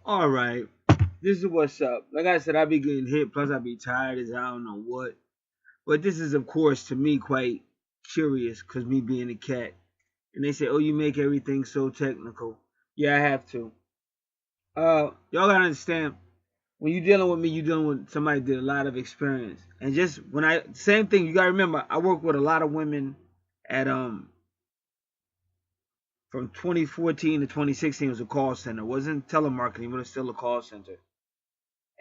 All right. This is what's up. Like I said, I be getting hit. Plus, I be tired as I don't know what. But this is, of course, to me quite curious because me being a cat. And they say, "Oh, you make everything so technical." Yeah, I have to. Y'all gotta understand. When you dealing with me, you dealing with somebody that did a lot of experience. And just when I same thing, you gotta remember, I work with a lot of women at from 2014 to 2016 was a call center. It wasn't telemarketing, but it's still a call center.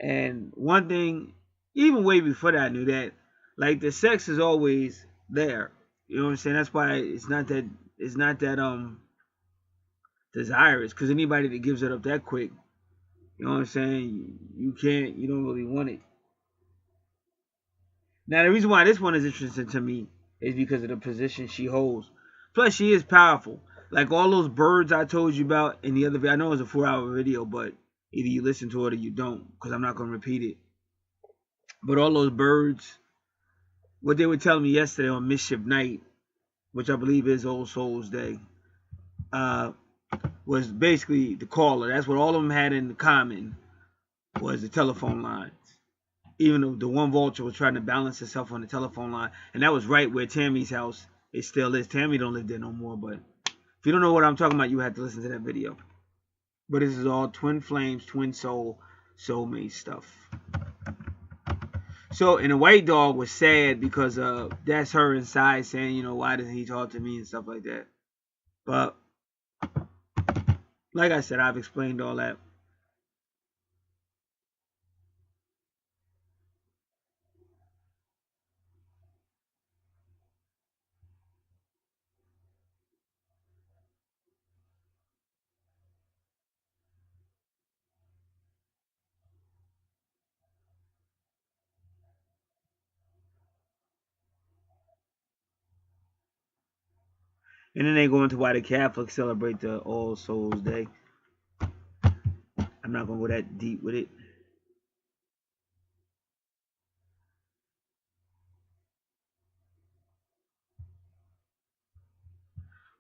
And one thing, even way before that, I knew that, like the sex is always there. You know what I'm saying? That's why it's not that desirous. Because anybody that gives it up that quick, you know what I'm saying? You don't really want it. Now the reason why this one is interesting to me is because of the position she holds. Plus, she is powerful. Like all those birds I told you about in the other video. I know it was a 4-hour video, but either you listen to it or you don't, because I'm not going to repeat it. But all those birds, what they were telling me yesterday on Mischief Night, which I believe is All Souls Day, uh, was basically the caller. That's what all of them had in common, was the telephone lines. Even though the one vulture was trying to balance herself on the telephone line, and that was right where Tammy's house it still is. Tammy don't live there no more, but if you don't know what I'm talking about, you have to listen to that video. But this is all twin flames, twin soul, soulmate stuff. So, and the white dog was sad because that's her inside saying, you know, why doesn't he talk to me and stuff like that. But like I said, I've explained all that. And then they go into why the Catholics celebrate the All Souls Day. I'm not going to go that deep with it.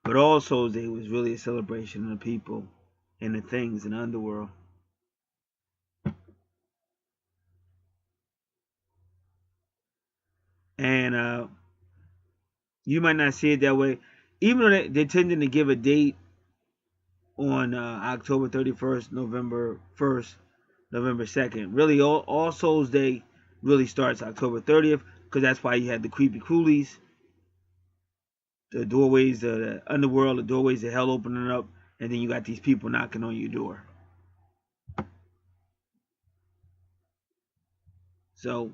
But All Souls Day was really a celebration of the people and the things in the underworld. And you might not see it that way. Even though they're tending to give a date on October 31st, November 1st, November 2nd. Really, All Souls Day really starts October 30th because that's why you had the creepy coolies, the doorways, the underworld, the doorways of hell opening up, and then you got these people knocking on your door. So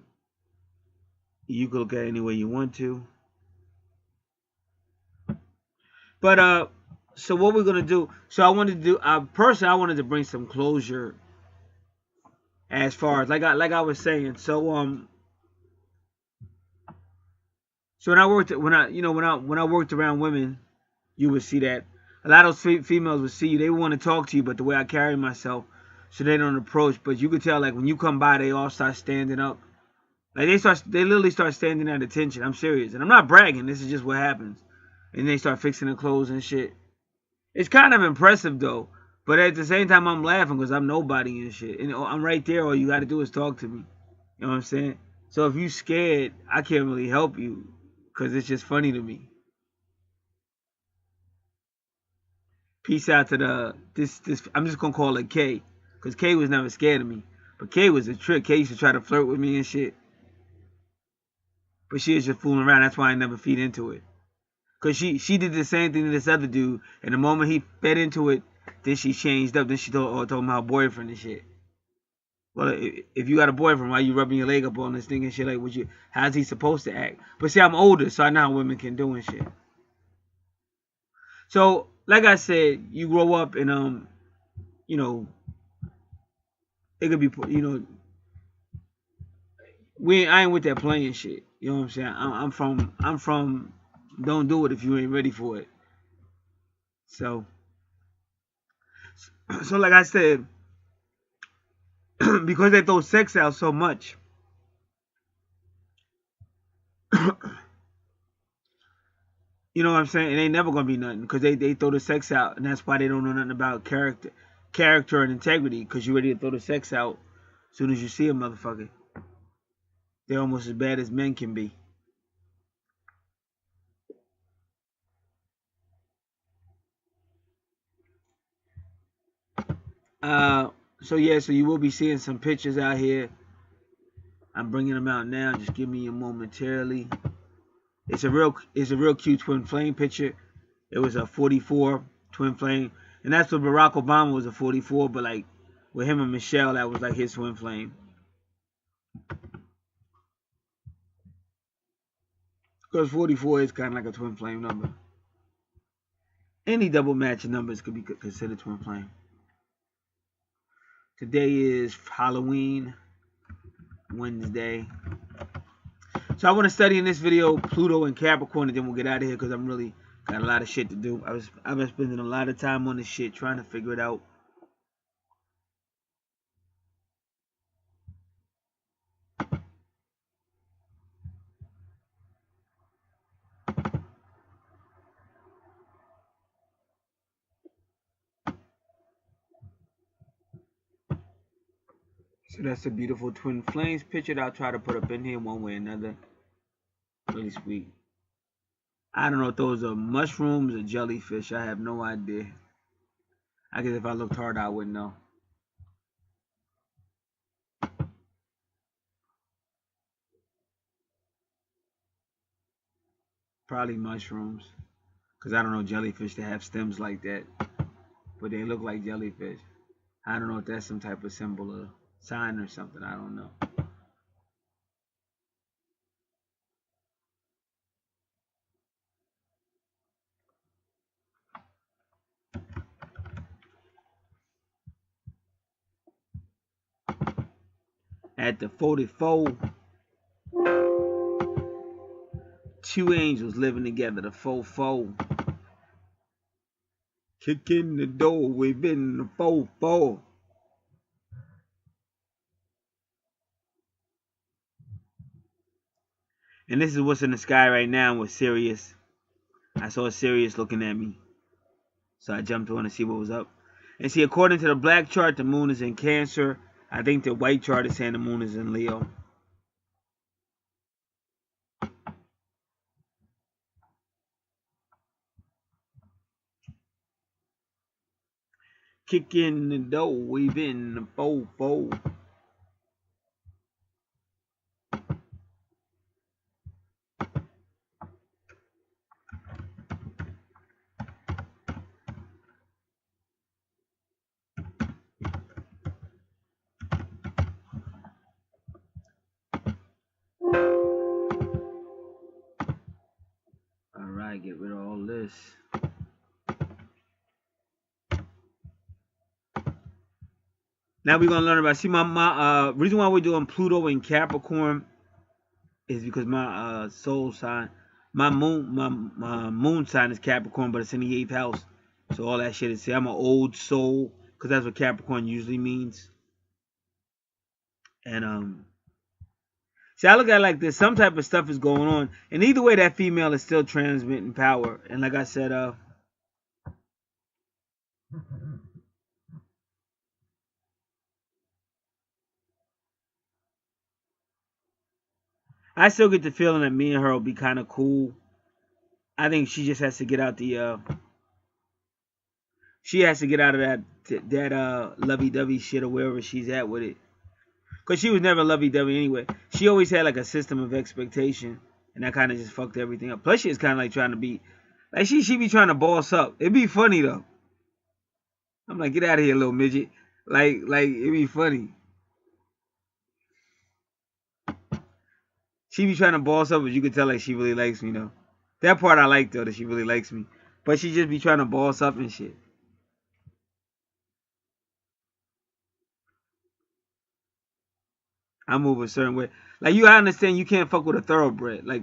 you can look at it any way you want to. But so what we're gonna do? So I wanted to do. Personally, I wanted to bring some closure as far as like I was saying. So when I worked around women, you would see that a lot of those females would see you. They want to talk to you, but the way I carry myself, so they don't approach. But you could tell, like when you come by, they all start standing up. Like they literally start standing at attention. I'm serious, and I'm not bragging. This is just what happens. And they start fixing their clothes and shit. It's kind of impressive though, but at the same time, I'm laughing because I'm nobody and shit. And I'm right there. All you got to do is talk to me. You know what I'm saying? So if you scared, I can't really help you because it's just funny to me. Peace out to this. I'm just gonna call it K, because K was never scared of me, but K was a trick. K used to try to flirt with me and shit, but she was just fooling around. That's why I never feed into it. Cause she did the same thing to this other dude, and the moment he fed into it, then she changed up. Then she told him her boyfriend and shit. Well, if you got a boyfriend, why you rubbing your leg up on this thing and shit? Like, how's he supposed to act? But see, I'm older, so I know how women can do and shit. So, like I said, you grow up and you know, it could be, I ain't with that playing shit. You know what I'm saying? I'm from. Don't do it if you ain't ready for it. So like I said, because they throw sex out so much, you know what I'm saying? It ain't never gonna be nothing because they throw the sex out, and that's why they don't know nothing about character. character and integrity, because you ready to throw the sex out as soon as you see a motherfucker. They're almost as bad as men can be. So yeah, so you will be seeing some pictures out here. I'm bringing them out now. Just give me a momentarily. It's a real cute twin flame picture. It was a 44 twin flame, and that's what Barack Obama was, a 44. But like with him and Michelle, that was like his twin flame. Because 44 is kind of like a twin flame number. Any double matching numbers could be considered twin flame. Today is Halloween, Wednesday. So I want to study in this video Pluto and Capricorn, and then we'll get out of here because I'm really got a lot of shit to do. I've been spending a lot of time on this shit trying to figure it out. So that's a beautiful twin flames picture that I'll try to put up in here one way or another. Really sweet. I don't know if those are mushrooms or jellyfish. I have no idea. I guess if I looked hard, I wouldn't know. Probably mushrooms. Because I don't know jellyfish that have stems like that. But they look like jellyfish. I don't know if that's some type of symbol or sign or something. I don't know. At the 44, two angels living together, the 4-4. Kick in the door, we've been the 4-4. And this is what's in the sky right now with Sirius. I saw Sirius looking at me. So I jumped on to see what was up. And see, according to the black chart, the moon is in Cancer. I think the white chart is saying the moon is in Leo. Kick in the door, we've been the 4-4. Alright, get rid of all this. Now we're gonna learn about. See, my reason why we're doing Pluto and Capricorn is because my soul sign, my moon sign is Capricorn, but it's in the 8th house. So all that shit is. See, I'm an old soul because that's what Capricorn usually means. And see, I look at it like this. Some type of stuff is going on, and either way, that female is still transmitting power. And like I said, I still get the feeling that me and her will be kind of cool. I think she just has to get out the she has to get out of that lovey-dovey shit or wherever she's at with it. Because she was never lovey-dovey anyway. She always had like a system of expectation, and that kind of just fucked everything up. Plus, she was kind of like trying to be, like she be trying to boss up. It'd be funny though. I'm like, get out of here, little midget. Like it'd be funny. She be trying to boss up, but you could tell like she really likes me though. That part I like though, that she really likes me. But she just be trying to boss up and shit. I move a certain way. Like I understand you can't fuck with a thoroughbred. Like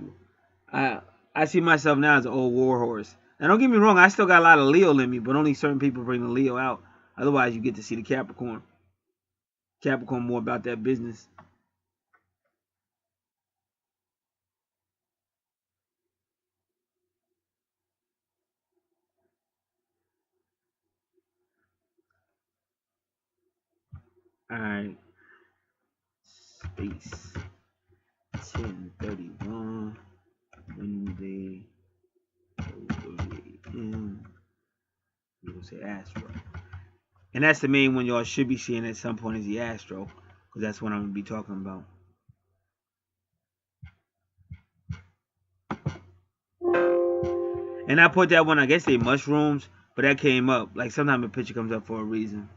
I see myself now as an old warhorse. Now don't get me wrong, I still got a lot of Leo in me, but only certain people bring the Leo out. Otherwise you get to see the Capricorn. Capricorn more about that business. Alright. Space. 10:31. Wednesday. 4:30 a.m. We're going to say Astro. And that's the main one y'all should be seeing at some point is the Astro. Because that's what I'm going to be talking about. And I put that one, I guess they mushrooms, but that came up. Like sometimes a picture comes up for a reason.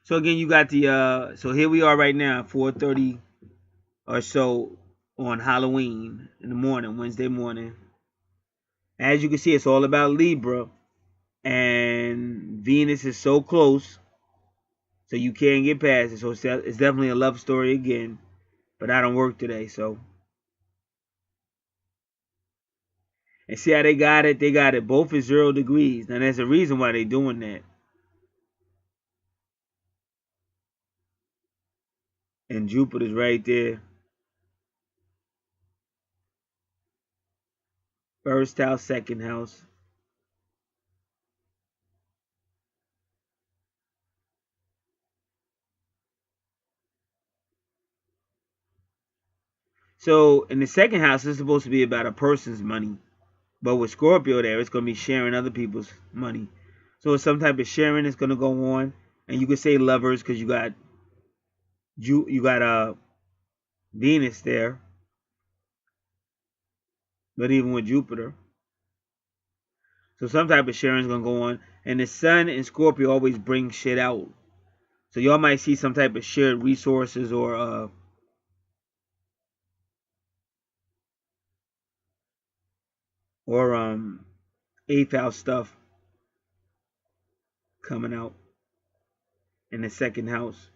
So again, you got the, so here we are right now, 4:30 or so on Halloween in the morning, Wednesday morning. As you can see, it's all about Libra. And Venus is so close, so you can't get past it. So it's definitely a love story again. But I don't work today, so. And see how they got it? They got it both at 0 degrees. Now there's a reason why they're doing that. And Jupiter's right there. First house, second house. So in the second house, it's supposed to be about a person's money. But with Scorpio there, it's going to be sharing other people's money. So some type of sharing is going to go on. And you could say lovers because you got Venus there. But even with Jupiter. So some type of sharing is going to go on. And the Sun and Scorpio always bring shit out. So y'all might see some type of shared resources or eighth house stuff coming out in the second house.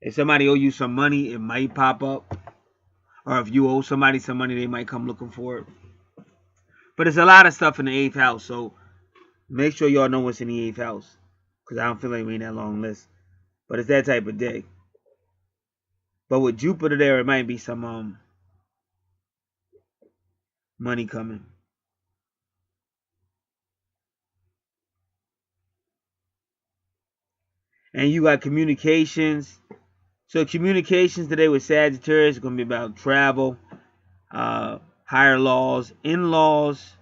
If somebody owe you some money, it might pop up. Or if you owe somebody some money, they might come looking for it. But there's a lot of stuff in the eighth house, so make sure y'all know what's in the eighth house. Because I don't feel like reading that long list. But it's that type of day. But with Jupiter there, it might be some money coming. And you got communications. So communications today with Sagittarius is going to be about travel, higher laws, in-laws.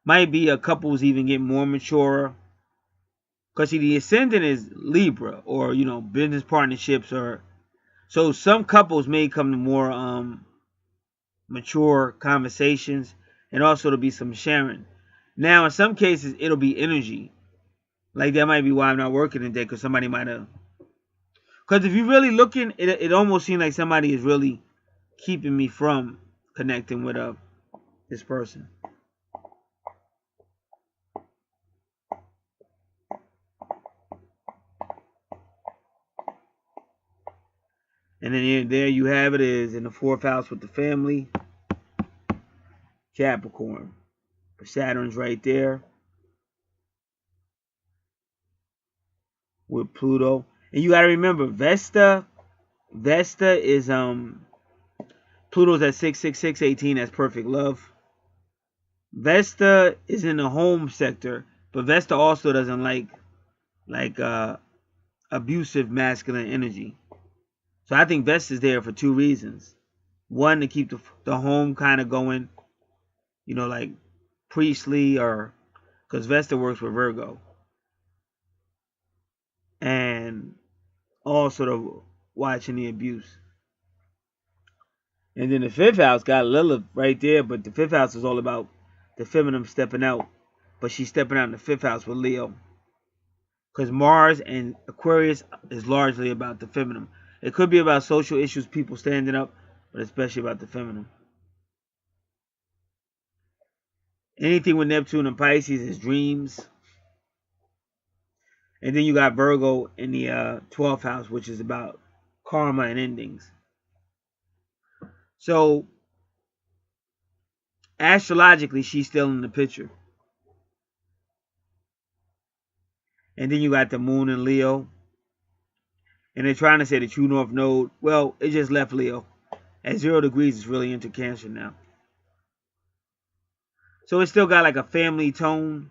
Might be a couple's even get more mature. Because see, the ascendant is Libra or, business partnerships or... So some couples may come to more mature conversations and also to be some sharing. Now, in some cases, it'll be energy. Like that might be why I'm not working today because somebody might have... Because if you're really looking, it almost seems like somebody is really keeping me from connecting with this person. And then there you have it is in the fourth house with the family. Capricorn. Saturn's right there. With Pluto. And you gotta remember, Vesta is Pluto's at 66618, that's perfect love. Vesta is in the home sector, but Vesta also doesn't like abusive masculine energy. So I think Vesta's there for two reasons. One, to keep the home kind of going, like priestly, or because Vesta works with Virgo. And also to watching the abuse. And then the fifth house got Lilith right there, but the fifth house is all about the feminine stepping out. But she's stepping out in the fifth house with Leo. Because Mars and Aquarius is largely about the feminine. It could be about social issues, people standing up, but especially about the feminine. Anything with Neptune and Pisces is dreams. And then you got Virgo in the 12th house, which is about karma and endings. So, astrologically, she's still in the picture. And then you got the moon in Leo. And they're trying to say the true north node. Well, it just left Leo. At 0 degrees, it's really into Cancer now. So it's still got like a family tone.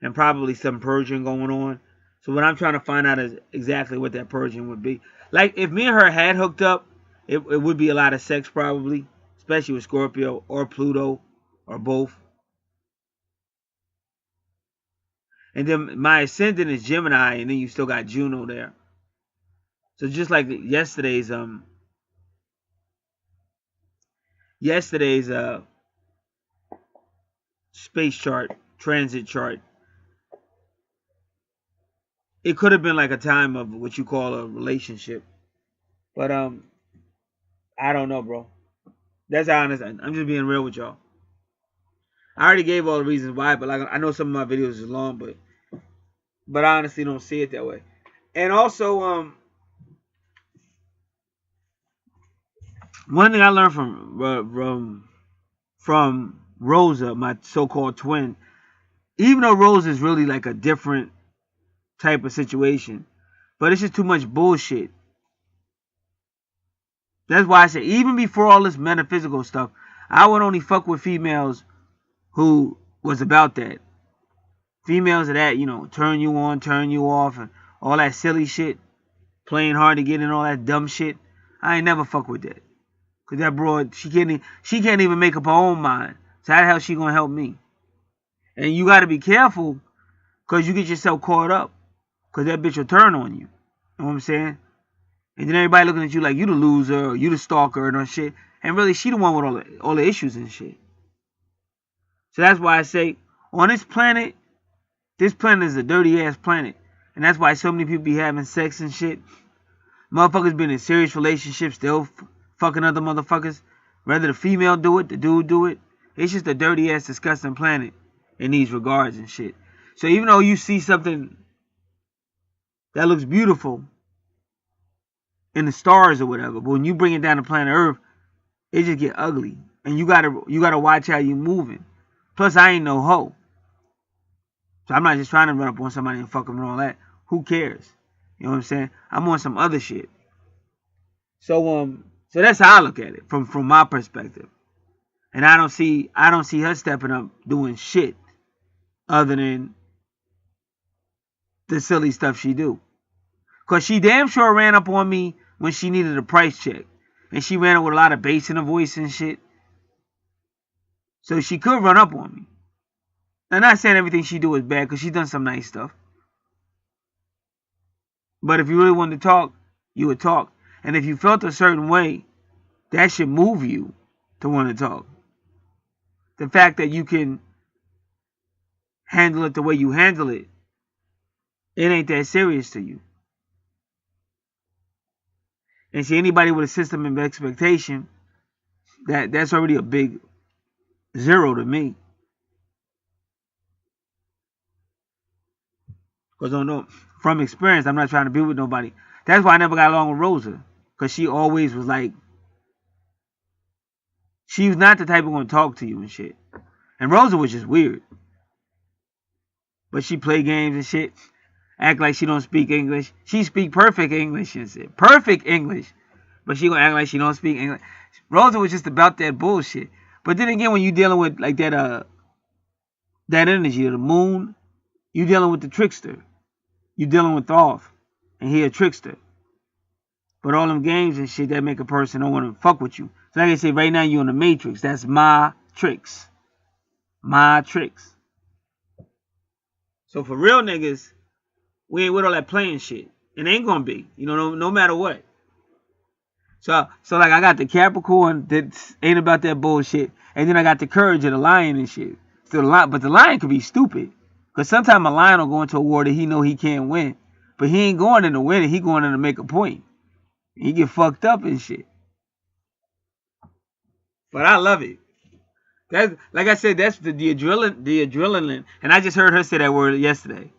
and probably some purging going on. So what I'm trying to find out is exactly what that purging would be. Like, if me and her had hooked up, it would be a lot of sex probably, especially with Scorpio or Pluto or both. And then my ascendant is Gemini, and then you still got Juno there. So just like yesterday's space chart, transit chart, it could have been like a time of what you call a relationship. But I don't know, bro. That's how honest. I'm just being real with y'all. I already gave all the reasons why, but like I know some of my videos is long, but I honestly don't see it that way. And also, one thing I learned from Rosa, my so-called twin, even though Rosa is really like a different type of situation, but it's just too much bullshit. That's why I say, even before all this metaphysical stuff, I would only fuck with females who was about that. Females of that, turn you on, turn you off, and all that silly shit, playing hard to get in, all that dumb shit. I ain't never fuck with that. Cause that broad, she can't even make up her own mind. So how the hell she gonna help me? And you gotta be careful, cause you get yourself caught up. Cause that bitch will turn on you. You know what I'm saying? And then everybody looking at you like you the loser, or you the stalker and all shit. And really, she the one with all the issues and shit. So that's why I say, on this planet is a dirty ass planet. And that's why so many people be having sex and shit. Motherfuckers been in serious relationships, still fucking other motherfuckers. Whether the female do it, the dude do it. It's just a dirty ass, disgusting planet in these regards and shit. So even though you see something that looks beautiful in the stars or whatever, but when you bring it down to planet Earth, it just get ugly. And you gotta watch how you moving. Plus, I ain't no hoe. So I'm not just trying to run up on somebody and fuck them and all that. Who cares? You know what I'm saying? I'm on some other shit. So that's how I look at it from my perspective. And I don't see her stepping up doing shit other than the silly stuff she do. Cause she damn sure ran up on me when she needed a price check. And she ran up with a lot of bass in her voice and shit. So she could run up on me. I'm not saying everything she do is bad, because she's done some nice stuff. But if you really wanted to talk, you would talk. And if you felt a certain way, that should move you to want to talk. The fact that you can handle it the way you handle it, it ain't that serious to you. And see, anybody with a system of expectation, that's already a big zero to me. Because from experience, I'm not trying to be with nobody. That's why I never got along with Rosa. Because she always was like, she was not the type of going to talk to you and shit. And Rosa was just weird. But she play games and shit. Act like she don't speak English. She speak perfect English and shit. Perfect English. But she gonna act like she don't speak English. Rosa was just about that bullshit. But then again, when you dealing with like that energy of the moon, you dealing with the trickster. You dealing with Thoth. And he a trickster. But all them games and shit that make a person don't want to fuck with you. So like I say, right now you in the Matrix. That's my tricks. My tricks. So for real niggas, we ain't with all that playing shit. It ain't gonna be. No matter what. So like I got the Capricorn that ain't about that bullshit. And then I got the courage of the lion and shit. But the lion could be stupid. Because sometimes a lion will go into a war that he know he can't win. But he ain't going in to win it. He going in to make a point. He get fucked up and shit. But I love it. That's, like I said, that's the adrenaline. And I just heard her say that word yesterday.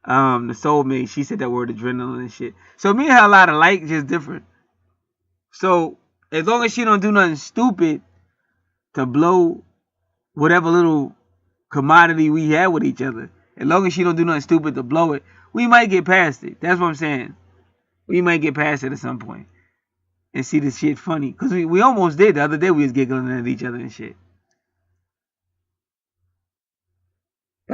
The soulmate, she said that word adrenaline and shit. So me and her a lot of like, just different. So as long as she don't do nothing stupid to blow whatever little commodity we have with each other, as long as she don't do nothing stupid to blow it, we might get past it. That's what I'm saying. We might get past it at some point and see this shit funny. Because we almost did. The other day we was giggling at each other and shit.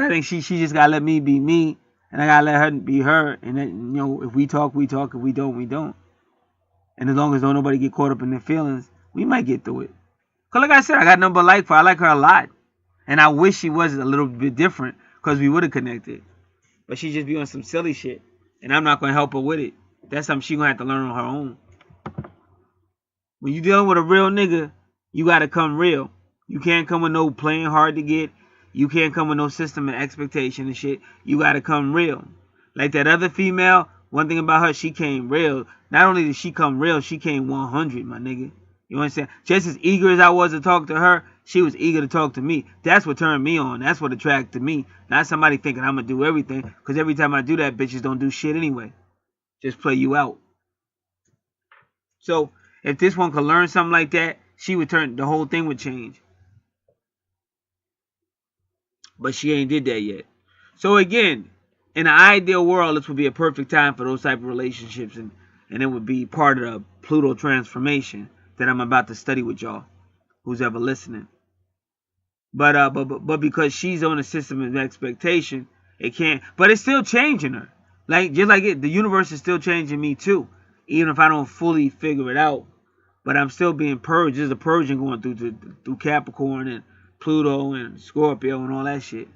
But I think she just gotta let me be me, and I gotta let her be her. And then, you know, if we talk, we talk. If we don't, we don't. And as long as don't nobody get caught up in their feelings, we might get through it. Cause like I said, I got nothing but like for her. I like her a lot, and I wish she was a little bit different, cause we would have connected. But she just be on some silly shit, and I'm not gonna help her with it. That's something she gonna have to learn on her own. When you dealing with a real nigga, you gotta come real. You can't come with no playing hard to get. You can't come with no system and expectation and shit. You gotta come real. Like that other female, one thing about her, she came real. Not only did she come real, she came 100, my nigga. You understand? Just as eager as I was to talk to her, she was eager to talk to me. That's what turned me on. That's what attracted me. Not somebody thinking I'm gonna do everything. Because every time I do that, bitches don't do shit anyway. Just play you out. So, if this one could learn something like that, she would turn, the whole thing would change. But she ain't did that yet. So again, in an ideal world, this would be a perfect time for those type of relationships, and it would be part of the Pluto transformation that I'm about to study with y'all, who's ever listening. But because she's on a system of expectation, it can't. But it's still changing her. Like just like it, the universe is still changing me too, even if I don't fully figure it out. But I'm still being purged. There's a purging going through Capricorn and Pluto and Scorpio and all that shit.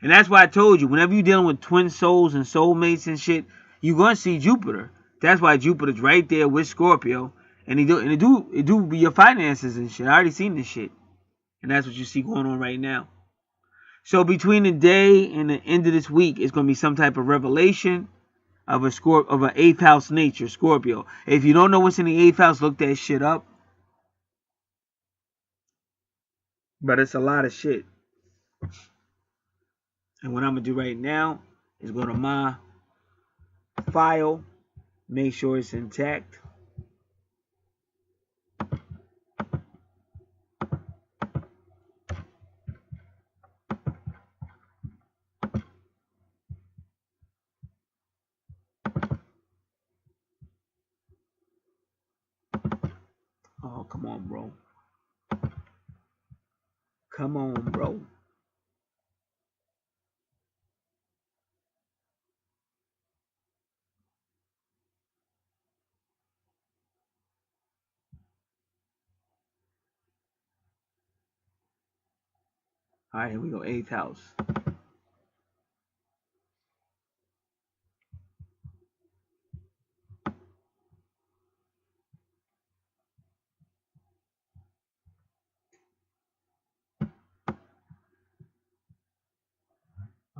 And that's why I told you, whenever you're dealing with twin souls and soulmates and shit, you're going to see Jupiter. That's why Jupiter's right there with Scorpio. And it do be your finances and shit. I already seen this shit. And that's what you see going on right now. So between the day and the end of this week, it's going to be some type of revelation of an 8th house nature, Scorpio. If you don't know what's in the 8th house, look that shit up. But it's a lot of shit. And what I'm going to do right now is go to my file, make sure it's intact. Oh, come on, bro. Come on, bro. All right, here we go. 8th house.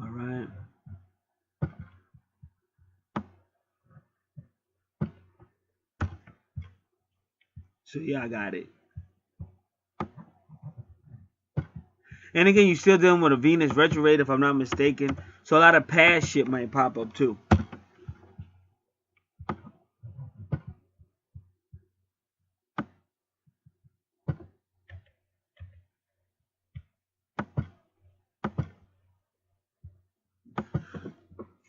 All right. So yeah, I got it. And again, you're still dealing with a Venus retrograde, if I'm not mistaken. So a lot of past shit might pop up too.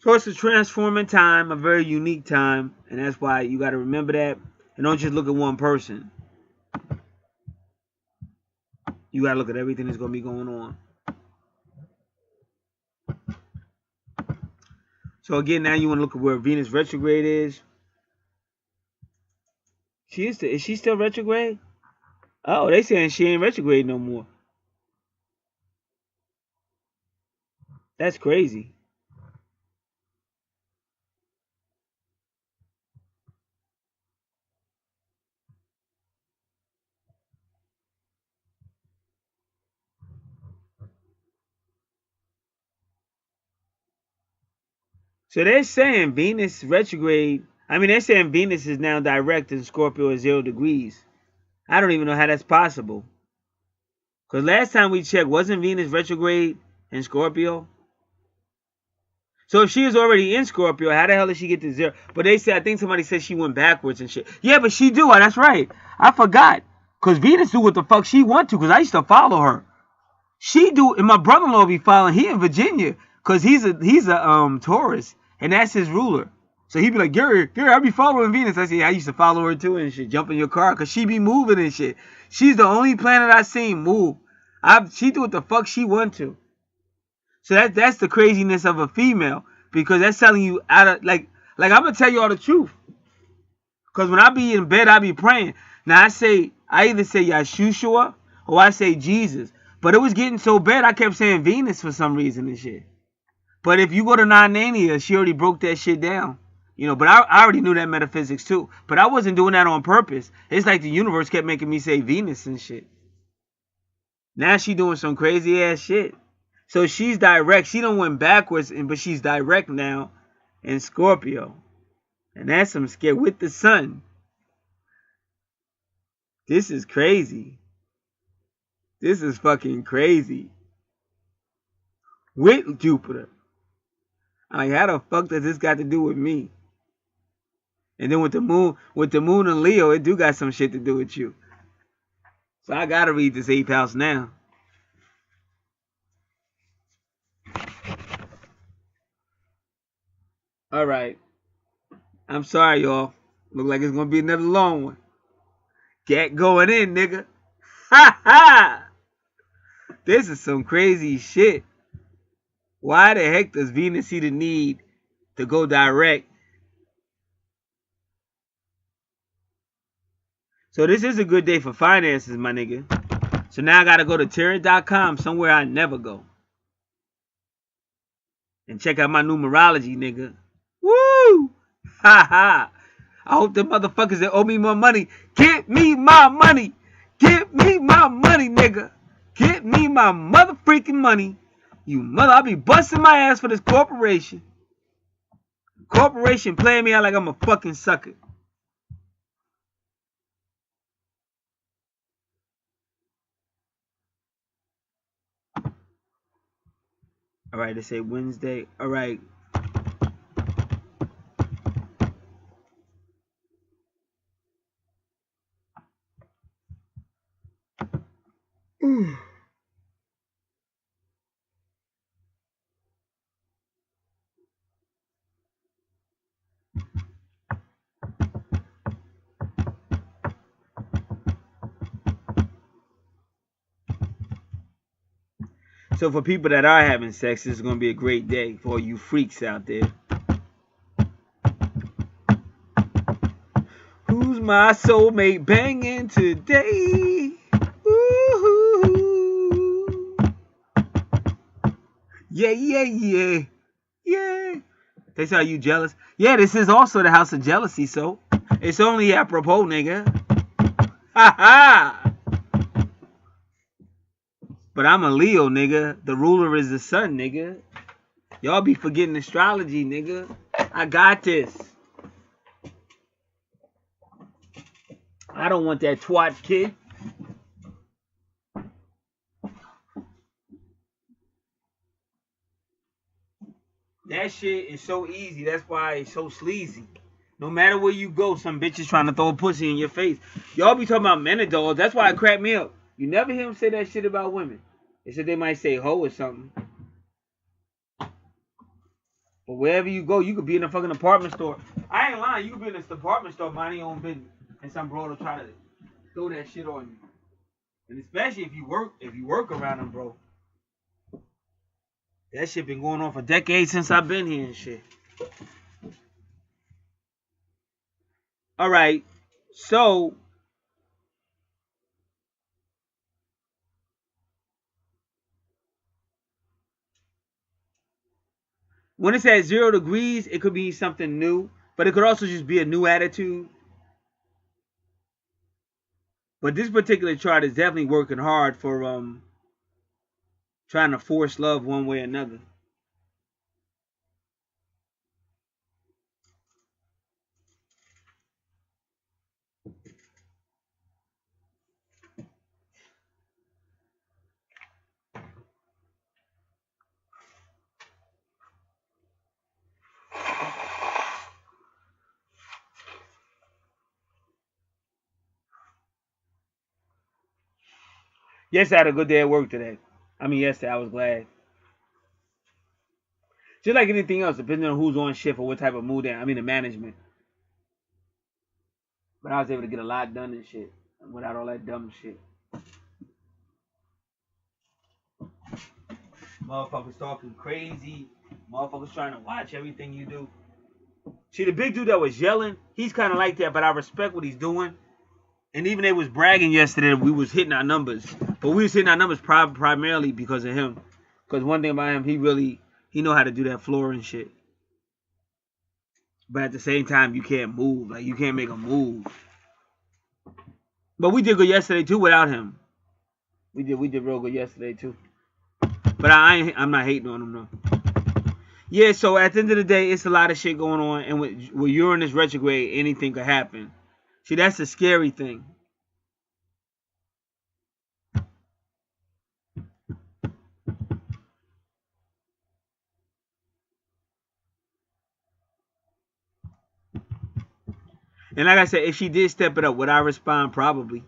So it's a transforming time, a very unique time. And that's why you got to remember that. And don't just look at one person. You got to look at everything that's going to be going on. So again, now you want to look at where Venus retrograde is. Is she still retrograde? Oh, they saying she ain't retrograde no more. That's crazy. So they're saying Venus retrograde. I mean, they're saying Venus is now direct and Scorpio is 0 degrees. I don't even know how that's possible. Because last time we checked, wasn't Venus retrograde in Scorpio? So if she is already in Scorpio, how the hell did she get to 0? But they said, I think somebody said she went backwards and shit. Yeah, but she do. That's right. I forgot. Because Venus do what the fuck she want to. Because I used to follow her. She do. And my brother-in-law be following. He in Virginia. Because he's a Taurus. And that's his ruler. So he be like, Gary, I be following Venus. I say, I used to follow her too and shit. Jump in your car because she be moving and shit. She's the only planet I seen move. She do what the fuck she want to. So that's the craziness of a female, because that's telling you out of like I'm gonna tell you all the truth. Cause when I be in bed, I be praying. Now I either say Yahshua or I say Jesus. But it was getting so bad I kept saying Venus for some reason and shit. But if you go to Nania, she already broke that shit down. You know, but I already knew that metaphysics too. But I wasn't doing that on purpose. It's like the universe kept making me say Venus and shit. Now she doing some crazy ass shit. So she's direct. She don't went backwards, but she's direct now in Scorpio. And that's some scare with the sun. This is crazy. This is fucking crazy. With Jupiter. I'm like, how the fuck does this got to do with me? And then with the moon and Leo, it do got some shit to do with you. So I gotta read this 8th house now. Alright. I'm sorry, y'all. Look like it's gonna be another long one. Get going in, nigga. Ha ha! This is some crazy shit. Why the heck does Venus see the need to go direct? So this is a good day for finances, my nigga. So now I gotta go to tarot.com, somewhere I never go. And check out my numerology, nigga. Woo! Ha ha! I hope the motherfuckers that owe me more money, get me my money! Get me my money, nigga! Get me my mother freaking money! You mother, I'll be busting my ass for this corporation. Corporation playing me out like I'm a fucking sucker. Alright, they say Wednesday. Alright. So for people that are having sex, this is going to be a great day for all you freaks out there. Who's my soulmate banging today? Ooh. Yeah, yeah, yeah. Yeah. They say, are you jealous? Yeah, this is also the house of jealousy, so it's only apropos, nigga. Ha ha! But I'm a Leo, nigga. The ruler is the sun, nigga. Y'all be forgetting astrology, nigga. I got this. I don't want that twat kid. That shit is so easy. That's why it's so sleazy. No matter where you go, some bitches trying to throw a pussy in your face. Y'all be talking about men and dogs. That's why it cracked me up. You never hear them say that shit about women. They said they might say hoe or something. But wherever you go, you could be in a fucking apartment store. I ain't lying. You could be in this department store minding your own business, and some bro will try to throw that shit on you. And especially if you work around them, bro. That shit been going on for decades since I've been here and shit. Alright. So when it's at 0 degrees, it could be something new. But it could also just be a new attitude. But this particular chart is definitely working hard for trying to force love one way or another. Yes, I had a good day at work today. I mean, yesterday I was glad. Just like anything else, depending on who's on shift or what type of mood they're in. I mean, the management. But I was able to get a lot done and shit without all that dumb shit. Motherfuckers talking crazy. Motherfuckers trying to watch everything you do. See, the big dude that was yelling, he's kind of like that, but I respect what he's doing. And even they was bragging yesterday that we was hitting our numbers. But we was hitting our numbers primarily because of him. Because one thing about him, he know how to do that floor and shit. But at the same time, you can't move. Like, you can't make a move. But we did good yesterday, too, without him. We did real good yesterday, too. But I'm not hating on him, though. Yeah, so at the end of the day, it's a lot of shit going on. And with Uranus retrograde, anything could happen. See, that's the scary thing. And like I said, if she did step it up, would I respond? Probably.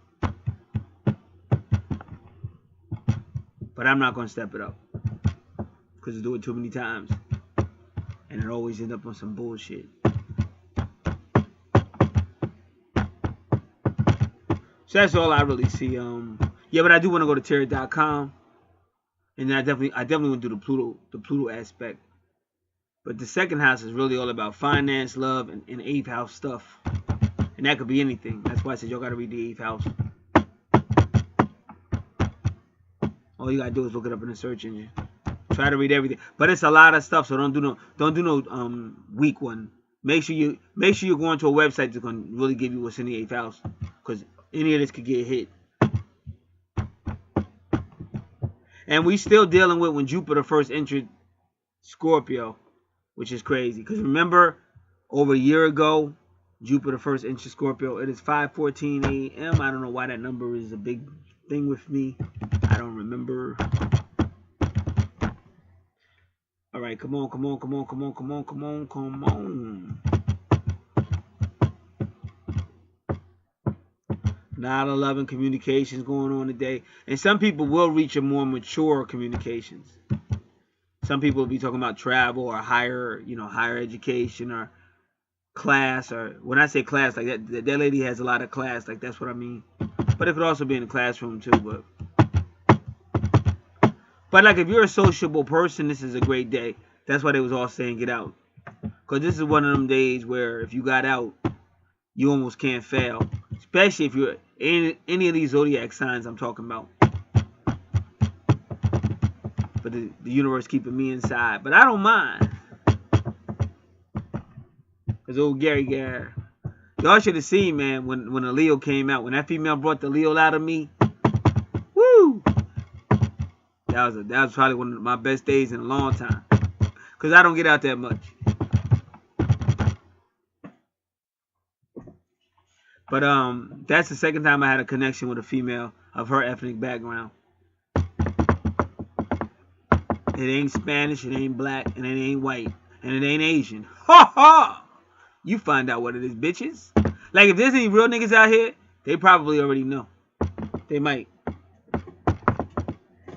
But I'm not going to step it up. Because I do it too many times. And it always ends up on some bullshit. So that's all I really see. Yeah, but I do want to go to tarot.com. And then I definitely want to do the Pluto aspect. But the second house is really all about finance, love, and 8th house stuff. And that could be anything. That's why I said y'all got to read the 8th house. All you got to do is look it up in the search engine. Try to read everything. But it's a lot of stuff, so don't do no weak one. Make sure you're going to a website that's going to really give you what's in the 8th house. Because any of this could get hit. And we still dealing with when Jupiter first entered Scorpio, which is crazy. Because remember, over a year ago, Jupiter first entered Scorpio. It is 5:14 a.m. I don't know why that number is a big thing with me. I don't remember. All right, come on. 9/11 communications going on today. And some people will reach a more mature communications. Some people will be talking about travel or higher education or class. Or when I say class, like that lady has a lot of class. Like that's what I mean. But it could also be in the classroom too. But like if you're a sociable person, this is a great day. That's why they was all saying get out. Because this is one of them days where if you got out, you almost can't fail. Especially if you're in any of these zodiac signs I'm talking about. But the universe keeping me inside. But I don't mind. Because old Gary. Y'all should have seen, man, when the Leo came out. When that female brought the Leo out of me. Woo! That was probably one of my best days in a long time. Because I don't get out that much. But that's the second time I had a connection with a female of her ethnic background. It ain't Spanish, it ain't black, and it ain't white, and it ain't Asian. Ha ha! You find out what it is, bitches. Like if there's any real niggas out here, they probably already know. They might.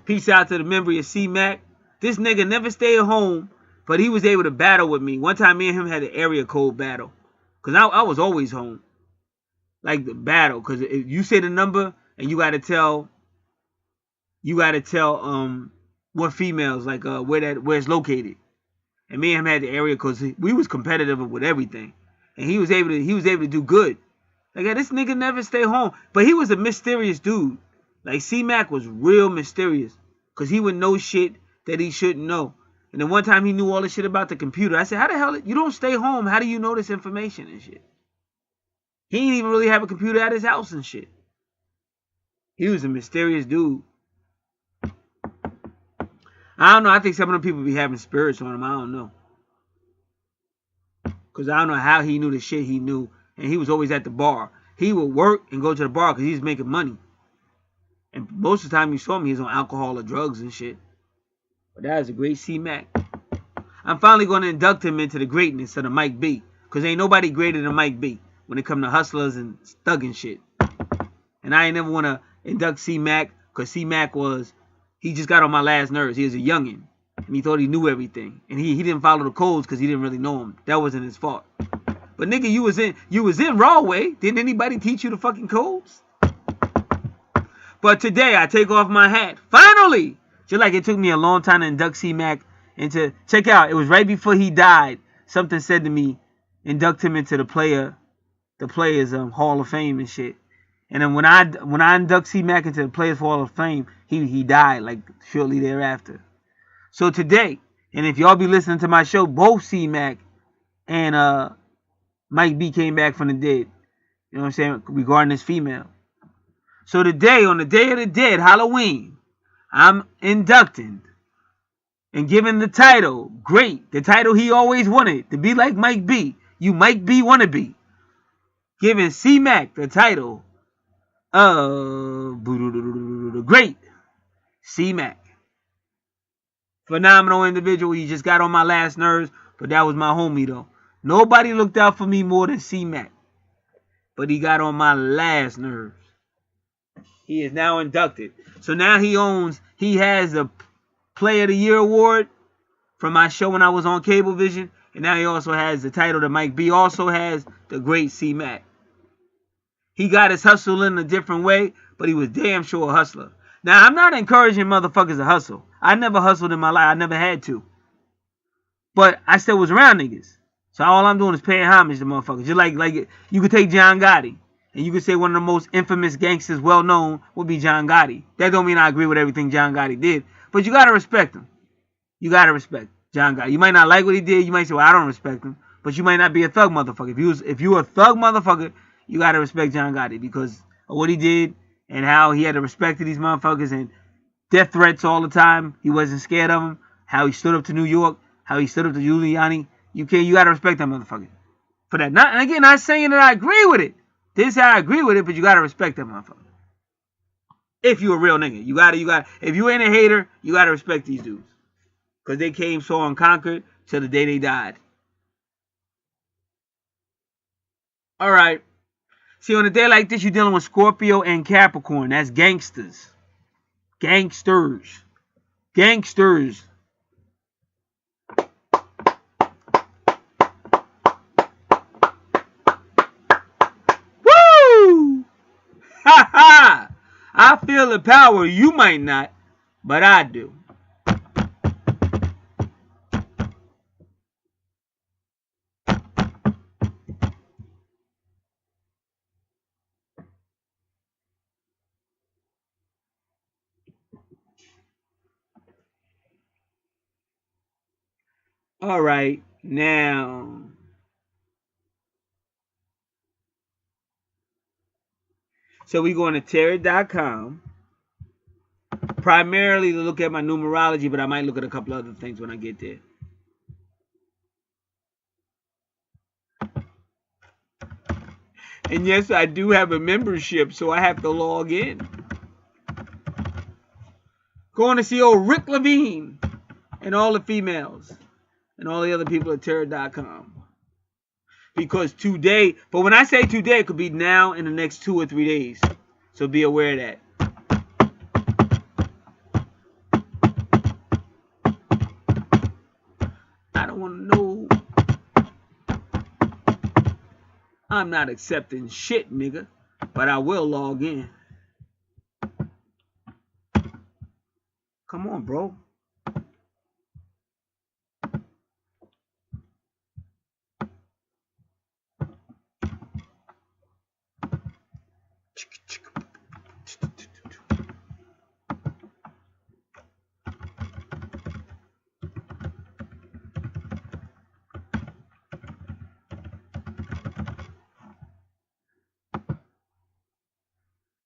Peace out to the memory of C-Mac. This nigga never stayed home, but he was able to battle with me. One time me and him had an area code battle. Because I was always home. Like the battle, because if you say the number and you gotta tell what females, like where it's located. And me and him had the area because we was competitive with everything. And he was able to do good. Like this nigga never stay home. But he was a mysterious dude. Like C-Mac was real mysterious. Because he would know shit that he shouldn't know. And then one time he knew all the shit about the computer. I said, how the hell, you don't stay home, how do you know this information and shit? He didn't even really have a computer at his house and shit. He was a mysterious dude. I don't know. I think some of them people be having spirits on him. I don't know. Because I don't know how he knew the shit he knew. And he was always at the bar. He would work and go to the bar because he was making money. And most of the time you saw him, he was on alcohol or drugs and shit. But that was a great C-Mac. I'm finally going to induct him into the greatness of the Mike B. Because ain't nobody greater than Mike B. When it come to hustlers and thugging shit. And I ain't never want to induct C-Mac. Because C-Mac he just got on my last nerves. He was a youngin'. And he thought he knew everything. And he didn't follow the codes because he didn't really know them. That wasn't his fault. But nigga, you was in Rawway. Didn't anybody teach you the fucking codes? But today I take off my hat. Finally! Just like it took me a long time to induct C-Mac into, check out, it was right before he died. Something said to me, induct him into the Players Hall of Fame and shit. And then when I induct C-Mac into the Players Hall of Fame, he died like shortly thereafter. So today, and if y'all be listening to my show, both C-Mac and Mike B came back from the dead. You know what I'm saying? Regarding this female. So today, on the Day of the Dead, Halloween, I'm inducting and giving the title, great, the title he always wanted, to be like Mike B. You Mike B wannabe. Giving C-Mac the title of great C-Mac. Phenomenal individual. He just got on my last nerves, but that was my homie though. Nobody looked out for me more than C-Mac. But he got on my last nerves. He is now inducted. So now he has the Player of the Year award from my show when I was on Cablevision. And now he also has the title that Mike B also has, the great C-Mac. He got his hustle in a different way, but he was damn sure a hustler. Now, I'm not encouraging motherfuckers to hustle. I never hustled in my life. I never had to. But I still was around niggas. So all I'm doing is paying homage to motherfuckers. Just like you could take John Gotti, and you could say one of the most infamous gangsters well known would be John Gotti. That don't mean I agree with everything John Gotti did, but you gotta respect him. You gotta respect John Gotti. You might not like what he did. You might say, well, I don't respect him, but you might not be a thug motherfucker. If you a thug motherfucker, you gotta respect John Gotti because of what he did and how he had to respect these motherfuckers and death threats all the time. He wasn't scared of them. How he stood up to New York. How he stood up to Giuliani. You gotta respect that motherfucker for that. And again, not saying that I agree with it. This is how I agree with it, but you gotta respect that motherfucker. If you a real nigga, you gotta. If you ain't a hater, you gotta respect these dudes because they came, saw, and conquered till the day they died. All right. See, on a day like this, you're dealing with Scorpio and Capricorn. That's gangsters. Gangsters. Gangsters. Woo! Ha ha! I feel the power. You might not, but I do. All right, now. So we going to tarot.com. Primarily to look at my numerology, but I might look at a couple other things when I get there. And yes, I do have a membership, so I have to log in. Going to see old Rick Levine and all the females and all the other people at tarot.com. Because today, but when I say today, it could be now in the next 2 or 3 days. So be aware of that. I don't want to know. I'm not accepting shit, nigga. But I will log in. Come on, bro.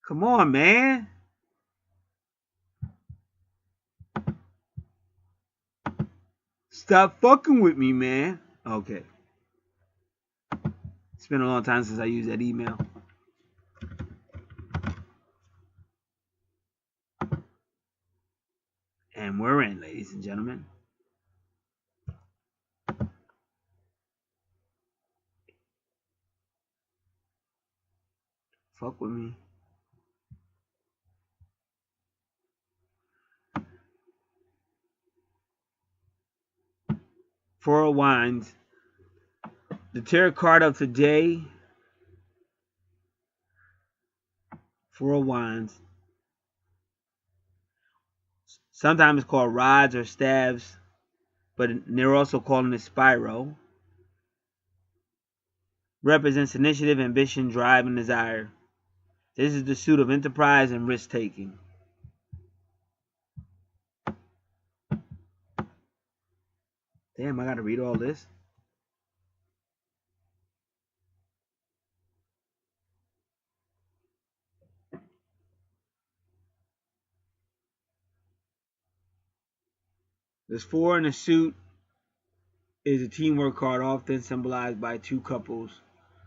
Come on, man. Stop fucking with me, man. Okay. It's been a long time since I used that email. And we're in, ladies and gentlemen. Fuck with me. Four of Wands. The tarot card of today. Four of Wands. Sometimes it's called rods or staves, but they're also calling it spiral. Represents initiative, ambition, drive, and desire. This is the suit of enterprise and risk-taking. Damn, I gotta read all this. This 4 in the suit is a teamwork card, often symbolized by two couples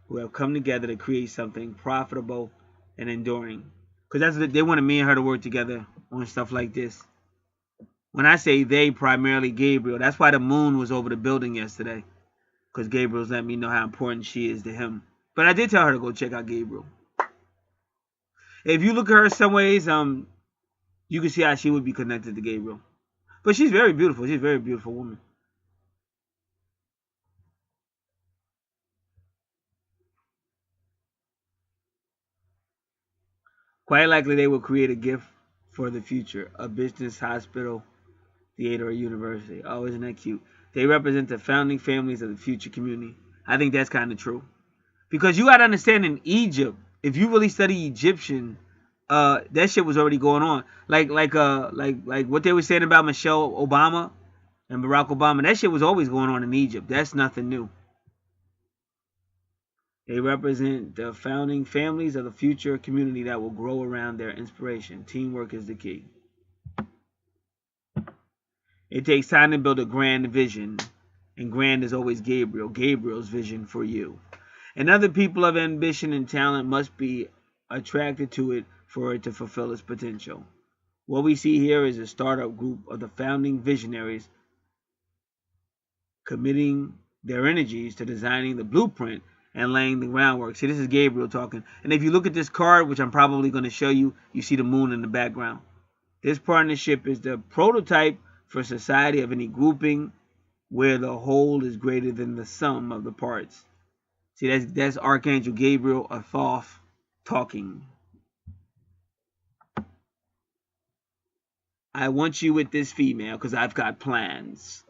who have come together to create something profitable and enduring. Because that's what they wanted me and her to work together on stuff like this. When I say they, primarily Gabriel. That's why the moon was over the building yesterday. Because Gabriel's let me know how important she is to him. But I did tell her to go check out Gabriel. If you look at her some ways, you can see how she would be connected to Gabriel. But she's very beautiful. She's a very beautiful woman. Quite likely they will create a gift for the future. A business, hospital, theater, or university. Oh, isn't that cute? They represent the founding families of the future community. I think that's kind of true. Because you got to understand, in Egypt, if you really study Egyptian, that shit was already going on. Like what they were saying about Michelle Obama and Barack Obama. That shit was always going on in Egypt. That's nothing new. They represent the founding families of the future community that will grow around their inspiration. Teamwork is the key. It takes time to build a grand vision, and grand is always Gabriel. Gabriel's vision for you. And other people of ambition and talent must be attracted to it for it to fulfill its potential. What we see here is a startup group of the founding visionaries committing their energies to designing the blueprint and laying the groundwork. See, this is Gabriel talking. And if you look at this card, which I'm probably going to show you, you see the moon in the background. This partnership is the prototype for society of any grouping where the whole is greater than the sum of the parts. See, that's Archangel Gabriel, a Thoth, talking. I want you with this female because I've got plans.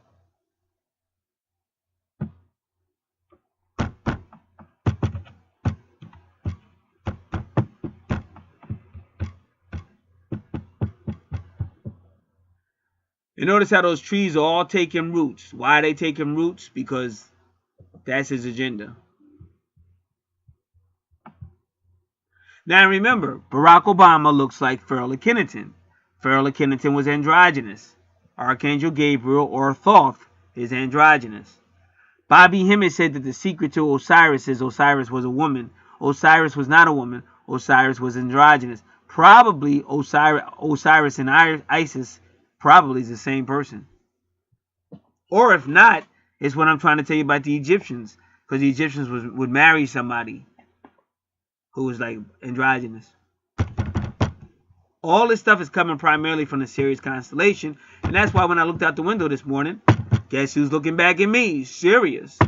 You notice how those trees are all taking roots. Why are they taking roots? Because that's his agenda. Now remember, Barack Obama looks like Farrell Kennington. Farrell Kennington was androgynous. Archangel Gabriel, or Thoth, is androgynous. Bobby Hemmett said that the secret to Osiris is Osiris was a woman. Osiris was not a woman. Osiris was androgynous. Probably Osiris and Isis probably is the same person. Or if not, it's what I'm trying to tell you about the Egyptians. Because the Egyptians would marry somebody who was like androgynous. All this stuff is coming primarily from the Sirius constellation. And that's why when I looked out the window this morning, guess who's looking back at me? Sirius.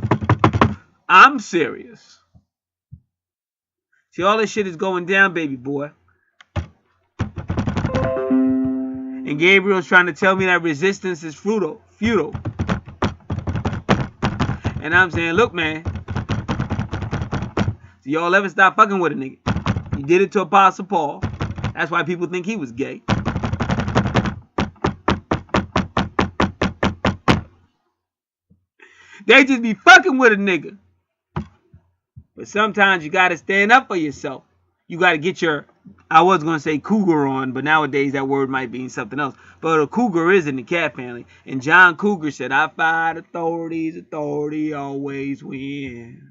I'm serious. See, all this shit is going down, baby boy. And Gabriel's trying to tell me that resistance is futile. And I'm saying, look, man. So y'all ever stop fucking with a nigga? You did it to Apostle Paul. That's why people think he was gay. They just be fucking with a nigga. But sometimes you got to stand up for yourself. You got to get your, I was going to say cougar on, but nowadays that word might mean something else. But a cougar is in the cat family. And John Cougar said, I fight authorities, authority always wins.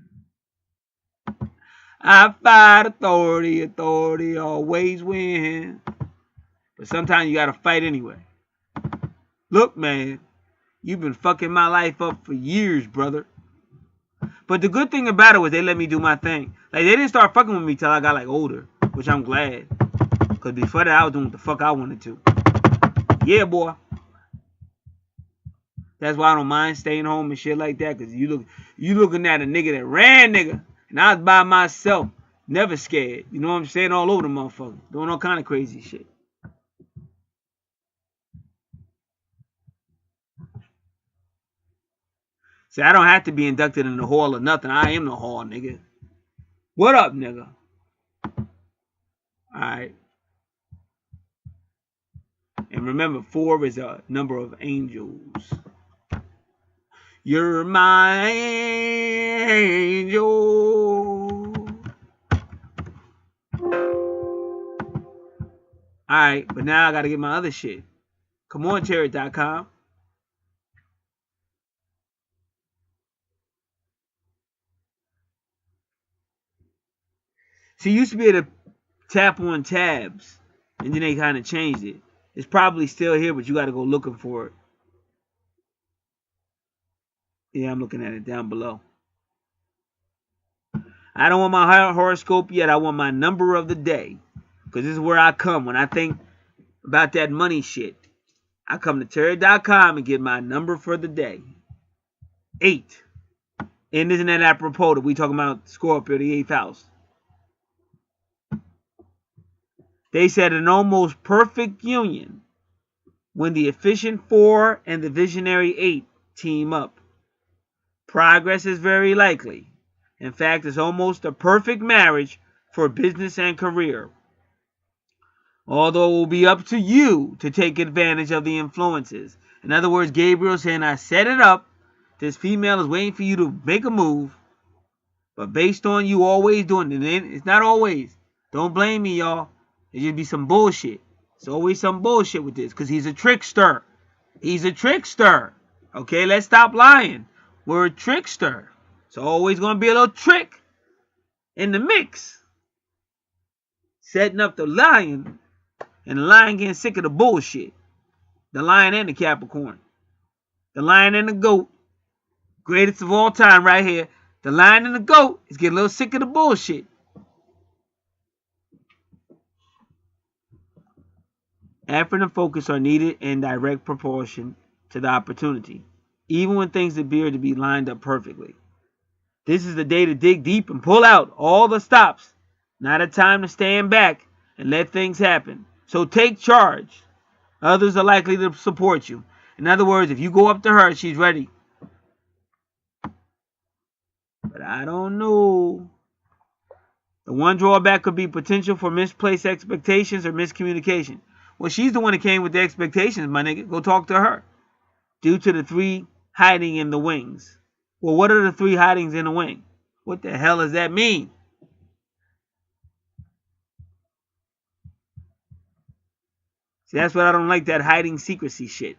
I fight authority, authority always wins. But sometimes you got to fight anyway. Look, man, you've been fucking my life up for years, brother. But the good thing about it was they let me do my thing. Like, they didn't start fucking with me till I got, like, older. Which I'm glad. Because before that, I was doing what the fuck I wanted to. Yeah, boy. That's why I don't mind staying home and shit like that. Because you looking at a nigga that ran, nigga. And I was by myself. Never scared. You know what I'm saying? All over the motherfucker. Doing all kind of crazy shit. See, I don't have to be inducted in the hall or nothing. I am the hall, nigga. What up, nigga? Alright. And remember, 4 is a number of angels. You're my angel. Alright, but now I gotta get my other shit. Come on, chariot.com. See, you used to be able to tap on tabs, and then they kind of changed it. It's probably still here, but you got to go looking for it. Yeah, I'm looking at it down below. I don't want my horoscope yet. I want my number of the day, because this is where I come when I think about that money shit. I come to Terry.com and get my number for the day. 8. And isn't that apropos that we talking about Scorpio, the 8th house? They said an almost perfect union when the efficient 4 and the visionary 8 team up. Progress is very likely. In fact, it's almost a perfect marriage for business and career. Although it will be up to you to take advantage of the influences. In other words, Gabriel saying, I set it up. This female is waiting for you to make a move. But based on you always doing it, it's not always. Don't blame me, y'all. It just be some bullshit. It's always some bullshit with this because he's a trickster. He's a trickster. Okay, let's stop lying. We're a trickster. It's always going to be a little trick in the mix. Setting up the lion, and the lion getting sick of the bullshit. The lion and the Capricorn. The lion and the goat. Greatest of all time right here. The lion and the goat is getting a little sick of the bullshit. Effort and focus are needed in direct proportion to the opportunity, even when things appear to be lined up perfectly. This is the day to dig deep and pull out all the stops. Not a time to stand back and let things happen. So take charge. Others are likely to support you. In other words, if you go up to her, she's ready. But I don't know. The one drawback could be potential for misplaced expectations or miscommunication. Well, she's the one that came with the expectations, my nigga. Go talk to her. Due to the 3 hiding in the wings. Well, what are the 3 hidings in the wing? What the hell does that mean? See, that's what I don't like, that hiding secrecy shit.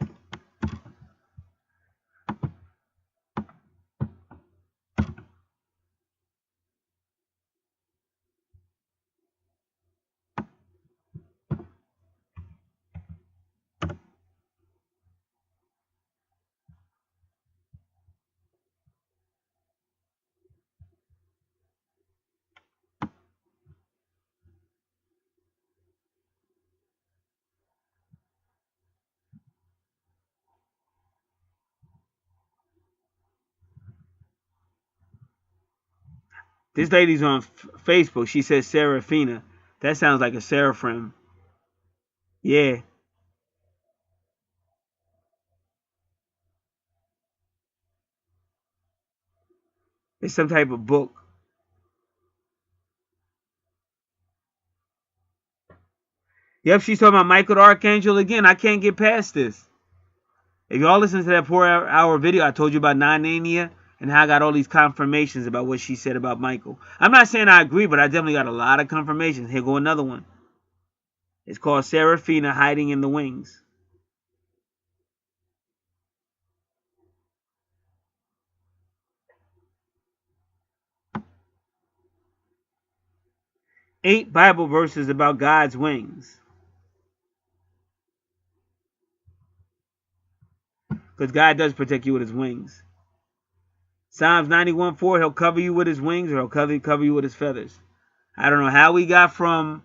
This lady's on Facebook. She says Seraphina. That sounds like a seraphim. Yeah. It's some type of book. Yep, she's talking about Michael the Archangel again. I can't get past this. If y'all listen to that 4-hour video I told you about Nania and how I got all these confirmations about what she said about Michael. I'm not saying I agree, but I definitely got a lot of confirmations. Here go another one. It's called Seraphina Hiding in the Wings. Eight Bible verses about God's wings. Because God does protect you with his wings. Psalms 91:4, he'll cover you with his wings, or he'll cover you with his feathers. I don't know how we got from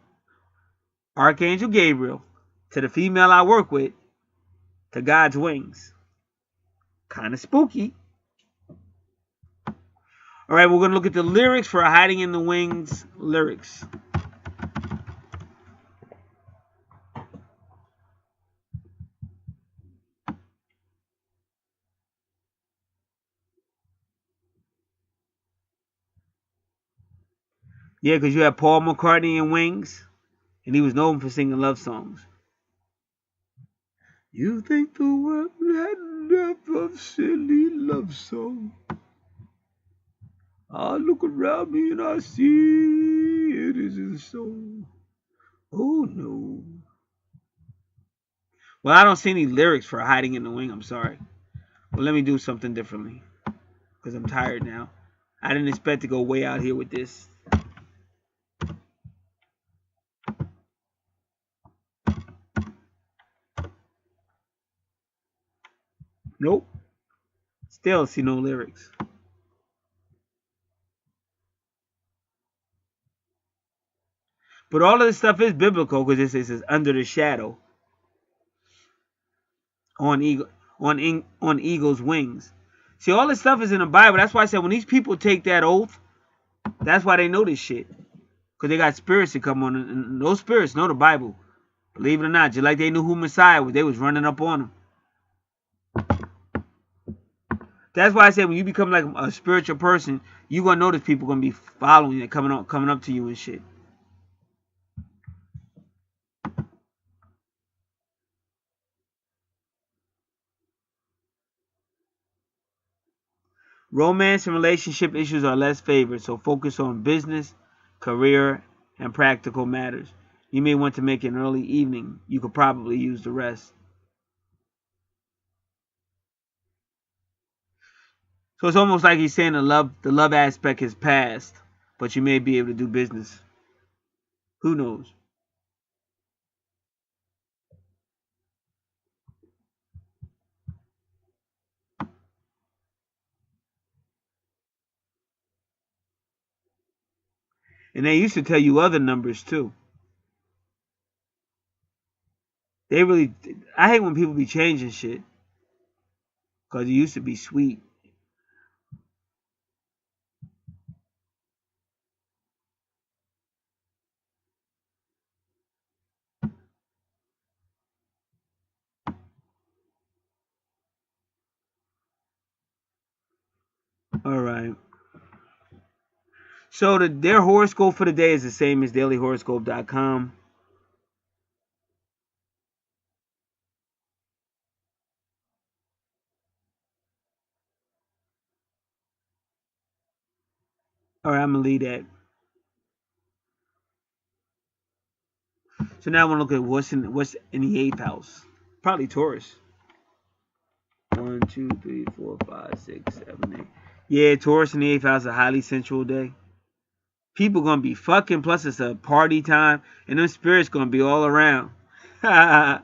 Archangel Gabriel to the female I work with to God's wings. Kind of spooky. All right, we're going to look at the lyrics for Hiding in the Wings lyrics. Yeah, because you had Paul McCartney in Wings, and he was known for singing love songs. You think the world had enough of silly love songs? I look around me and I see it isn't so. Oh no. Well, I don't see any lyrics for Hiding in the Wing. I'm sorry. Well, let me do something differently because I'm tired now. I didn't expect to go way out here with this. Nope. Still see no lyrics. But all of this stuff is biblical because it says under the shadow on eagle's wings. See, all this stuff is in the Bible. That's why I said when these people take that oath, that's why they know this shit. Because they got spirits that come on, and those spirits know the Bible. Believe it or not, just like they knew who Messiah was, they was running up on him. That's why I said when you become like a spiritual person, you gonna notice people gonna be following you, coming up to you and shit. Romance and relationship issues are less favored, so focus on business, career, and practical matters. You may want to make an early evening. You could probably use the rest. So it's almost like he's saying the love aspect is past, but you may be able to do business. Who knows? And they used to tell you other numbers too. They really, I hate when people be changing shit because it used to be sweet. All right. So their horoscope for the day is the same as dailyhoroscope.com. All right, I'm gonna leave that. So now I want to look at what's in the eighth house. Probably Taurus. 1, 2, 3, 4, 5, 6, 7, 8. Yeah, Taurus in the eighth house is a highly sensual day. People gonna be fucking. Plus it's a party time, and them spirits gonna be all around. That's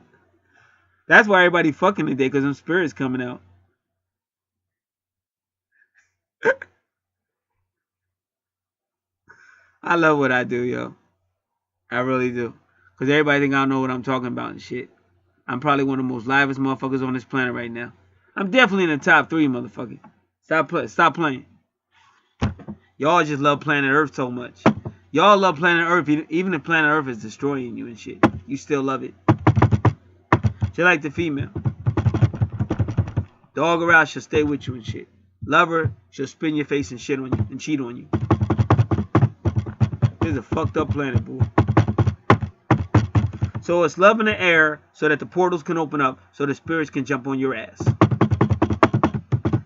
why everybody fucking today, cause them spirits coming out. I love what I do, yo. I really do. Cause everybody think I don't know what I'm talking about and shit. I'm probably one of the most livest motherfuckers on this planet right now. I'm definitely in the top 3, motherfucker. Stop playing. Y'all just love planet Earth so much. Y'all love planet Earth, even if planet Earth is destroying you and shit. You still love it. Just like the female. Dog around, she'll stay with you and shit. Love her, she'll spin your face and shit on you and cheat on you. This is a fucked up planet, boy. So it's love in the air so that the portals can open up so the spirits can jump on your ass.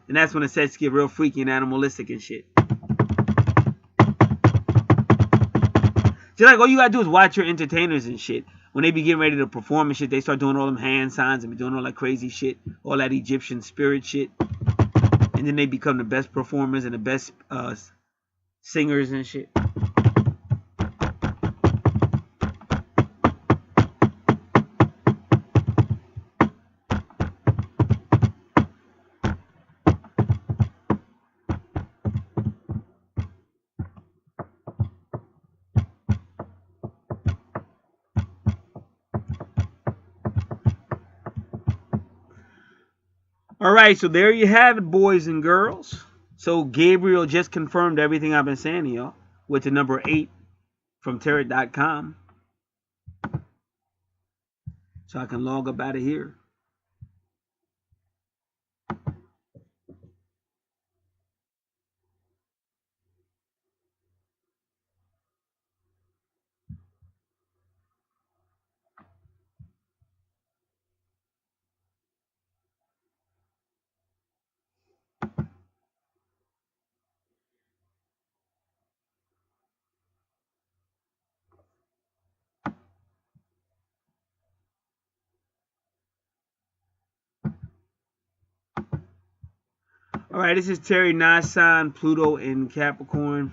And that's when the sets get real freaky and animalistic and shit. Just like all you gotta do is watch your entertainers and shit. When they be getting ready to perform and shit, they start doing all them hand signs and be doing all that crazy shit. All that Egyptian spirit shit. And then they become the best performers and the best singers and shit. Alright, so there you have it, boys and girls. So Gabriel just confirmed everything I've been saying to y'all with the number 8 from tarot.com. So I can log up out of here. All right, this is Terry Nasan, Pluto in Capricorn.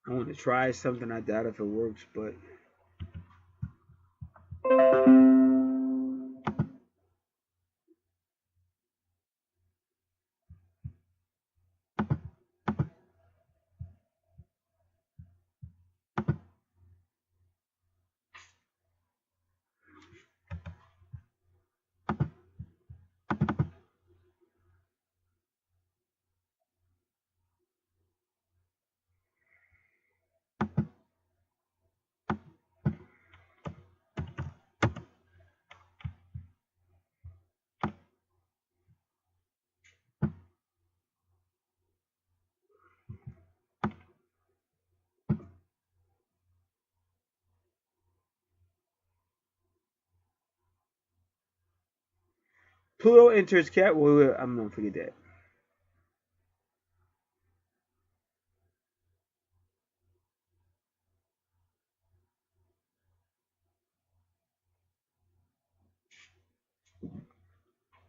I want to try something. I doubt if it works, but Pluto enters Cap. Wait, I'm gonna forget that.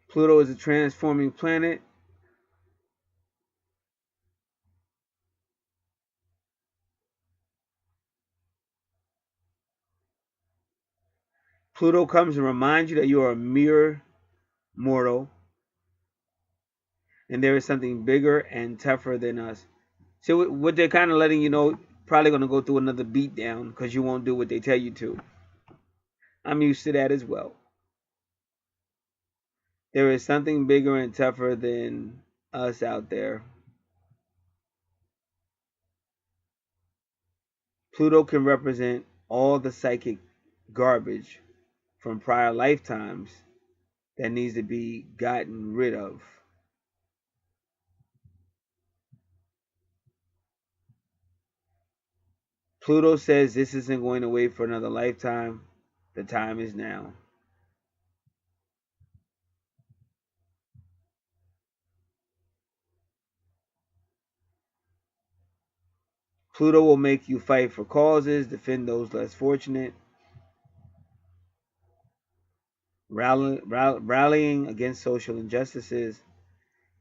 Pluto is a transforming planet. Pluto comes and reminds you that you are a mere mortal, and there is something bigger and tougher than us. So what they're kind of letting you know, probably gonna go through another beatdown because you won't do what they tell you to. I'm used to that as well. There is something bigger and tougher than us out there. Pluto can represent all the psychic garbage from prior lifetimes that needs to be gotten rid of. Pluto says this isn't going to wait for another lifetime. The time is now. Pluto will make you fight for causes, defend those less fortunate, rallying against social injustices,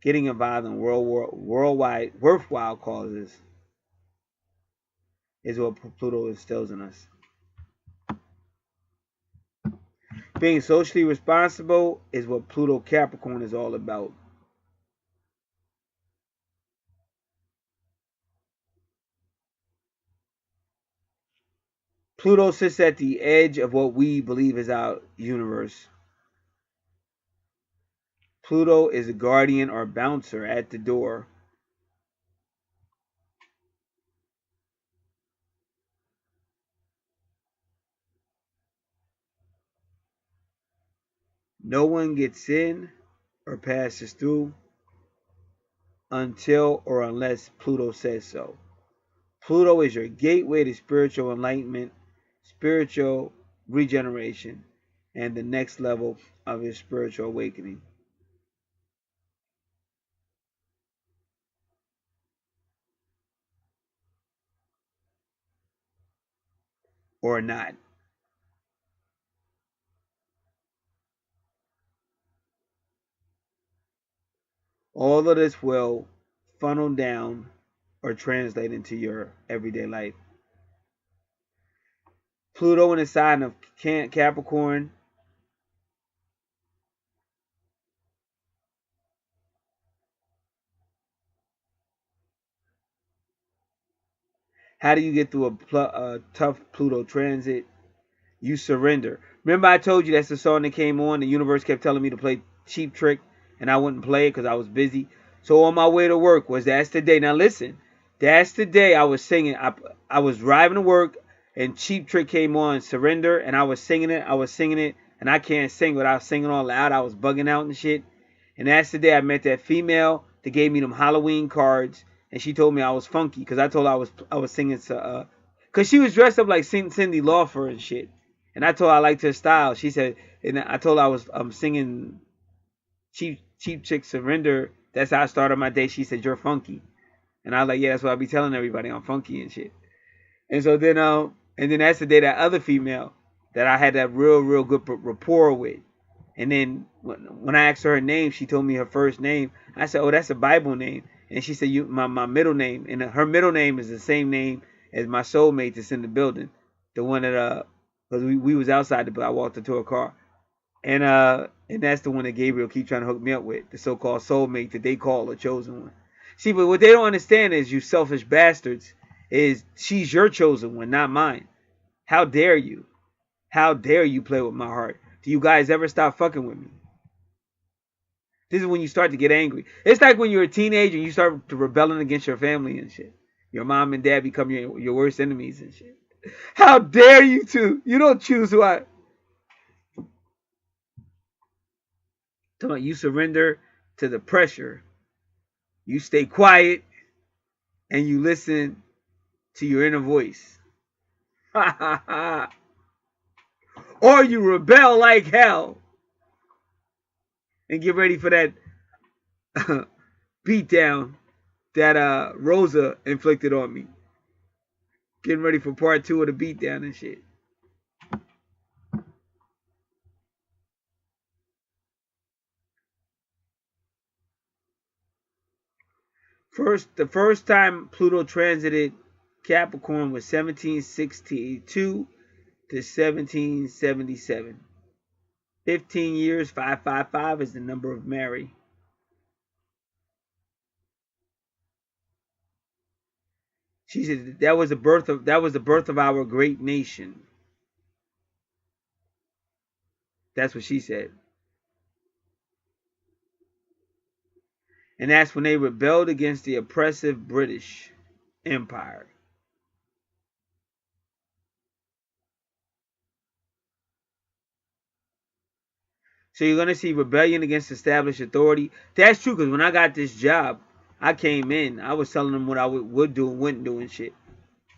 getting involved in worldwide worthwhile causes is what Pluto instills in us. Being socially responsible is what Pluto Capricorn is all about. Pluto sits at the edge of what we believe is our universe. Pluto is a guardian or bouncer at the door. No one gets in or passes through until or unless Pluto says so. Pluto is your gateway to spiritual enlightenment, spiritual regeneration, and the next level of your spiritual awakening. or not. All of this will funnel down or translate into your everyday life. Pluto in the sign of Capricorn. How do you get through a tough Pluto transit? You surrender. Remember I told you that's the song that came on. The universe kept telling me to play Cheap Trick, and I wouldn't play it because I was busy. So on my way to work was That's the Day. Now listen, that's the day I was singing. I was driving to work, and Cheap Trick came on, Surrender, and I was singing it, and I can't sing without singing all loud. I was bugging out and shit. And that's the day I met that female that gave me them Halloween cards, and she told me I was funky because I told her I was singing because she was dressed up like Cyndi Lauper and shit. And I told her I liked her style. She said, and I told her I was singing Cheap Chick Surrender. That's how I started my day. She said, you're funky. And I was like, yeah, that's what I be telling everybody. I'm funky and shit. And so then, and then that's the day that other female that I had that real good rapport with. And then when I asked her name, she told me her first name. I said, oh, that's a Bible name. And she said, my middle name. And her middle name is the same name as my soulmate that's in the building. The one that, because we was outside, but I walked into her car. And that's the one that Gabriel keep trying to hook me up with, the so-called soulmate that they call a chosen one. See, but what they don't understand is, you selfish bastards, is she's your chosen one, not mine. How dare you? How dare you play with my heart? Do you guys ever stop fucking with me? This is when you start to get angry. It's like when you're a teenager and you start to rebelling against your family and shit. Your mom and dad become your worst enemies and shit. How dare you two? You don't choose who I... You surrender to the pressure. You stay quiet and you listen to your inner voice. Or you rebel like hell and get ready for that beatdown that Rosa inflicted on me. Getting ready for part 2 of the beatdown and shit. The first time Pluto transited Capricorn was 1762 to 1777. 15 years, 555 is the number of Mary. She said that was the birth of our great nation. That's what she said. And that's when they rebelled against the oppressive British Empire. So you're going to see rebellion against established authority. That's true, because when I got this job, I came in, I was telling them what I would do and wouldn't do and shit.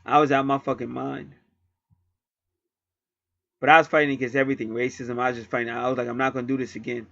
I was out my fucking mind. But I was fighting against everything. Racism, I was just fighting. I was like, I'm not going to do this again.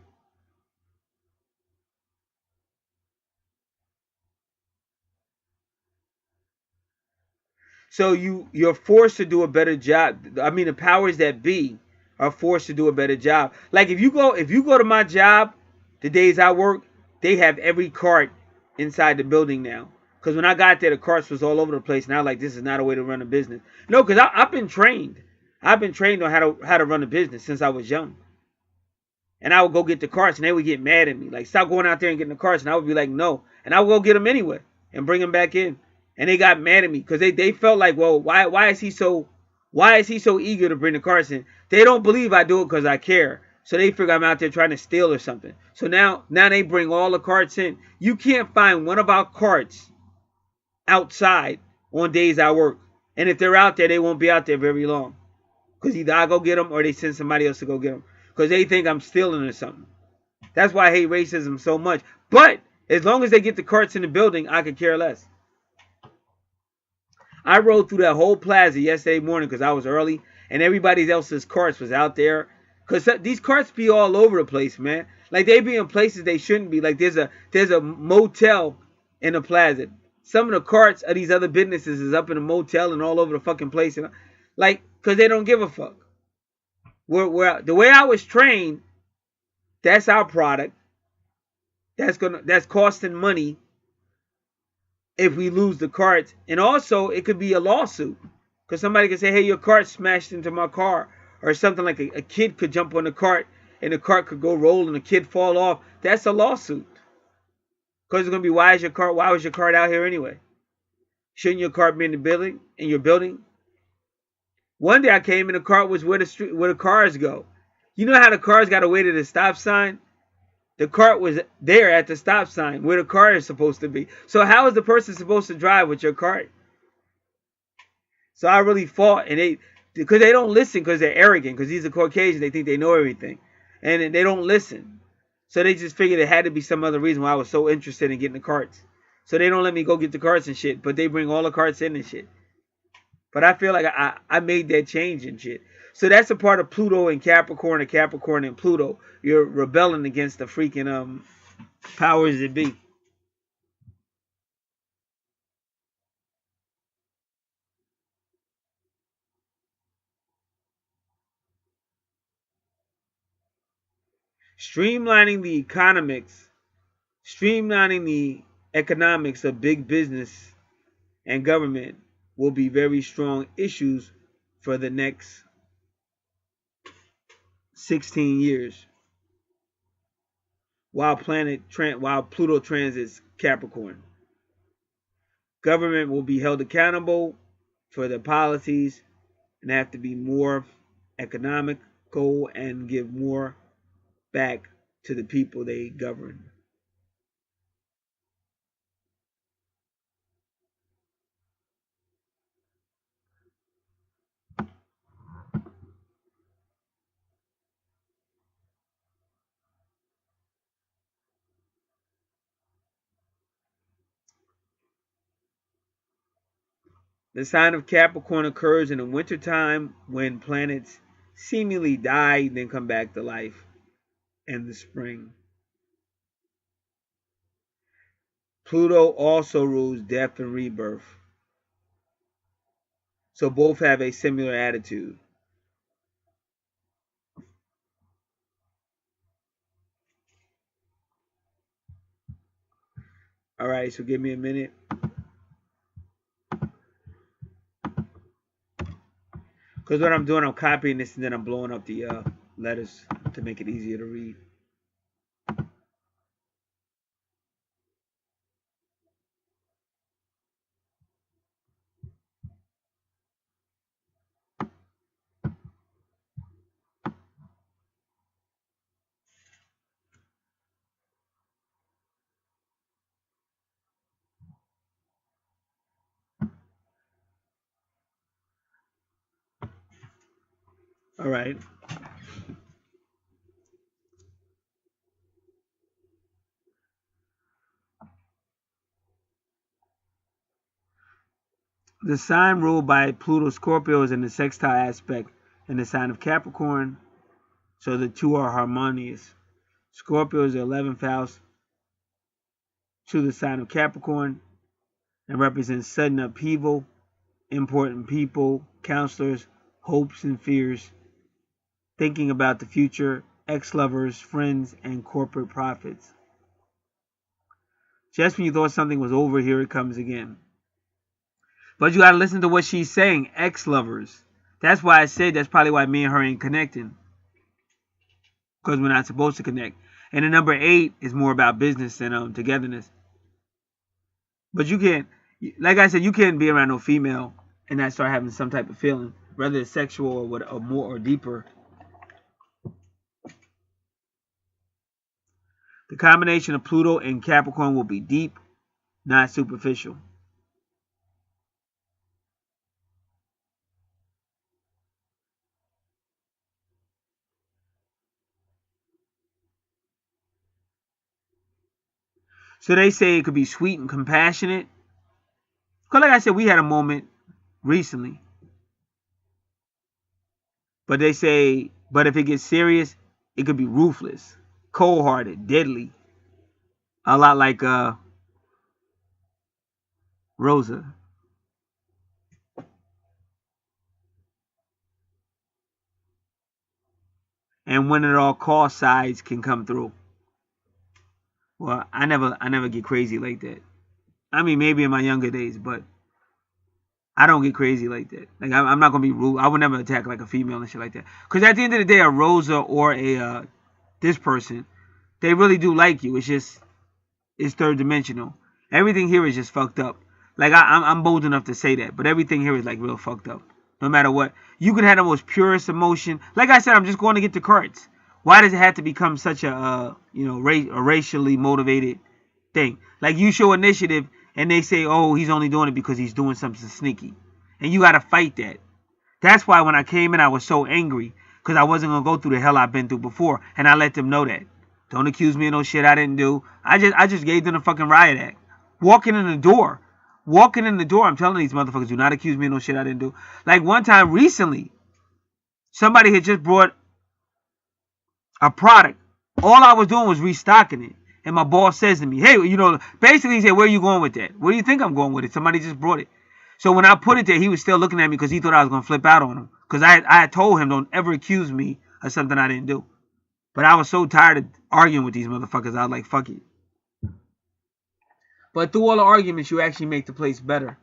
So you're forced to do a better job. I mean, the powers that be are forced to do a better job. Like if you go to my job, the days I work, they have every cart inside the building now. Because when I got there, the carts was all over the place, and I was like, this is not a way to run a business. No, because I've been trained. I've been trained on how to run a business since I was young. And I would go get the carts, and they would get mad at me. Like, stop going out there and getting the carts. And I would be like, no. And I would go get them anyway and bring them back in. And they got mad at me because they felt like, well, why is he so eager to bring the carts in? They don't believe I do it because I care. So they figure I'm out there trying to steal or something. So now they bring all the carts in. You can't find one of our carts outside on days I work. And if they're out there, they won't be out there very long. Because either I go get them or they send somebody else to go get them. Because they think I'm stealing or something. That's why I hate racism so much. But as long as they get the carts in the building, I could care less. I rode through that whole plaza yesterday morning because I was early. And everybody else's carts was out there. Because these carts be all over the place, man. Like they be in places they shouldn't be. Like there's a motel in the plaza. Some of the carts of these other businesses is up in a motel and all over the fucking place. And Like, because they don't give a fuck. The way I was trained, that's our product. That's costing money if we lose the cards. And also, it could be a lawsuit. Because somebody could say, hey, your cart smashed into my car. Or something like a kid could jump on the cart and the cart could go roll and the kid fall off. That's a lawsuit. Because it's going to be, why was your cart out here anyway? Shouldn't your cart be in your building? One day I came and the cart was where the cars go. You know how the cars got to wait at the stop sign? The cart was there at the stop sign where the car is supposed to be. So how is the person supposed to drive with your cart? So I really fought, and because they don't listen, because they're arrogant, because these are Caucasians, they think they know everything, and they don't listen. So they just figured it had to be some other reason why I was so interested in getting the carts. So they don't let me go get the carts and shit, but they bring all the carts in and shit. But I feel like I made that change and shit. So that's a part of Pluto and Capricorn, or Capricorn and Pluto. You're rebelling against the freaking powers that be. Streamlining the economics of big business and government will be very strong issues for the next 16 years while Pluto transits Capricorn. Government will be held accountable for their policies and have to be more economical and give more back to the people they govern. The sign of Capricorn occurs in the wintertime when planets seemingly die, then come back to life in the spring. Pluto also rules death and rebirth. So both have a similar attitude. All right, so give me a minute. Because what I'm doing, I'm copying this and then I'm blowing up the letters to make it easier to read. All right. The sign ruled by Pluto Scorpio is in the sextile aspect in the sign of Capricorn, so the two are harmonious. Scorpio is the 11th house to the sign of Capricorn and represents sudden upheaval, important people, counselors, hopes and fears, thinking about the future, ex-lovers, friends, and corporate profits. Just when you thought something was over, here it comes again. But you gotta listen to what she's saying, ex-lovers. That's why I said that's probably why me and her ain't connecting. Because we're not supposed to connect. And the number 8 is more about business and togetherness. But you can't, like I said, you can't be around no female and not start having some type of feeling, whether it's sexual or what, or more or deeper. The combination of Pluto and Capricorn will be deep, not superficial. So they say it could be sweet and compassionate. Because like I said, we had a moment recently. But they say, but if it gets serious, it could be ruthless, cold-hearted, deadly. A lot like Rosa. and when at all cost sides can come through. Well, I never get crazy like that. I mean, maybe in my younger days, but I don't get crazy like that. Like I'm not gonna be rude. I would never attack like a female and shit like that. Because at the end of the day, a Rosa or a this person, they really do like you. It's just it's third dimensional. Everything here is just fucked up. Like I'm bold enough to say that, but everything here is like real fucked up. No matter what, you can have the most purest emotion. Like I said, I'm just going to get the cards. Why does it have to become such a a racially motivated thing? Like you show initiative and they say, oh, he's only doing it because he's doing something sneaky, and you got to fight that. That's why when I came in, I was so angry because I wasn't gonna go through the hell I've been through before, and I let them know that. Don't accuse me of no shit I didn't do. I just gave them a fucking riot act. Walking in the door. I'm telling these motherfuckers, do not accuse me of no shit I didn't do. Like one time recently, somebody had just brought a product. All I was doing was restocking it. And my boss says to me, hey, basically he said, where are you going with that? Where do you think I'm going with it? Somebody just brought it. So when I put it there, he was still looking at me because he thought I was going to flip out on him. Because I had told him, don't ever accuse me of something I didn't do. But I was so tired of arguing with these motherfuckers, I was like, fuck it. But through all the arguments, you actually make the place better.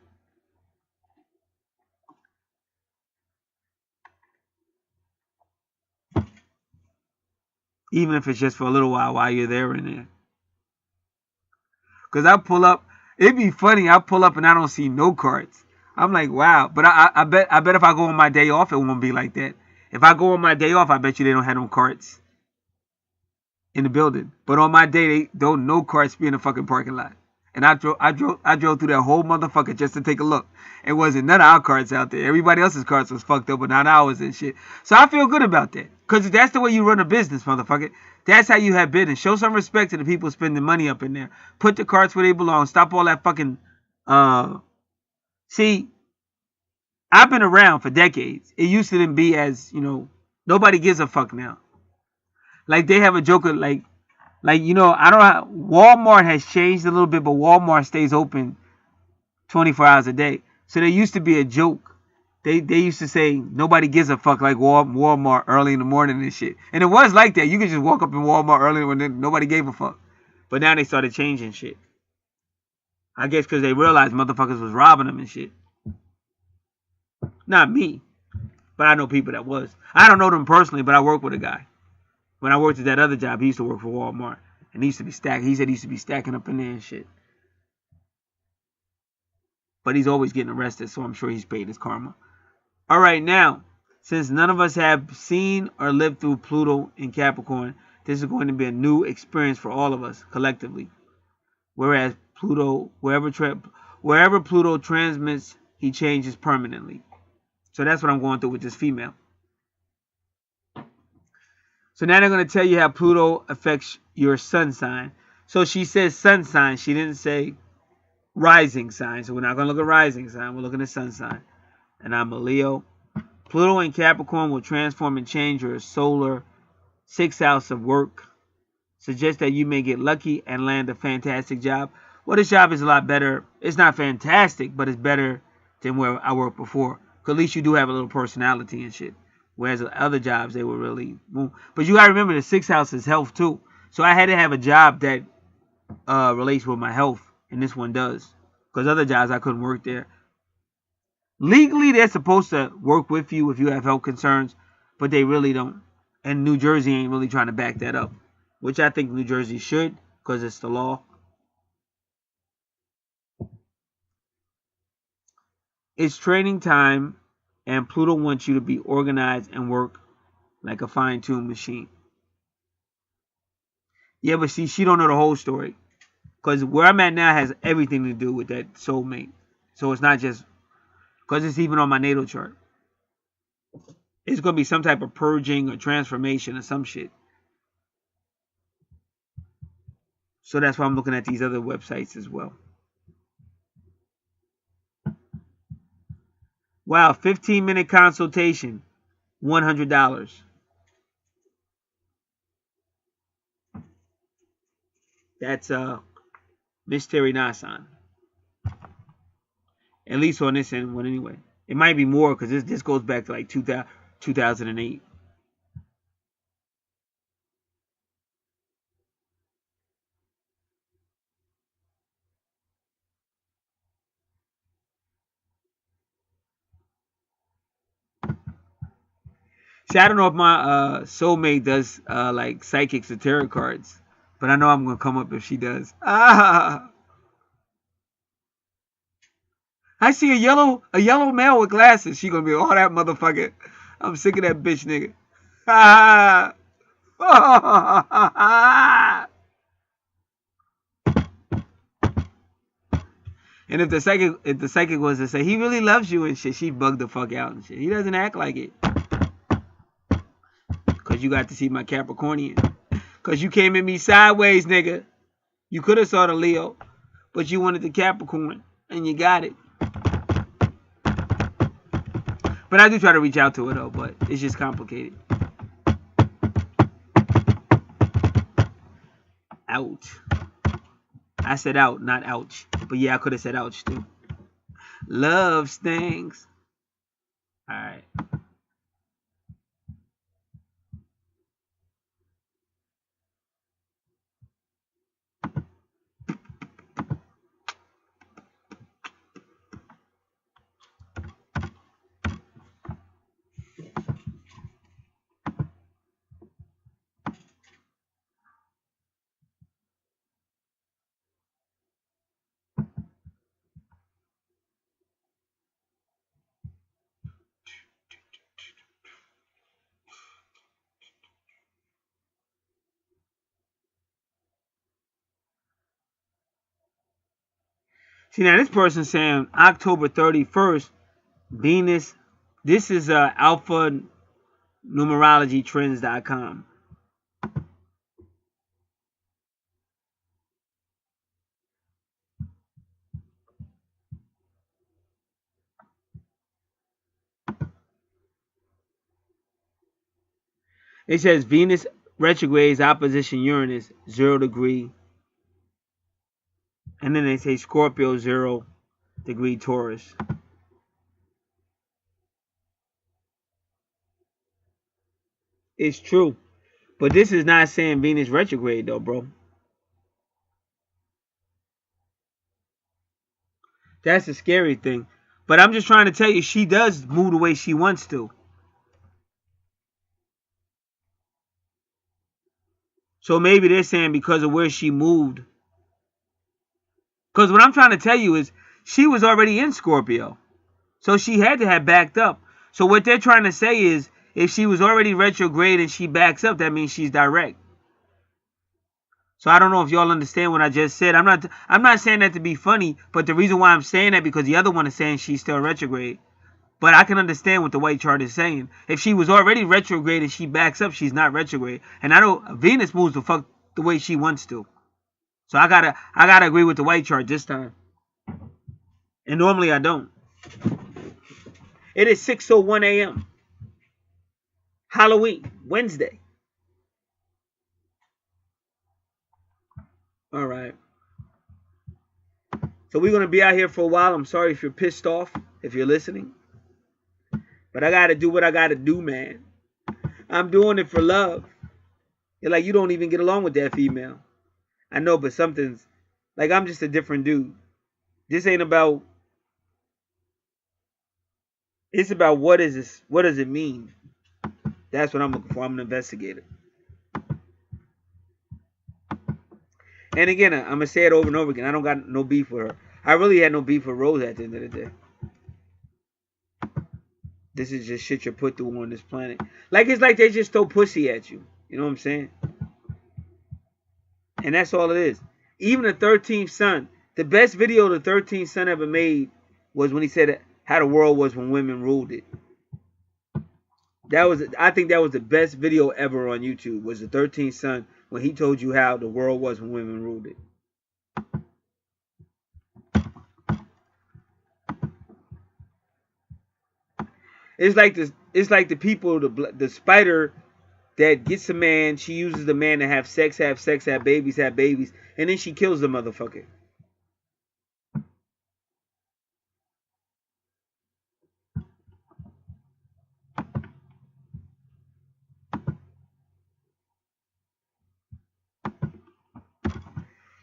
Even if it's just for a little while you're there in there. Because I pull up, it'd be funny, I pull up and I don't see no cards. I'm like, wow. But I bet if I go on my day off, it won't be like that. If I go on my day off, I bet you they don't have no cards in the building. But on my day, they don't no cards be in the fucking parking lot. And I drove through that whole motherfucker just to take a look. It wasn't none of our cards out there. Everybody else's cards was fucked up, but not ours and shit. So I feel good about that. Because that's the way you run a business, motherfucker. That's how you have business. Show some respect to the people spending money up in there. Put the cards where they belong. Stop all that fucking... See, I've been around for decades. It used to be as, nobody gives a fuck now. Like, they have a joke of, I don't know how... Walmart has changed a little bit, but Walmart stays open 24 hours a day. So there used to be a joke. They used to say, nobody gives a fuck like Walmart early in the morning and shit. And it was like that. You could just walk up in Walmart early when nobody gave a fuck. But now they started changing shit. I guess because they realized motherfuckers was robbing them and shit. Not me. But I know people that was. I don't know them personally, but I work with a guy. When I worked at that other job, he used to work for Walmart. And he used to be stacking. He said he used to be stacking up in there and shit. But he's always getting arrested, so I'm sure he's paid his karma. Alright, now, since none of us have seen or lived through Pluto in Capricorn, this is going to be a new experience for all of us, collectively. Whereas Pluto, wherever Pluto transmits, he changes permanently. So that's what I'm going through with this female. So now they're going to tell you how Pluto affects your sun sign. So she says sun sign. She didn't say rising sign. So we're not going to look at rising sign. We're looking at sun sign. And I'm a Leo. Pluto in Capricorn will transform and change your solar 6th house of work. Suggests that you may get lucky and land a fantastic job. Well, this job is a lot better. It's not fantastic, but it's better than where I worked before. Because at least you do have a little personality and shit. Whereas the other jobs, they were really... But you got to remember, the 6th house is health too. So I had to have a job that relates with my health. And this one does. Because other jobs, I couldn't work there. Legally, they're supposed to work with you if you have health concerns, but they really don't. And New Jersey ain't really trying to back that up, which I think New Jersey should, because it's the law. It's training time, and Pluto wants you to be organized and work like a fine-tuned machine. Yeah, but see, she don't know the whole story, because where I'm at now has everything to do with that soulmate. So it's not just... Because it's even on my natal chart. It's going to be some type of purging or transformation or some shit. So that's why I'm looking at these other websites as well. Wow, 15-minute consultation. $100. That's Mystery Nasan. At least on this end one anyway. It might be more because this goes back to like 2008. See, I don't know if my soulmate does like psychics or tarot cards, but I know I'm gonna come up if she does. Ah, I see a yellow male with glasses. She gonna be all that motherfucker. I'm sick of that bitch nigga. Ah. And if the psychic was to say he really loves you and shit, she bugged the fuck out and shit. He doesn't act like it. Cause you got to see my Capricornian. Cause you came at me sideways, nigga. You could have saw the Leo, but you wanted the Capricorn, and you got it. But I do try to reach out to her though, but it's just complicated. Ouch. I said out, not ouch. But yeah, I could have said ouch too. Love stings. Alright. See, now this person's saying October 31st, Venus. This is Alpha Numerology Trends.com. It says Venus retrogrades opposition Uranus, 0 degree. And then they say Scorpio, 0 degree Taurus. It's true. But this is not saying Venus retrograde though, bro. That's the scary thing. But I'm just trying to tell you, she does move the way she wants to. So maybe they're saying because of where she moved. Because what I'm trying to tell you is she was already in Scorpio. So she had to have backed up. So what they're trying to say is if she was already retrograde and she backs up, that means she's direct. So I don't know if y'all understand what I just said. I'm not saying that to be funny, but the reason why I'm saying that because the other one is saying she's still retrograde. But I can understand what the white chart is saying. If she was already retrograde and she backs up, she's not retrograde. And I know Venus moves the fuck the way she wants to. So I gotta agree with the white chart this time. And normally I don't. It is 6:01 a.m. Halloween, Wednesday. All right. So we're going to be out here for a while. I'm sorry if you're pissed off, if you're listening. But I got to do what I got to do, man. I'm doing it for love. You're like, you don't even get along with that female. I know, but something's... Like, I'm just a different dude. This ain't about... It's about what is this? What does it mean? That's what I'm looking for. I'm an investigator. And again, I'm going to say it over and over again. I don't got no beef with her. I really had no beef with Rose at the end of the day. This is just shit you're put through on this planet. Like, it's like they just throw pussy at you. You know what I'm saying? And that's all it is. Even the 13th Son. The best video the 13th Son ever made was when he said how the world was when women ruled it. I think that was the best video ever on YouTube. Was the 13th Son when he told you how the world was when women ruled it. It's like this. It's like the people, the spider that gets a man. She uses the man to have sex, have babies, and then she kills the motherfucker.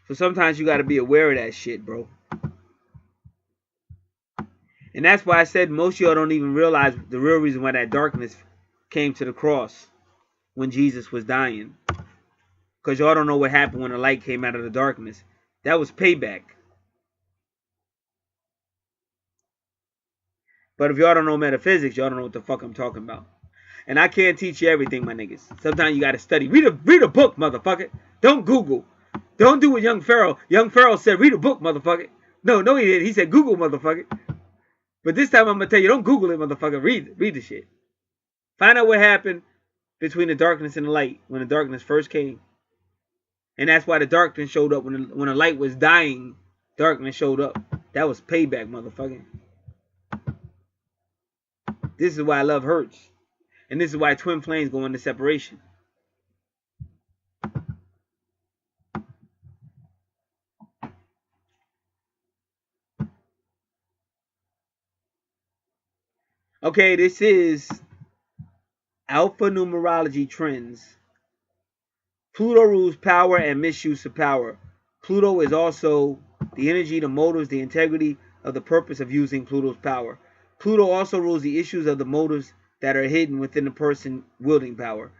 So sometimes you got to be aware of that shit, bro. And that's why I said most of y'all don't even realize the real reason why that darkness came to the cross when Jesus was dying. Because y'all don't know what happened when the light came out of the darkness. That was payback. But if y'all don't know metaphysics, y'all don't know what the fuck I'm talking about. And I can't teach you everything, my niggas. Sometimes you gotta study. Read a book, motherfucker. Don't Google. Don't do what Young Pharaoh. Young Pharaoh said, read a book, motherfucker. No, he didn't. He said, Google, motherfucker. But this time I'm gonna tell you, don't Google it, motherfucker. Read the shit. Find out what happened between the darkness and the light when the darkness first came. And that's why the darkness showed up when the light was dying. Darkness showed up. That was payback, motherfucker. This is why love hurts. And this is why twin flames go into separation. Okay, this is Alpha Numerology Trends. Pluto rules power and misuse of power. Pluto is also the energy, the motives, the integrity of the purpose of using Pluto's power. Pluto also rules the issues of the motives that are hidden within the person wielding power.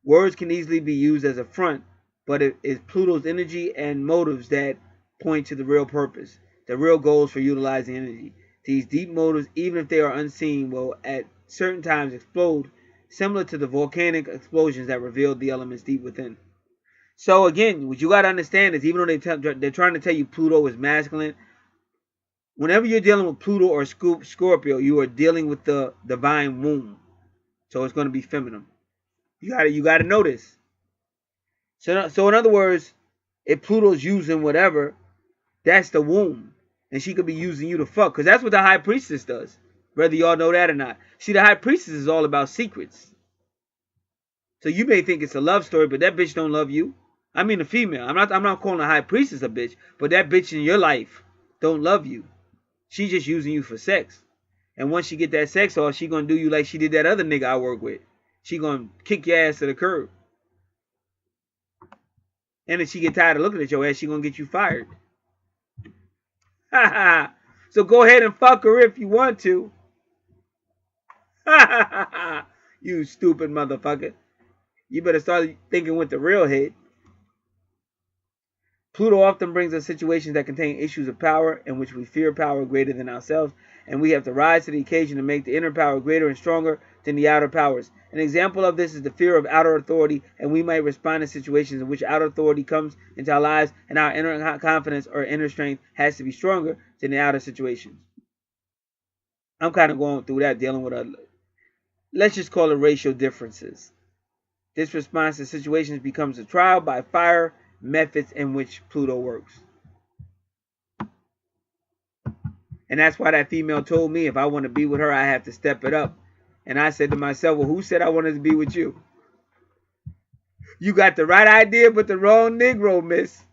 Words can easily be used as a front, but it is Pluto's energy and motives that point to the real purpose, the real goals for utilizing energy. These deep motives, even if they are unseen, will at certain times explode, similar to the volcanic explosions that revealed the elements deep within. So again, what you got to understand is, even though they're trying to tell you Pluto is masculine, whenever you're dealing with Pluto or Scorpio, you are dealing with the divine womb. So it's going to be feminine. You got to know this. So in other words, if Pluto's using whatever, that's the womb. And she could be using you to fuck. Because that's what the high priestess does. Whether y'all know that or not. See, the high priestess is all about secrets. So you may think it's a love story, but that bitch don't love you. I mean a female. I'm not calling the high priestess a bitch, but that bitch in your life don't love you. She's just using you for sex. And once she get that sex off, she gonna do you like she did that other nigga I work with. She gonna kick your ass to the curb. And if she get tired of looking at your ass, she gonna get you fired. So go ahead and fuck her if you want to. You stupid motherfucker. You better start thinking with the real head. Pluto often brings us situations that contain issues of power in which we fear power greater than ourselves, and we have to rise to the occasion to make the inner power greater and stronger than the outer powers. An example of this is the fear of outer authority, and we might respond in situations in which outer authority comes into our lives, and our inner confidence or inner strength has to be stronger than the outer situations. I'm kind of going through that, dealing with let's just call it racial differences. This response to situations becomes a trial by fire methods in which Pluto works. And that's why that female told me if I want to be with her, I have to step it up. And I said to myself, well, who said I wanted to be with you? You got the right idea, but the wrong Negro, miss.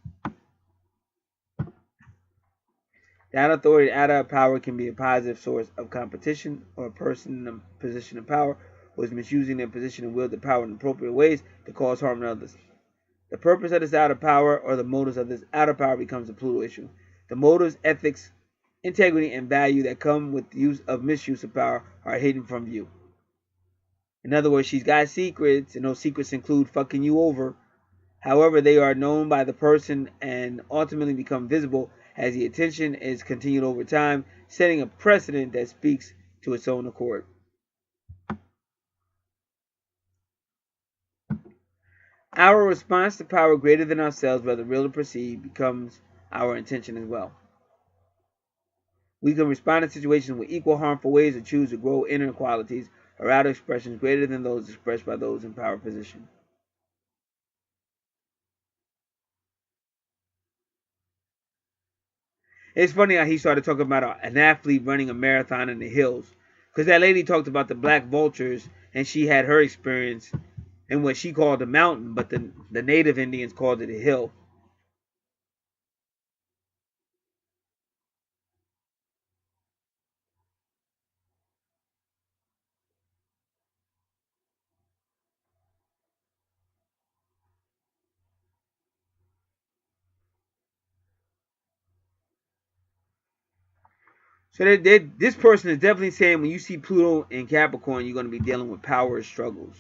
That authority, outer power can be a positive source of competition, or a person in a position of power who is misusing their position and wield the power in appropriate ways to cause harm to others. The purpose of this outer power, or the motives of this outer power, becomes a Pluto issue. The motives, ethics, integrity, and value that come with the use of misuse of power are hidden from view. In other words, she's got secrets, and those secrets include fucking you over. However, they are known by the person and ultimately become visible as the attention is continued over time, setting a precedent that speaks to its own accord. Our response to power greater than ourselves, whether real or perceived, becomes our intention as well. We can respond to situations with equal harmful ways or choose to grow inner qualities or outer expressions greater than those expressed by those in power position. It's funny how he started talking about an athlete running a marathon in the hills. Because that lady talked about the black vultures, and she had her experience in what she called a mountain, but the native Indians called it a hill. So this person is definitely saying when you see Pluto in Capricorn, you're going to be dealing with power struggles.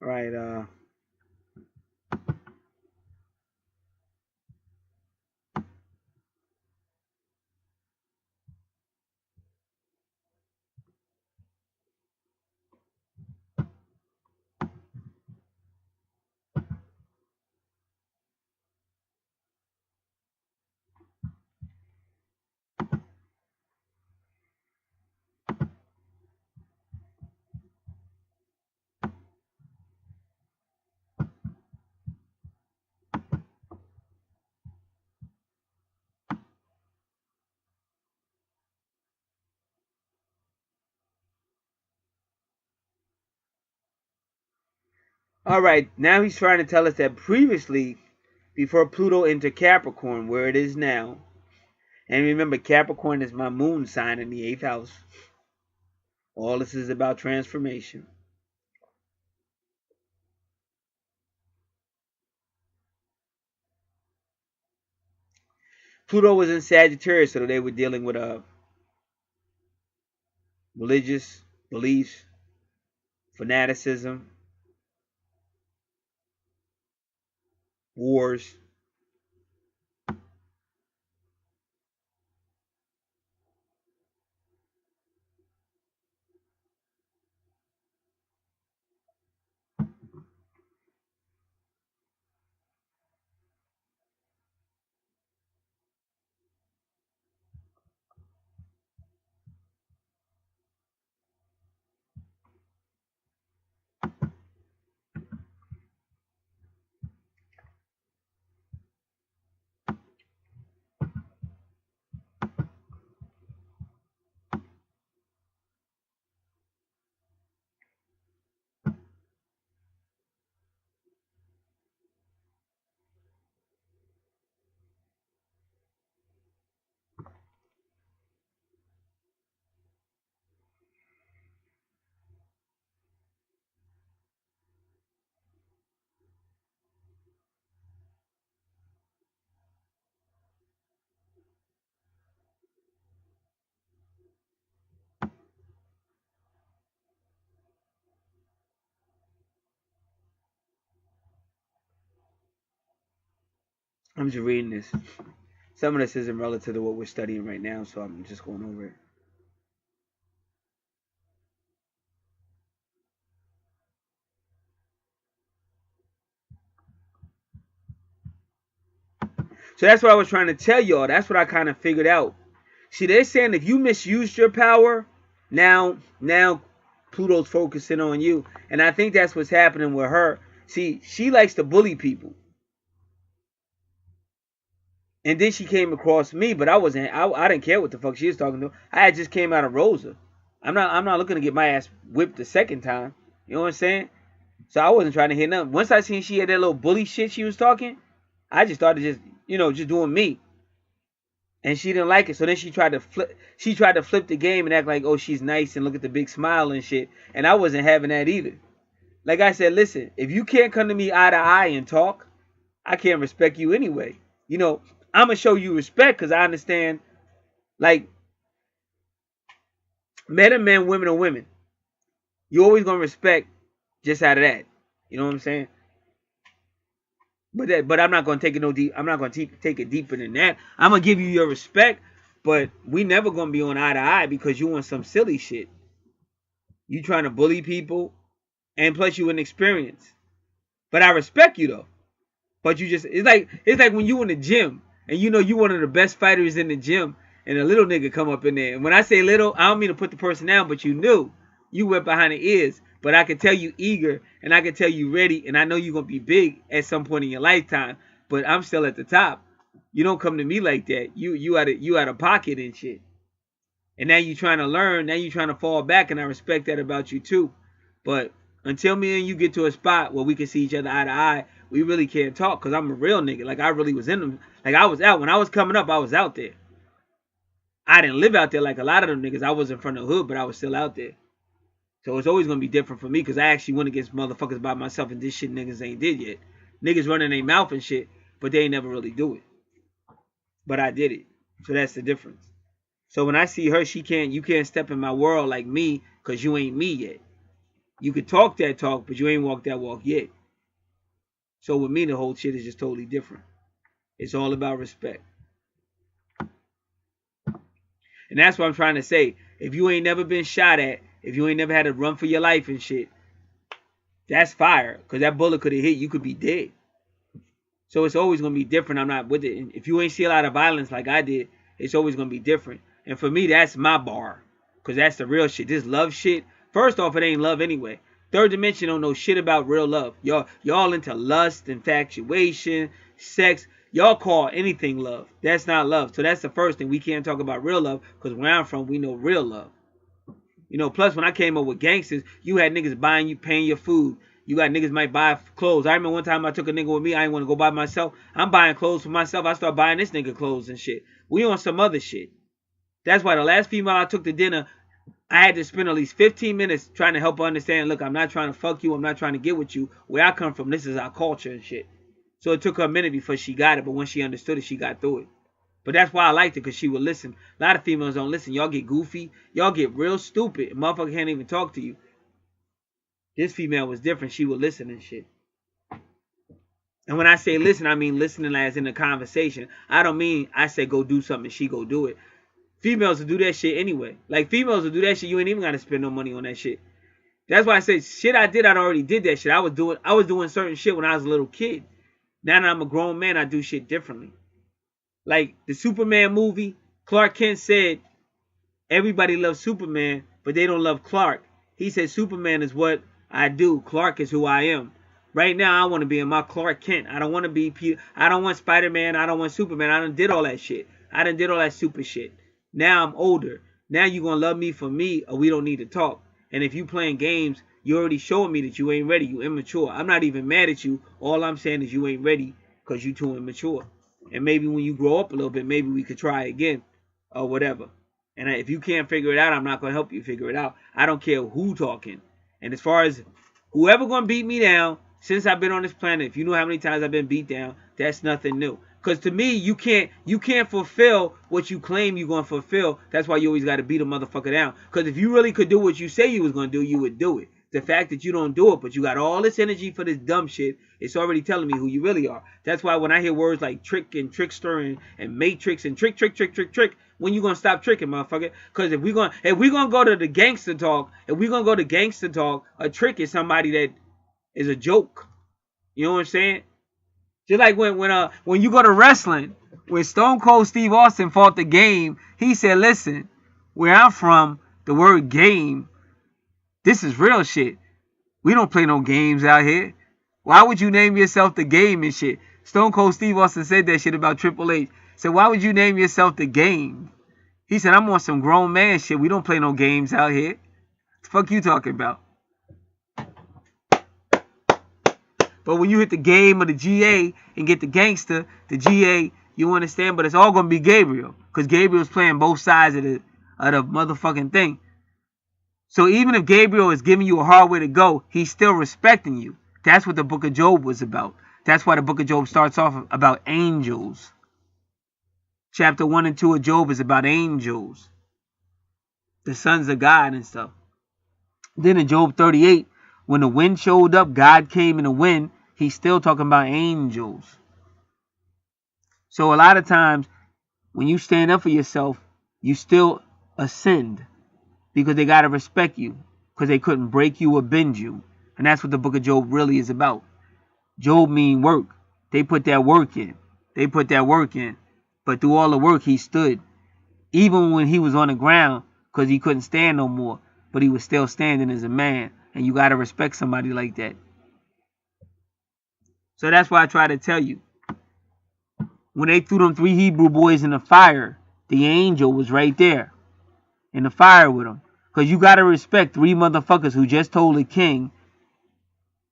All right. All right. Now he's trying to tell us that previously, before Pluto entered Capricorn, where it is now, and remember, Capricorn is my moon sign in the 8th house. All this is about transformation. Pluto was in Sagittarius, so they were dealing with religious beliefs, fanaticism, wars. I'm just reading this. Some of this isn't relative to what we're studying right now, so I'm just going over it. So that's what I was trying to tell y'all. That's what I kind of figured out. See, they're saying if you misused your power, now Pluto's focusing on you. And I think that's what's happening with her. See, she likes to bully people. And then she came across me, but I didn't care what the fuck she was talking to. I had just came out of Rosa. I'm not looking to get my ass whipped the second time. You know what I'm saying? So I wasn't trying to hear nothing. Once I seen she had that little bully shit she was talking, I just started just doing me. And she didn't like it. So then she tried to flip the game and act like, oh, she's nice and look at the big smile and shit. And I wasn't having that either. Like I said, listen, if you can't come to me eye to eye and talk, I can't respect you anyway. I'm going to show you respect because I understand, like, men are men, women are women. You're always going to respect just out of that. You know what I'm saying? But I'm not going to take it no deep. I'm not going to take it deeper than that. I'm going to give you your respect, but we never going to be on eye to eye because you want some silly shit. You trying to bully people, and plus you inexperienced. But I respect you though. But you just it's like when you in the gym and you one of the best fighters in the gym and a little nigga come up in there. And when I say little, I don't mean to put the person down, but you went behind the ears. But I can tell you eager and I can tell you ready, and I know you're gonna be big at some point in your lifetime. But I'm still at the top. You don't come to me like that. You out of pocket and shit. And now you trying to learn. Now you trying to fall back, and I respect that about you too. But until me and you get to a spot where we can see each other eye to eye, we really can't talk because I'm a real nigga. Like, I really was in them. Like, I was out. When I was coming up, I was out there. I didn't live out there like a lot of them niggas. I was in front of the hood, but I was still out there. So it's always going to be different for me because I actually went against motherfuckers by myself and this shit niggas ain't did yet. Niggas running their mouth and shit, but they ain't never really do it. But I did it. So that's the difference. So when I see her, you can't step in my world like me because you ain't me yet. You could talk that talk, but you ain't walked that walk yet. So with me, the whole shit is just totally different. It's all about respect. And that's what I'm trying to say. If you ain't never been shot at, if you ain't never had to run for your life and shit, that's fire. Because that bullet could have hit, you could be dead. So it's always going to be different. I'm not with it. And if you ain't see a lot of violence like I did, it's always going to be different. And for me, that's my bar. Because that's the real shit. This love shit, first off, it ain't love anyway. Third dimension don't know shit about real love. Y'all into lust, infatuation, sex. Y'all call anything love. That's not love. So that's the first thing. We can't talk about real love because where I'm from, we know real love. You know, plus when I came up with gangsters, you had niggas buying you, paying your food. You got niggas might buy clothes. I remember one time I took a nigga with me. I didn't want to go by myself. I'm buying clothes for myself. I start buying this nigga clothes and shit. We on some other shit. That's why the last female I took to dinner, I had to spend at least 15 minutes trying to help her understand, look, I'm not trying to fuck you. I'm not trying to get with you. Where I come from, this is our culture and shit. So it took her a minute before she got it. But when she understood it, she got through it. But that's why I liked it, because she would listen. A lot of females don't listen. Y'all get goofy. Y'all get real stupid. Motherfucker can't even talk to you. This female was different. She would listen and shit. And when I say listen, I mean listening as in a conversation. I don't mean I say go do something and she go do it. Females will do that shit anyway. Like, females will do that shit. You ain't even got to spend no money on that shit. That's why I say shit I did, I already did that shit. I was doing certain shit when I was a little kid. Now that I'm a grown man, I do shit differently. Like the Superman movie, Clark Kent said, everybody loves Superman, but they don't love Clark. He said, Superman is what I do. Clark is who I am. Right now, I want to be in my Clark Kent. I don't want to be Peter. I don't want Spider-Man. I don't want Superman. I done did all that shit. I done did all that super shit. Now I'm older. Now you going to love me for me, or we don't need to talk. And if you playing games, you already showing me that you ain't ready. You immature. I'm not even mad at you. All I'm saying is you ain't ready because you too immature. And maybe when you grow up a little bit, maybe we could try again or whatever. And if you can't figure it out, I'm not going to help you figure it out. I don't care who talking. And as far as whoever going to beat me down, since I've been on this planet, if you know how many times I've been beat down, that's nothing new. Because to me, you can't fulfill what you claim you're going to fulfill. That's why you always got to beat a motherfucker down. Because if you really could do what you say you was going to do, you would do it. The fact that you don't do it, but you got all this energy for this dumb shit, it's already telling me who you really are. That's why when I hear words like trick and trickster and matrix and trick, when you gonna stop tricking, motherfucker? Because if we gonna go to the gangster talk, a trick is somebody that is a joke. You know what I'm saying? Just like when you go to wrestling, when Stone Cold Steve Austin fought the Game, he said, listen, where I'm from, the word game, this is real shit. We don't play no games out here. Why would you name yourself the Game and shit? Stone Cold Steve Austin said that shit about Triple H. So why would you name yourself the Game? He said, I'm on some grown man shit. We don't play no games out here. What the fuck you talking about? But when you hit the Game or the GA and get the gangster, the GA, you understand? But it's all going to be Gabriel. Because Gabriel's playing both sides of the motherfucking thing. So even if Gabriel is giving you a hard way to go, he's still respecting you. That's what the book of Job was about. That's why the book of Job starts off about angels. Chapter 1 and 2 of Job is about angels. The sons of God and stuff. Then in Job 38, when the wind showed up, God came in the wind, he's still talking about angels. So a lot of times, when you stand up for yourself, you still ascend. Because they got to respect you. Because they couldn't break you or bend you. And that's what the book of Job really is about. Job mean work. They put that work in. But through all the work, he stood. Even when he was on the ground. Because he couldn't stand no more. But he was still standing as a man. And you got to respect somebody like that. So that's why I try to tell you. When they threw them 3 Hebrew boys in the fire, the angel was right there. In the fire with them. Because you got to respect 3 motherfuckers who just told the king,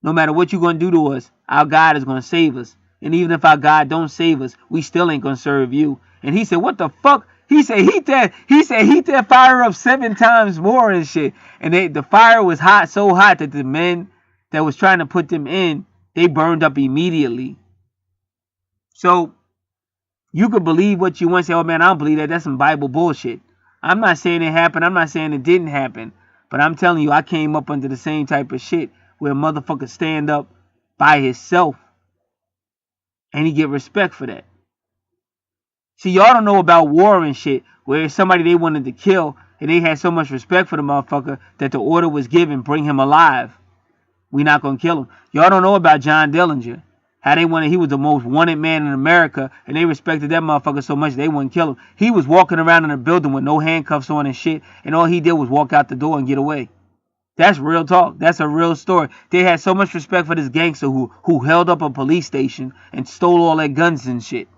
No matter what you're going to do to us, our God is going to save us. And even if our God don't save us, we still ain't going to serve you. And he said, what the fuck? He said, heat that fire up 7 times more and shit. And the fire was hot, so hot that the men that was trying to put them in, they burned up immediately. So you could believe what you want to say, oh man, I don't believe that. That's some Bible bullshit. I'm not saying it happened. I'm not saying it didn't happen. But I'm telling you, I came up under the same type of shit where a motherfucker stand up by himself and he get respect for that. See, y'all don't know about war and shit, where somebody they wanted to kill and they had so much respect for the motherfucker that the order was given, bring him alive. We not gonna kill him. Y'all don't know about John Dillinger. How they wanted, he was the most wanted man in America, and they respected that motherfucker so much they wouldn't kill him. He was walking around in a building with no handcuffs on and shit, and all he did was walk out the door and get away. That's real talk. That's a real story. They had so much respect for this gangster who held up a police station and stole all their guns and shit.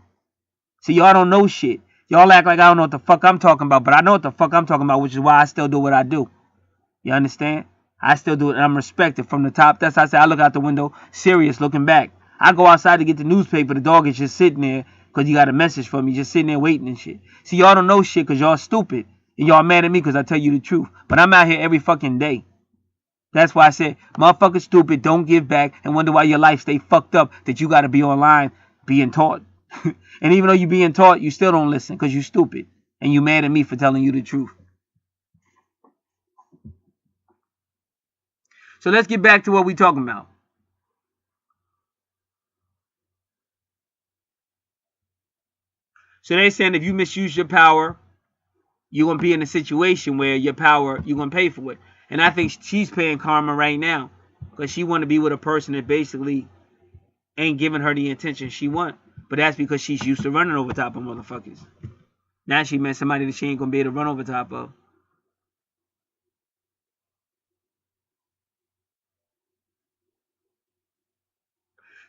See, y'all don't know shit. Y'all act like I don't know what the fuck I'm talking about, but I know what the fuck I'm talking about, which is why I still do what I do. You understand? I still do it, and I'm respected from the top. That's why I say I look out the window, serious, looking back. I go outside to get the newspaper. The dog is just sitting there because he got a message for me, just sitting there waiting and shit. See, y'all don't know shit because y'all stupid, and y'all mad at me because I tell you the truth. But I'm out here every fucking day. That's why I said, motherfucker stupid, don't give back, and wonder why your life stay fucked up, that you got to be online being taught. And even though you being taught, you still don't listen because you stupid. And you mad at me for telling you the truth. So let's get back to what we talking about. So they saying if you misuse your power, you're going to be in a situation where your power, you're going to pay for it. And I think she's paying karma right now because she want to be with a person that basically ain't giving her the attention she want. But that's because she's used to running over top of motherfuckers. Now she met somebody that she ain't going to be able to run over top of.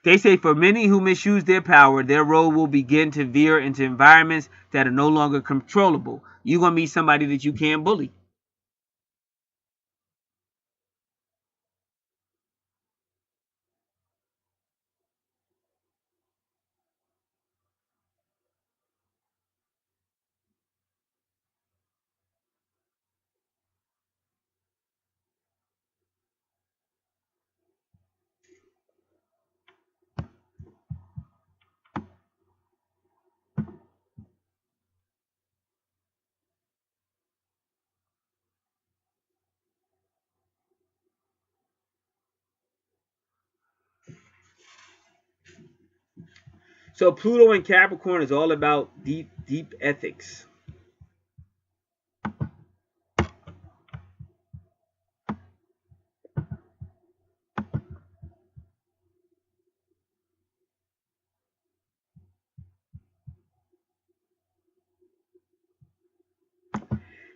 They say for many who misuse their power, their role will begin to veer into environments that are no longer controllable. You're going to meet somebody that you can't bully. So Pluto and Capricorn is all about deep ethics.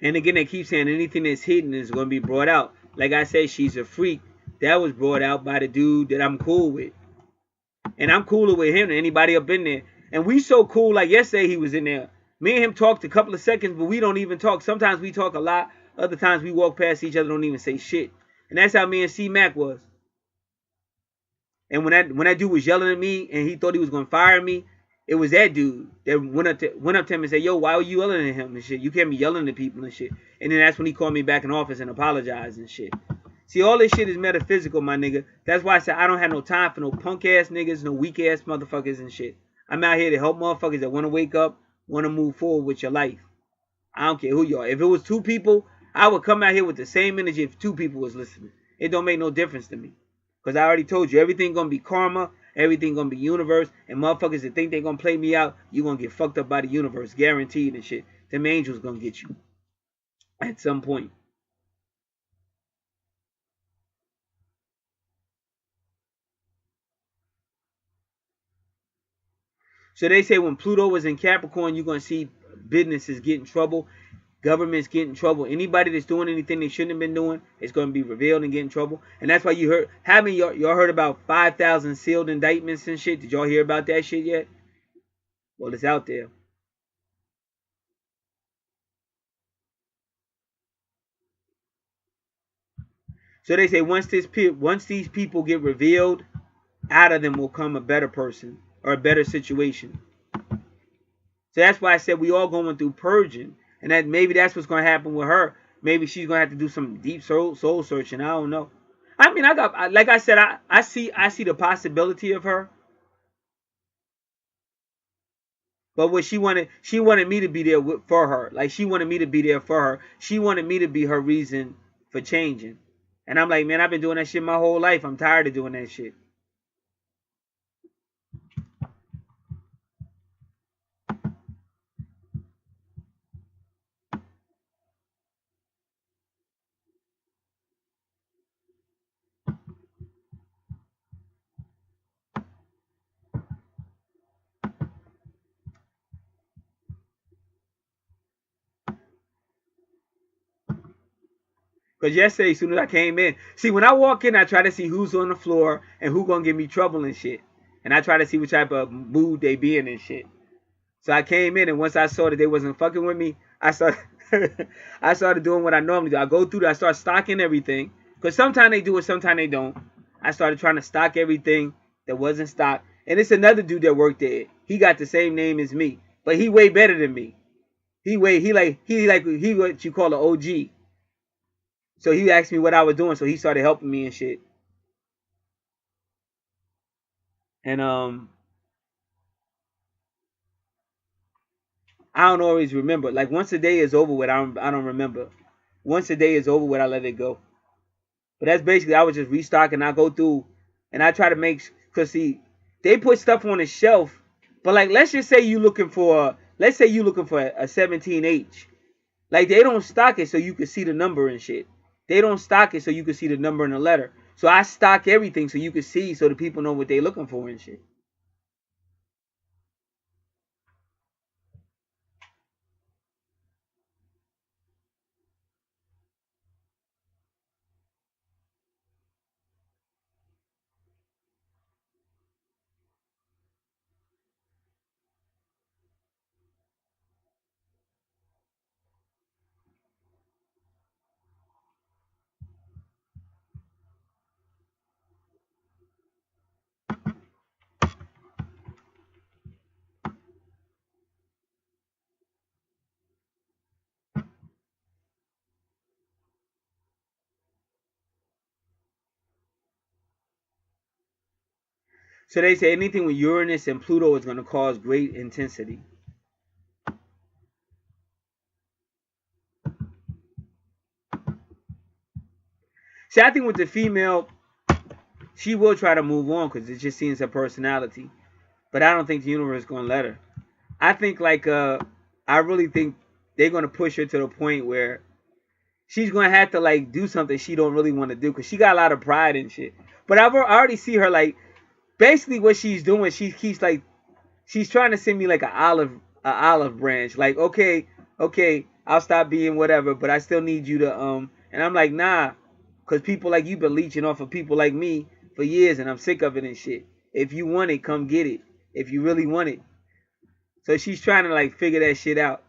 And again, they keep saying anything that's hidden is going to be brought out. Like I said, she's a freak. That was brought out by the dude that I'm cool with. And I'm cooler with him than anybody up in there. And we so cool, like yesterday he was in there. Me and him talked a couple of seconds, but we don't even talk. Sometimes we talk a lot. Other times we walk past each other, don't even say shit. And that's how me and C-Mac was. And when that dude was yelling at me and he thought he was going to fire me, it was that dude that went up to him and said, yo, why were you yelling at him and shit? You can't be yelling at people and shit. And then that's when he called me back in office and apologized and shit. See, all this shit is metaphysical, my nigga. That's why I said I don't have no time for no punk-ass niggas, no weak-ass motherfuckers and shit. I'm out here to help motherfuckers that want to wake up, want to move forward with your life. I don't care who you are. If it was 2 people, I would come out here with the same energy if 2 people was listening. It don't make no difference to me. Because I already told you, everything going to be karma, everything going to be universe, and motherfuckers that think they going to play me out, you going to get fucked up by the universe, guaranteed and shit. Them angels going to get you at some point. So they say when Pluto was in Capricorn, you're going to see businesses get in trouble, governments get in trouble. Anybody that's doing anything they shouldn't have been doing is going to be revealed and get in trouble. And that's why you heard, haven't y'all heard about 5,000 sealed indictments and shit? Did y'all hear about that shit yet? Well, it's out there. So they say once these people get revealed, out of them will come a better person or a better situation. So that's why I said we all going through purging, and that maybe that's what's going to happen with her. Maybe she's going to have to do some deep soul searching. I don't know. I mean, like I said, I see the possibility of her. But what she wanted me to be there for her. Like she wanted me to be there for her. She wanted me to be her reason for changing. And I'm like, man, I've been doing that shit my whole life. I'm tired of doing that shit. Because yesterday, as soon as I came in, see, when I walk in, I try to see who's on the floor and who gonna give me trouble and shit. And I try to see what type of mood they be in and shit. So I came in, and once I saw that they wasn't fucking with me, I started I started doing what I normally do. I go through, I start stocking everything. Because sometimes they do it, sometimes they don't. I started trying to stock everything that wasn't stocked. And it's another dude that worked there. He got the same name as me, but he way better than me. He what you call an OG. So he asked me what I was doing, so he started helping me and shit. And I don't always remember. Like once a day is over with, I don't remember. Once a day is over with, I let it go. But that's basically, I would just restock and I go through and I try to make, cause see, they put stuff on the shelf. But like, let's just say you looking for, let's say you looking for a 17H. Like they don't stock it so you can see the number and shit. They don't stock it so you can see the number and the letter. So I stock everything so you can see, so the people know what they looking for and shit. So they say anything with Uranus and Pluto is going to cause great intensity. See, I think with the female, she will try to move on because it just seems her personality. But I don't think the universe is going to let her. I think like I really think they're going to push her to the point where she's going to have to like do something she don't really want to do because she got a lot of pride and shit. But I already see her like basically what she's doing. She keeps like she's trying to send me like an olive branch. Like okay, I'll stop being whatever, but I still need you to And I'm like nah, because people like you been leeching off of people like me for years, and I'm sick of it and shit. If you want it, come get it. If you really want it. So she's trying to like figure that shit out.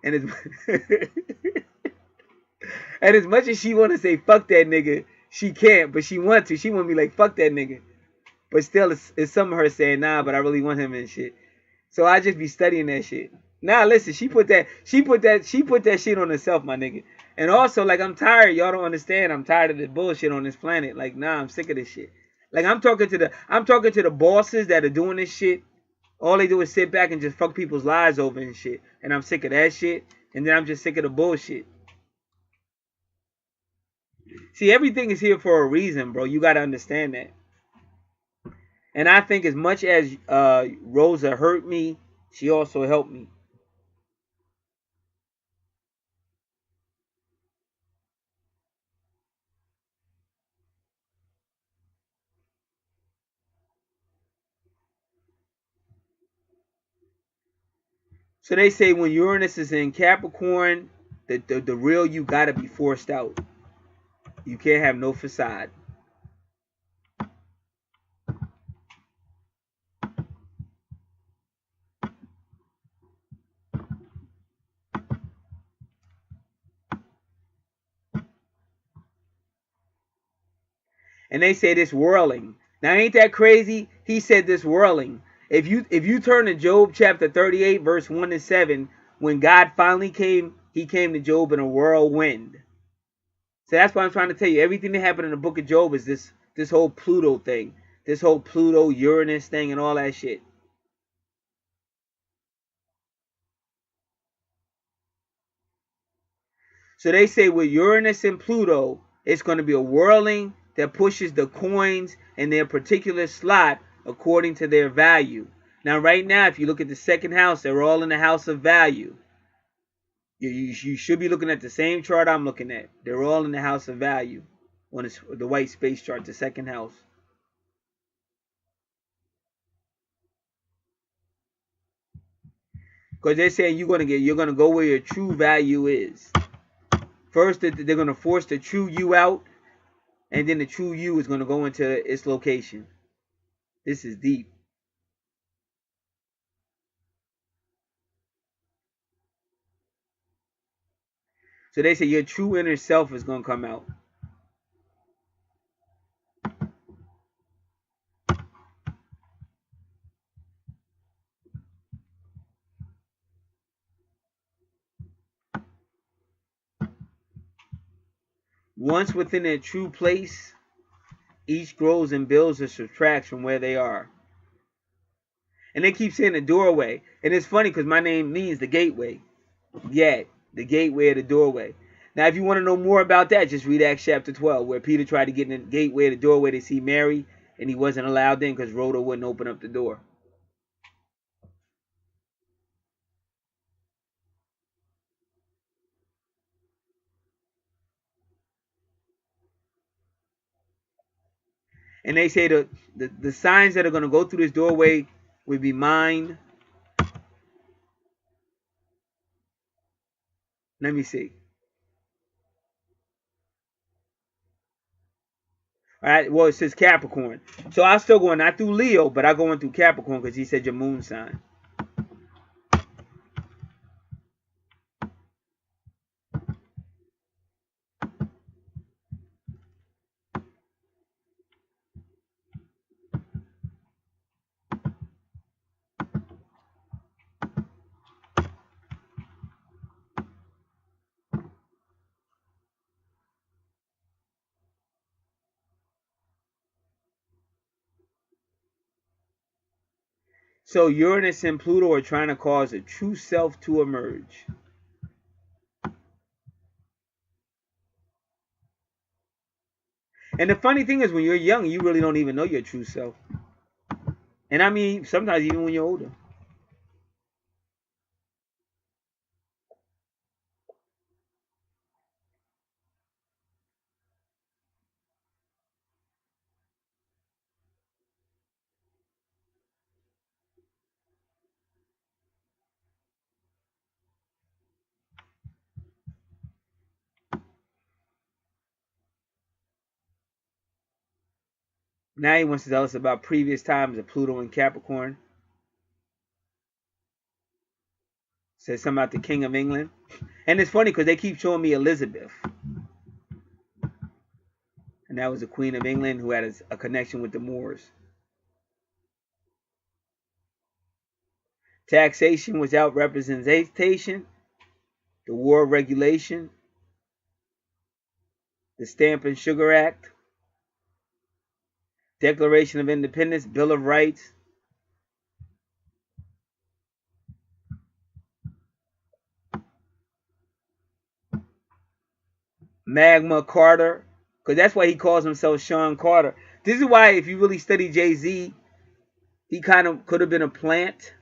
And it's and as much as she want to say fuck that nigga, she can't. But she want to. She want to be like fuck that nigga. But still, it's some of her saying nah, but I really want him and shit. So I just be studying that shit. Now listen, she put that shit on herself, my nigga. And also, like, I'm tired. Y'all don't understand. I'm tired of the bullshit on this planet. Like, nah, I'm sick of this shit. Like, I'm talking to the bosses that are doing this shit. All they do is sit back and just fuck people's lives over and shit. And I'm sick of that shit. And then I'm just sick of the bullshit. See, everything is here for a reason, bro. You gotta understand that. And I think as much as Rosa hurt me, she also helped me. So they say when Uranus is in Capricorn, the real you gotta be forced out. You can't have no facade. And they say this whirling. Now ain't that crazy? He said this whirling. If you turn to Job chapter 38, verse 1 to 7, when God finally came, he came to Job in a whirlwind. So that's why I'm trying to tell you, everything that happened in the book of Job is this whole Pluto thing. This whole Pluto, Uranus thing and all that shit. So they say with Uranus and Pluto, it's going to be a whirling that pushes the coins in their particular slot according to their value. Now, right now, if you look at the second house, they're all in the house of value. You should be looking at the same chart I'm looking at. They're all in the house of value on the white space chart, the second house. Because they're saying you're gonna go where your true value is. First, they're gonna force the true you out, and then the true you is gonna go into its location. This is deep. So they say your true inner self is gonna come out. Once within their true place, each grows and builds or subtracts from where they are. And they keep saying the doorway. And it's funny because my name means the gateway. Yeah, the gateway or the doorway. Now, if you want to know more about that, just read Acts chapter 12, where Peter tried to get in the gateway or the doorway to see Mary, and he wasn't allowed in because Rhoda wouldn't open up the door. And they say the signs that are going to go through this doorway would be mind. Let me see. All right, well, it says Capricorn. So I'll still go not through Leo, but I'll go in through Capricorn because he said your moon sign. So Uranus and Pluto are trying to cause a true self to emerge. And the funny thing is, when you're young, you really don't even know your true self. And I mean, sometimes even when you're older. Now he wants to tell us about previous times of Pluto and Capricorn. Says something about the King of England. And it's funny because they keep showing me Elizabeth. And that was the Queen of England who had a connection with the Moors. Taxation without representation. The War of Regulation. The Stamp and Sugar Act. Declaration of Independence. Bill of Rights. Magna Carta, because that's why he calls himself Sean Carter. This is why, if you really study Jay-Z, he kind of could have been a plant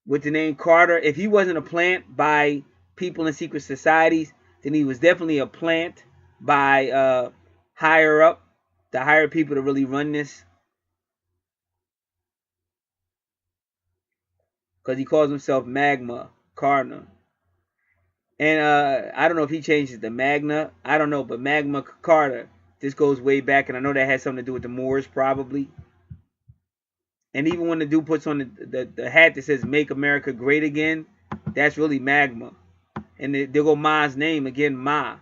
with the name Carter. If he wasn't a plant by people in secret societies, then he was definitely a plant by higher up, the higher people to really run this. Because he calls himself Magna Carta. And I don't know if he changes the Magna. I don't know, but Magna Carta. This goes way back, and I know that has something to do with the Moors, probably. And even when the dude puts on the hat that says "Make America Great Again," that's really magma. And there go Ma's name again, Ma.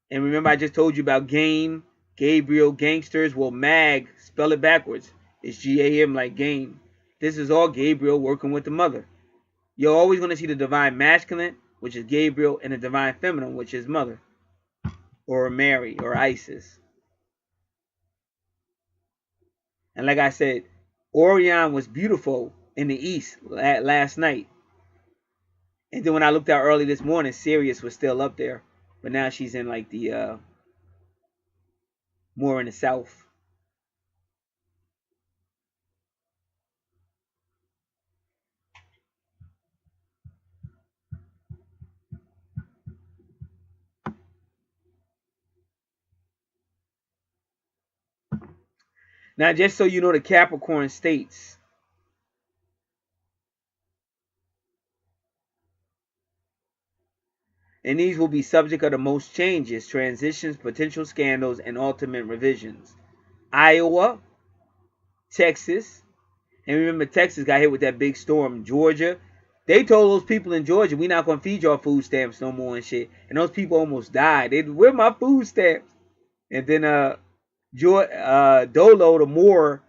And remember, I just told you about game Gabriel gangsters. Well, Mag, spell it backwards. It's G-A-M like game. This is all Gabriel working with the mother. You're always going to see the divine masculine, which is Gabriel, and the divine feminine, which is mother, or Mary, or Isis. And like I said, Orion was beautiful in the east last night. And then when I looked out early this morning, Sirius was still up there. But now she's in like the more in the south. Now, just so you know, the Capricorn states, and these will be subject of the most changes, transitions, potential scandals, and ultimate revisions. Iowa, Texas, and remember Texas got hit with that big storm. Georgia, they told those people in Georgia, we not going to feed y'all food stamps no more and shit. And those people almost died. They, where my food stamps? And then Dolo the Moor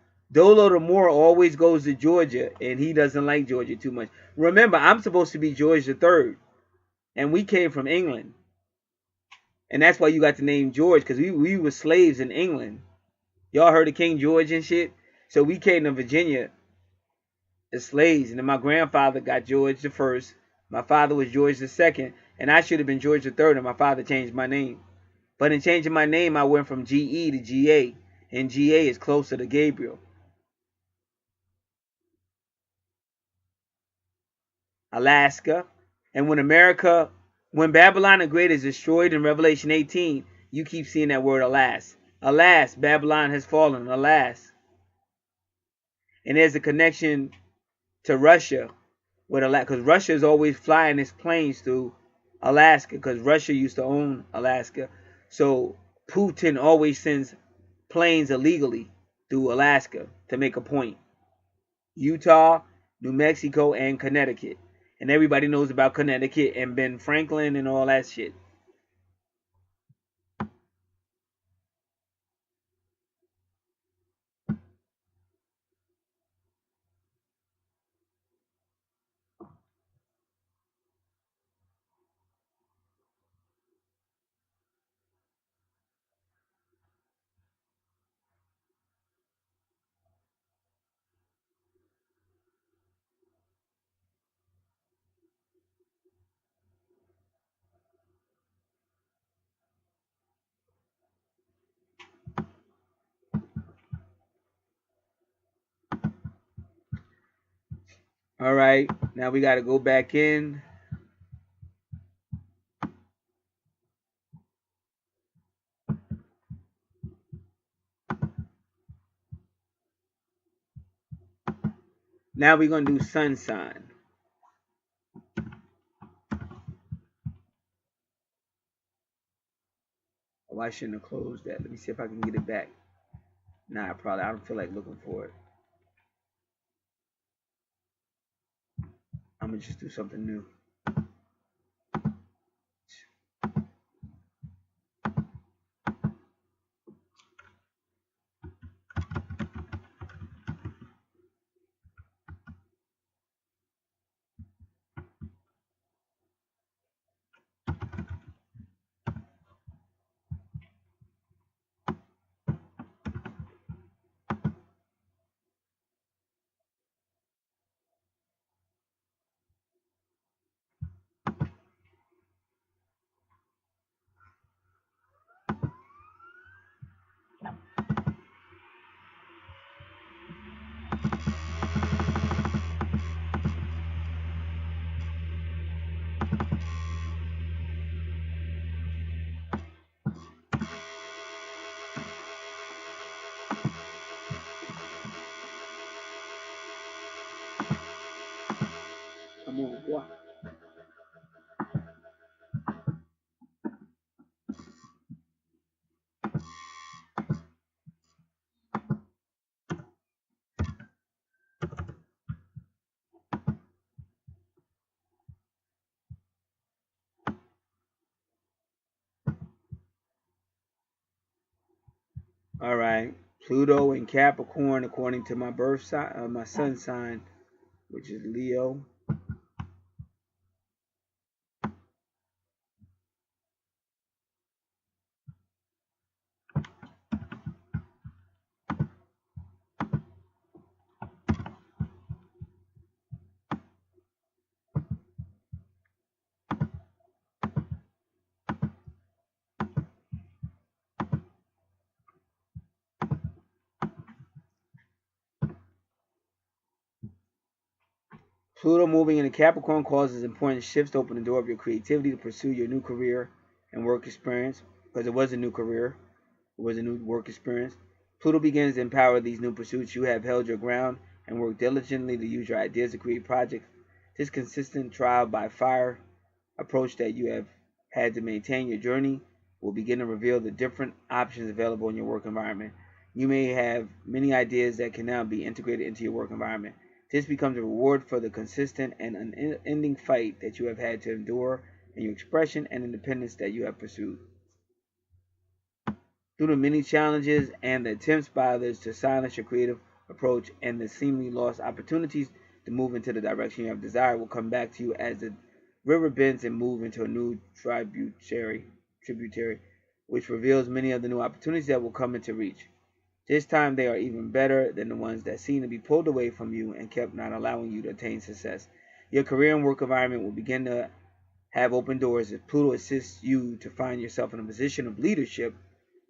always goes to Georgia, and he doesn't like Georgia too much. Remember, I'm supposed to be George III, and we came from England. And that's why you got the name George, because we were slaves in England. Y'all heard of King George and shit? So we came to Virginia as slaves. And then my grandfather got George the First. My father was George the Second. And I should have been George the Third, and my father changed my name. But in changing my name, I went from GE to GA. And GA is closer to Gabriel. Alaska. And when Babylon the Great is destroyed in Revelation 18, you keep seeing that word alas. Alas, Babylon has fallen, alas. And there's a connection to Russia with Alaska, because Russia is always flying its planes through Alaska, because Russia used to own Alaska. So Putin always sends planes illegally through Alaska to make a point. Utah, New Mexico, and Connecticut. And everybody knows about Connecticut and Ben Franklin and all that shit. All right, now we got to go back in. Now we're going to do sun sign. Oh, I shouldn't have closed that. Let me see if I can get it back. Nah, I don't feel like looking for it. I'm going to just do something new. All right. Pluto in Capricorn, according to my birth sign, my sun sign, which is Leo. Pluto moving into Capricorn causes important shifts to open the door of your creativity to pursue your new career and work experience, because it was a new career, it was a new work experience. Pluto begins to empower these new pursuits. You have held your ground and worked diligently to use your ideas to create projects. This consistent trial by fire approach that you have had to maintain your journey will begin to reveal the different options available in your work environment. You may have many ideas that can now be integrated into your work environment. This becomes a reward for the consistent and unending fight that you have had to endure in your expression and independence that you have pursued. Through the many challenges and the attempts by others to silence your creative approach and the seemingly lost opportunities to move into the direction you have desired will come back to you as the river bends and move into a new tributary, which reveals many of the new opportunities that will come into reach. This time they are even better than the ones that seem to be pulled away from you and kept not allowing you to attain success. Your career and work environment will begin to have open doors as Pluto assists you to find yourself in a position of leadership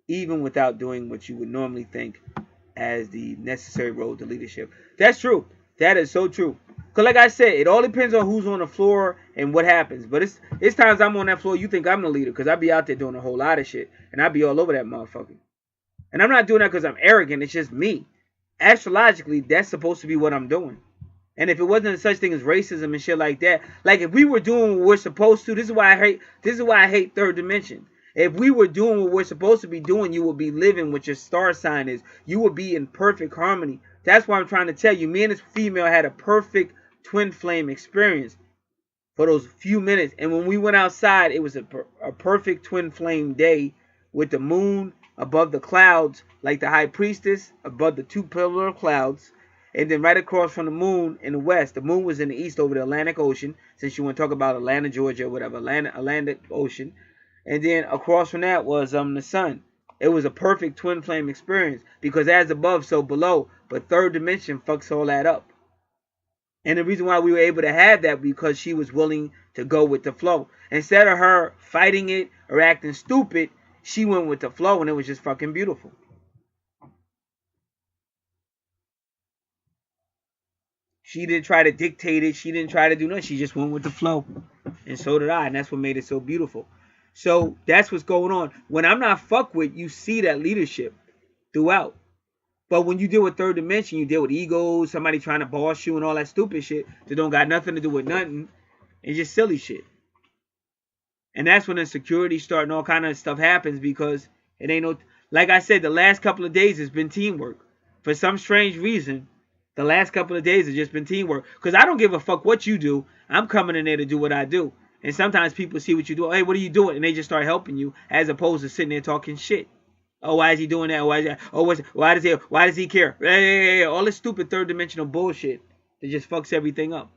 even without doing what you would normally think as the necessary road to leadership. That's true. That is so true. Because like I said, it all depends on who's on the floor and what happens. But it's times I'm on that floor, you think I'm the leader because I be out there doing a whole lot of shit. And I be all over that motherfucker. And I'm not doing that because I'm arrogant. It's just me. Astrologically, that's supposed to be what I'm doing. And if it wasn't such thing as racism and shit like that, like if we were doing what we're supposed to, this is why I hate third dimension. If we were doing what we're supposed to be doing, you would be living what your star sign is. You would be in perfect harmony. That's why I'm trying to tell you. Me and this female had a perfect twin flame experience for those few minutes. And when we went outside, it was a perfect twin flame day with the moon above the clouds, like the high priestess above the two pillar clouds. And then right across from the moon in the west, the moon was in the east over the Atlantic Ocean, since you want to talk about Atlanta, Georgia, or whatever, Atlantic Ocean. And then across from that was the sun. It was a perfect twin flame experience because as above, so below. But third dimension fucks all that up. And the reason why we were able to have that because she was willing to go with the flow. Instead of her fighting it or acting stupid, she went with the flow and it was just fucking beautiful. She didn't try to dictate it. She didn't try to do nothing. She just went with the flow. And so did I. And that's what made it so beautiful. So that's what's going on. When I'm not fucked with, you see that leadership throughout. But when you deal with third dimension, you deal with egos, somebody trying to boss you and all that stupid shit that don't got nothing to do with nothing. It's just silly shit. And that's when insecurity start and all kind of stuff happens because it ain't no... Like I said, the last couple of days has been teamwork. For some strange reason, the last couple of days has just been teamwork. Because I don't give a fuck what you do. I'm coming in there to do what I do. And sometimes people see what you do. Hey, what are you doing? And they just start helping you as opposed to sitting there talking shit. Oh, why is he doing that? Why is that? Oh, why does he care? Hey, all this stupid third dimensional bullshit that just fucks everything up.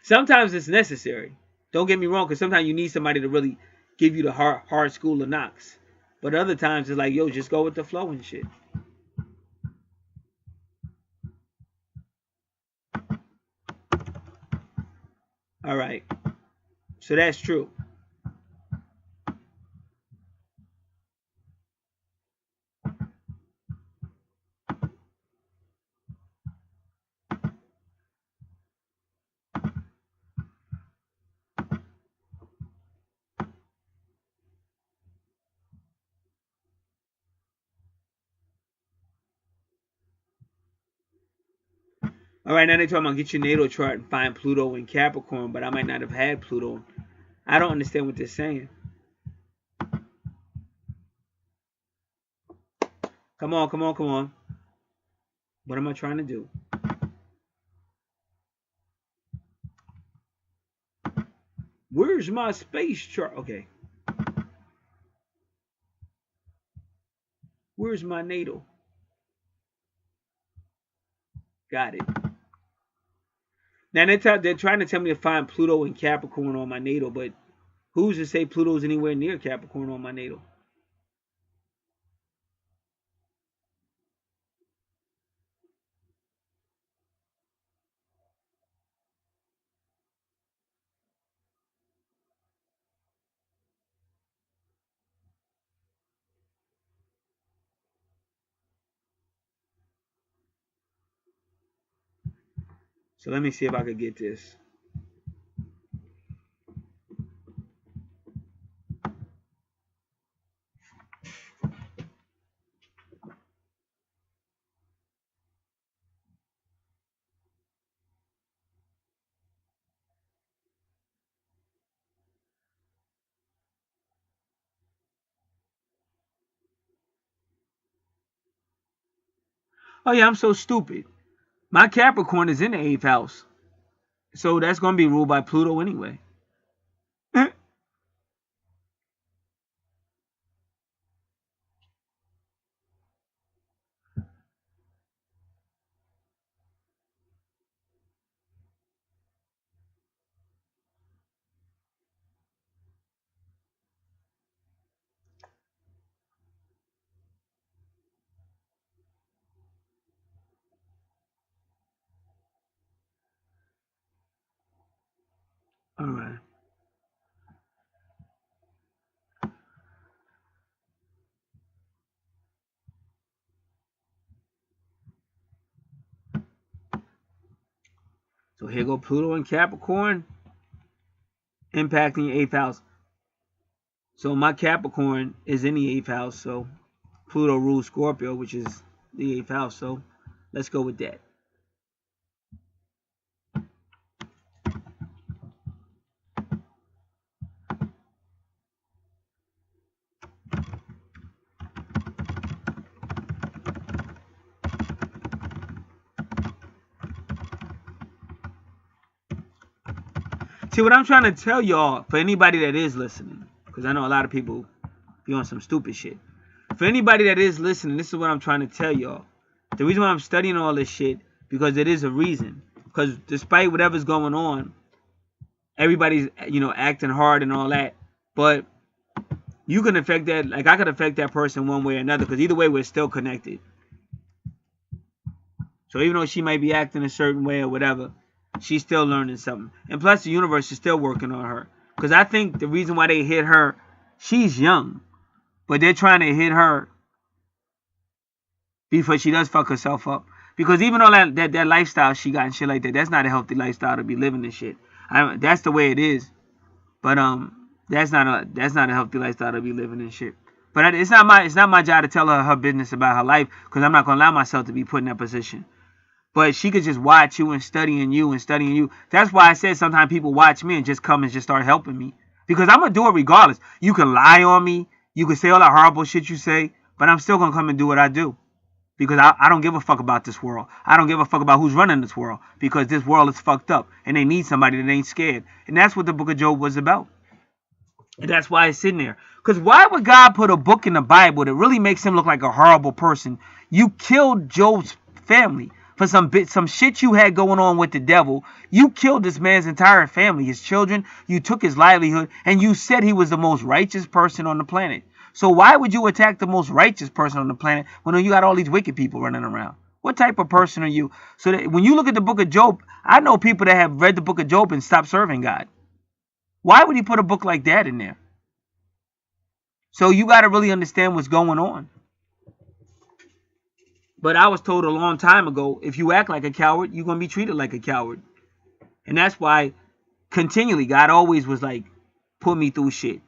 Sometimes it's necessary. Don't get me wrong, because sometimes you need somebody to really give you the hard school of knocks. But other times it's like, yo, just go with the flow and shit. All right. So that's true. All right, now they're talking about get your natal chart and find Pluto in Capricorn, but I might not have had Pluto. I don't understand what they're saying. Come on. What am I trying to do? Where's my space chart? Okay. Where's my natal? Got it. Now they're trying to tell me to find Pluto and Capricorn on my natal, but who's to say Pluto's anywhere near Capricorn on my natal? So let me see if I could get this. Oh yeah, I'm so stupid. My Capricorn is in the 8th house. So that's going to be ruled by Pluto anyway. All right. So here go Pluto and Capricorn impacting the 8th house. So my Capricorn is in the 8th house. So Pluto rules Scorpio, which is the 8th house. So let's go with that. See, what I'm trying to tell y'all, for anybody that is listening, because I know a lot of people be on some stupid shit. For anybody that is listening, this is what I'm trying to tell y'all. The reason why I'm studying all this shit, because it is a reason. Because despite whatever's going on, everybody's, acting hard and all that. But you can affect that, like I could affect that person one way or another, because either way, we're still connected. So even though she might be acting a certain way or whatever, she's still learning something. And plus, the universe is still working on her. Because I think the reason why they hit her, she's young. But they're trying to hit her before she does fuck herself up. Because even though that lifestyle she got and shit like that, that's not a healthy lifestyle to be living and shit. That's the way it is. But that's not a healthy lifestyle to be living and shit. But it's not my job to tell her business about her life, because I'm not gonna allow myself to be put in that position. But she could just watch you and studying you. That's why I said sometimes people watch me and just come and just start helping me. Because I'm going to do it regardless. You can lie on me. You can say all that horrible shit you say. But I'm still going to come and do what I do. Because I don't give a fuck about this world. I don't give a fuck about who's running this world. Because this world is fucked up. And they need somebody that ain't scared. And that's what the book of Job was about. And that's why it's in there. Because why would God put a book in the Bible that really makes him look like a horrible person? You killed Job's family. For some shit you had going on with the devil. You killed this man's entire family, his children. You took his livelihood, and you said he was the most righteous person on the planet. So why would you attack the most righteous person on the planet when you got all these wicked people running around? What type of person are you? So that when you look at the book of Job, I know people that have read the book of Job and stopped serving God. Why would he put a book like that in there? So you got to really understand what's going on. But I was told a long time ago, if you act like a coward, you're going to be treated like a coward. And that's why continually God always was like, put me through shit.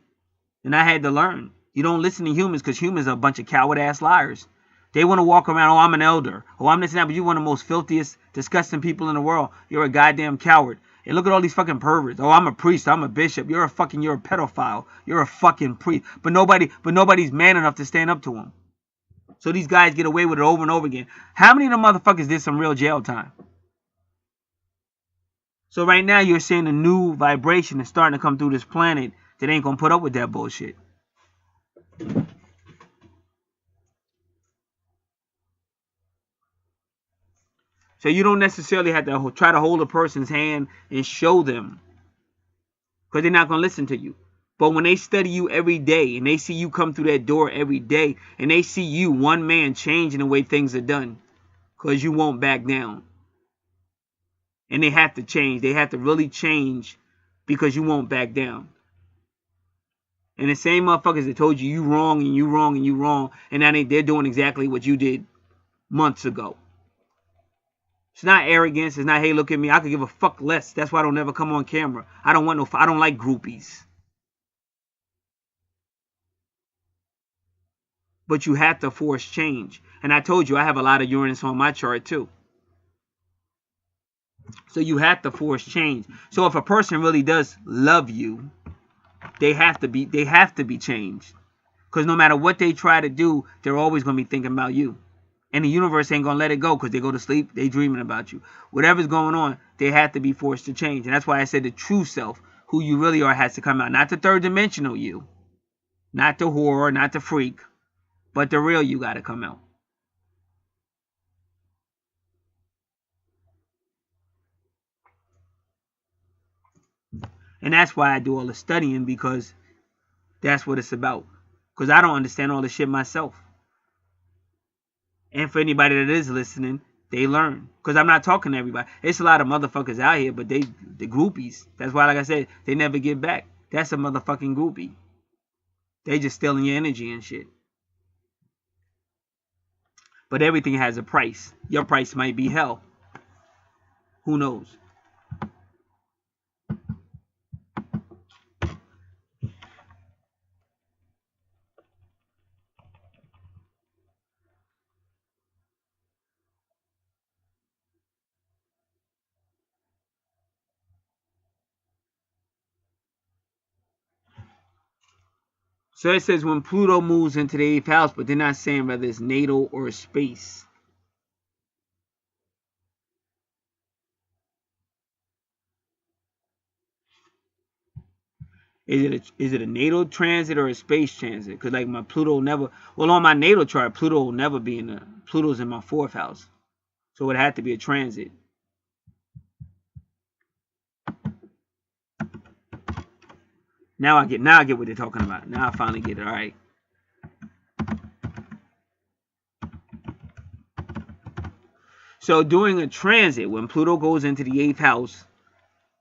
And I had to learn. You don't listen to humans, because humans are a bunch of coward-ass liars. They want to walk around, oh, I'm an elder. Oh, I'm this and that, but you're one of the most filthiest, disgusting people in the world. You're a goddamn coward. And look at all these fucking perverts. Oh, I'm a priest. I'm a bishop. You're a pedophile. You're a fucking priest. But nobody's man enough to stand up to him. So these guys get away with it over and over again. How many of them motherfuckers did some real jail time? So right now you're seeing a new vibration that's starting to come through this planet that ain't going to put up with that bullshit. So you don't necessarily have to try to hold a person's hand and show them, because they're not going to listen to you. But when they study you every day and they see you come through that door every day and they see you, one man, changing the way things are done, because you won't back down. And they have to change. They have to really change because you won't back down. And the same motherfuckers that told you you wrong and you wrong and you wrong, and now they're doing exactly what you did months ago. It's not arrogance. It's not, hey, look at me. I could give a fuck less. That's why I don't ever come on camera. I don't like groupies. But you have to force change. And I told you I have a lot of Uranus on my chart too. So you have to force change. So if a person really does love you, they have to be changed. Because no matter what they try to do, they're always going to be thinking about you. And the universe ain't going to let it go, because they go to sleep, they dreaming about you. Whatever's going on, they have to be forced to change. And that's why I said the true self, who you really are, has to come out. Not the third dimensional you. Not the whore, not the freak. But the real you got to come out. And that's why I do all the studying, because that's what it's about. Because I don't understand all this shit myself. And for anybody that is listening, they learn. Because I'm not talking to everybody. It's a lot of motherfuckers out here, but the groupies. That's why, like I said, they never get back. That's a motherfucking groupie. They just stealing your energy and shit. But everything has a price. Your price might be hell. Who knows? So it says when Pluto moves into the 8th house, but they're not saying whether it's natal or space. Is it a natal transit or a space transit? Because like my Pluto never, well, on my natal chart, Pluto will never be in Pluto's in my 4th house. So it had to be a transit. Now I get what they're talking about. Now I finally get it. All right. So during a transit, when Pluto goes into the 8th house,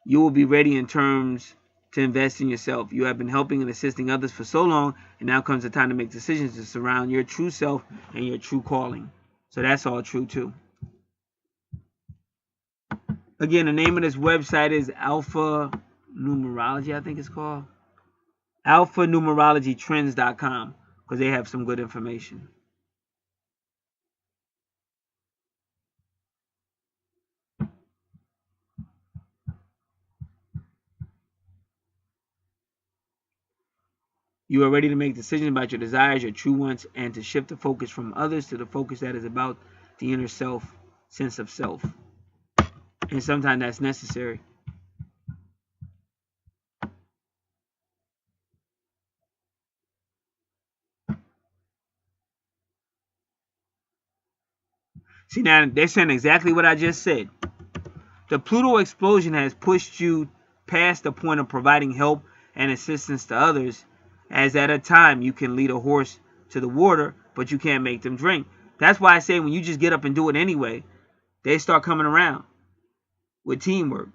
you will be ready in terms to invest in yourself. You have been helping and assisting others for so long, and now comes the time to make decisions to surround your true self and your true calling. So that's all true too. Again, the name of this website is Alpha Numerology, I think it's called. AlphaNumerologyTrends.com, because they have some good information. You are ready to make decisions about your desires, your true wants, and to shift the focus from others to the focus that is about the inner self, sense of self. And sometimes that's necessary. See, now they're saying exactly what I just said. The Pluto explosion has pushed you past the point of providing help and assistance to others, as at a time you can lead a horse to the water, but you can't make them drink. That's why I say when you just get up and do it anyway, they start coming around with teamwork.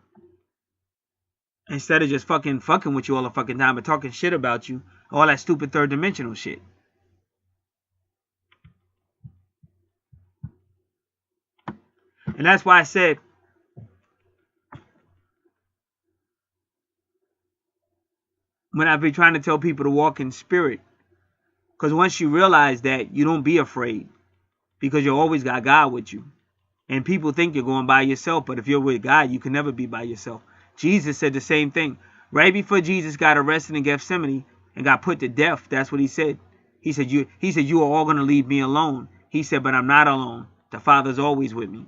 Instead of just fucking with you all the fucking time and talking shit about you, all that stupid third dimensional shit. And that's why I said, when I be trying to tell people to walk in spirit, because once you realize that, you don't be afraid, because you always got God with you. And people think you're going by yourself, but if you're with God, you can never be by yourself. Jesus said the same thing. Right before Jesus got arrested in Gethsemane and got put to death, that's what he said. He said, you are all going to leave me alone. He said, but I'm not alone. The Father's always with me.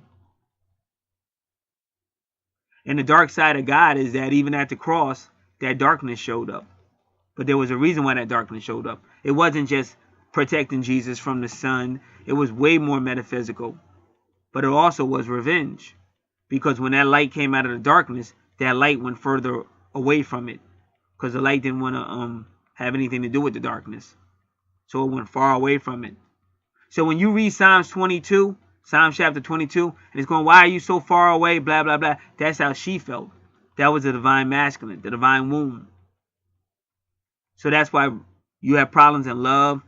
And the dark side of God is that even at the cross, that darkness showed up. But there was a reason why that darkness showed up. It wasn't just protecting Jesus from the sun. It was way more metaphysical. but it also was revenge. Because when that light came out of the darkness, that light went further away from it. Because the light didn't want to have anything to do with the darkness. So it went far away from it. So when you read Psalms 22, Psalms chapter 22, and it's going, why are you so far away, blah, blah, blah. That's how she felt. That was the divine masculine, the divine womb. So that's why you have problems in love.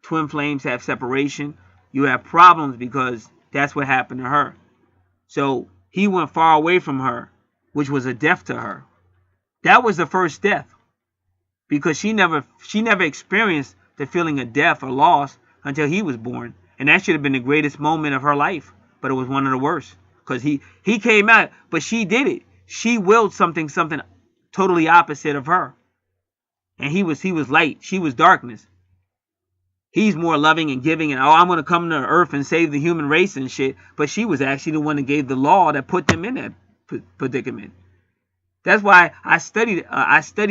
Twin flames have separation. You have problems because that's what happened to her. So he went far away from her, which was a death to her. That was the first death. Because she never experienced the feeling of death or loss until he was born. And that should have been the greatest moment of her life. But it was one of the worst. Because he came out, but she did it. She willed something totally opposite of her. And he was light. She was darkness. He's more loving and giving and, oh, I'm going to come to Earth and save the human race and shit. But she was actually the one that gave the law that put them in that predicament. That's why I studied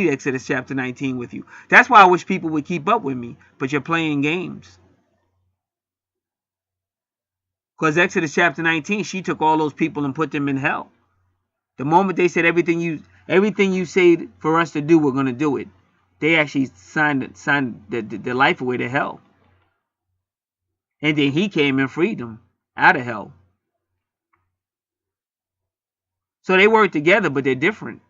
Exodus chapter 19 with you. That's why I wish people would keep up with me. But you're playing games. Because Exodus chapter 19, she took all those people and put them in hell. The moment they said everything you say for us to do, we're going to do it. They actually signed their life away to hell. And then he came and freed them out of hell. So they work together, but they're different.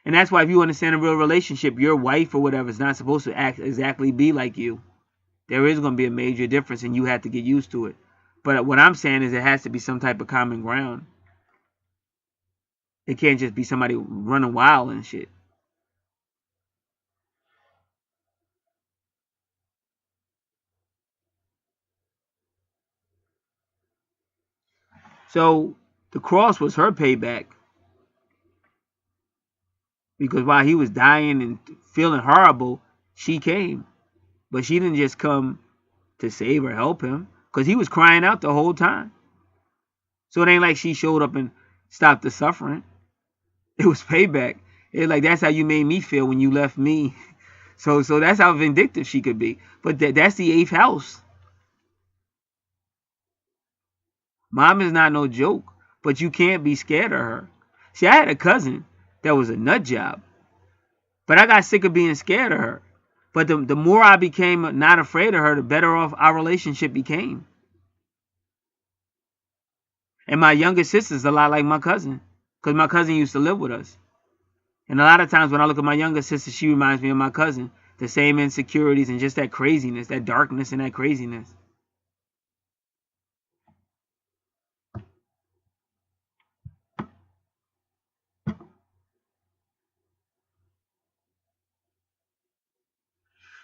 And that's why if you understand a real relationship, your wife or whatever is not supposed to exactly be like you. There is going to be a major difference and you have to get used to it. But what I'm saying is there has to be some type of common ground. It can't just be somebody running wild and shit. So the cross was her payback. Because while he was dying and feeling horrible, she came. But she didn't just come to save or help him. Because he was crying out the whole time. So it ain't like she showed up and stopped the suffering. It was payback. It's like, that's how you made me feel when you left me. So that's how vindictive she could be. But that's the 8th house. Mom is not no joke. But you can't be scared of her. See, I had a cousin that was a nut job. But I got sick of being scared of her. But the more I became not afraid of her, the better off our relationship became. And my younger sister's a lot like my cousin. Because my cousin used to live with us. And a lot of times when I look at my younger sister, she reminds me of my cousin. The same insecurities and just that craziness, that darkness and that craziness.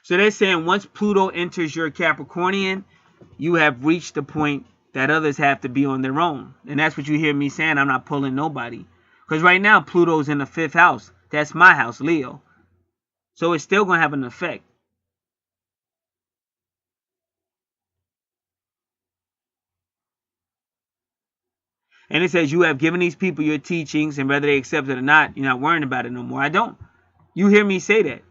So they're saying once Pluto enters your Capricornian, you have reached the point that others have to be on their own. And that's what you hear me saying. I'm not pulling nobody. Because right now, Pluto's in the 5th house. That's my house, Leo. So it's still going to have an effect. And it says you have given these people your teachings, and whether they accept it or not, you're not worrying about it no more. I don't. You hear me say that.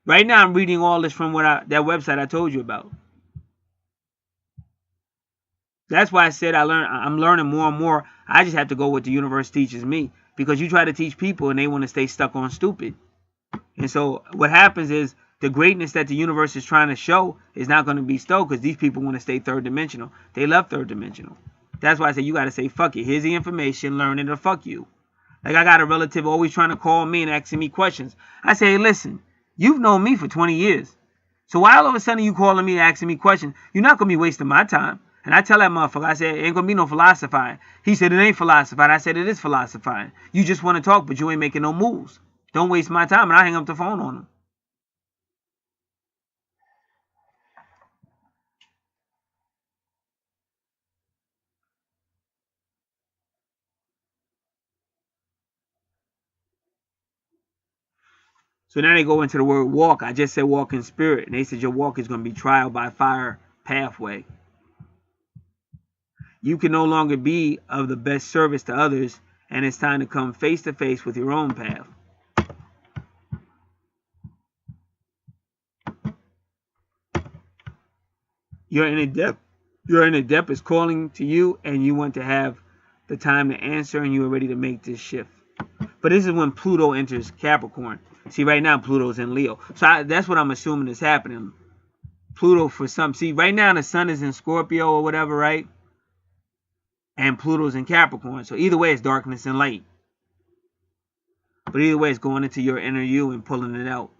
Right now, I'm reading all this from that website I told you about. That's why I said I'm learning more and more. I just have to go what the universe teaches me. Because you try to teach people and they want to stay stuck on stupid. And so what happens is the greatness that the universe is trying to show is not going to be stoked because these people want to stay 3rd dimensional. They love 3rd dimensional. That's why I say you got to say, fuck it. Here's the information. Learn it or fuck you. Like I got a relative always trying to call me and asking me questions. I say, hey, listen, you've known me for 20 years. So why all of a sudden you calling me and asking me questions? You're not going to be wasting my time. And I tell that motherfucker, I said, it ain't going to be no philosophizing. He said, it ain't philosophizing. I said, it is philosophizing. You just want to talk, but you ain't making no moves. Don't waste my time. And I hang up the phone on him. So now they go into the word walk. I just said walk in spirit. And they said your walk is going to be trial by fire pathway. You can no longer be of the best service to others, and it's time to come face to face with your own path. Your inner depth, your inner depth is calling to you, and you want to have the time to answer, and you are ready to make this shift. But this is when Pluto enters Capricorn. See, right now Pluto's in Leo, so that's what I'm assuming is happening. Pluto for some. See, right now the Sun is in Scorpio or whatever, right? And Pluto's in Capricorn. So either way, it's darkness and light. But either way, it's going into your inner you and pulling it out.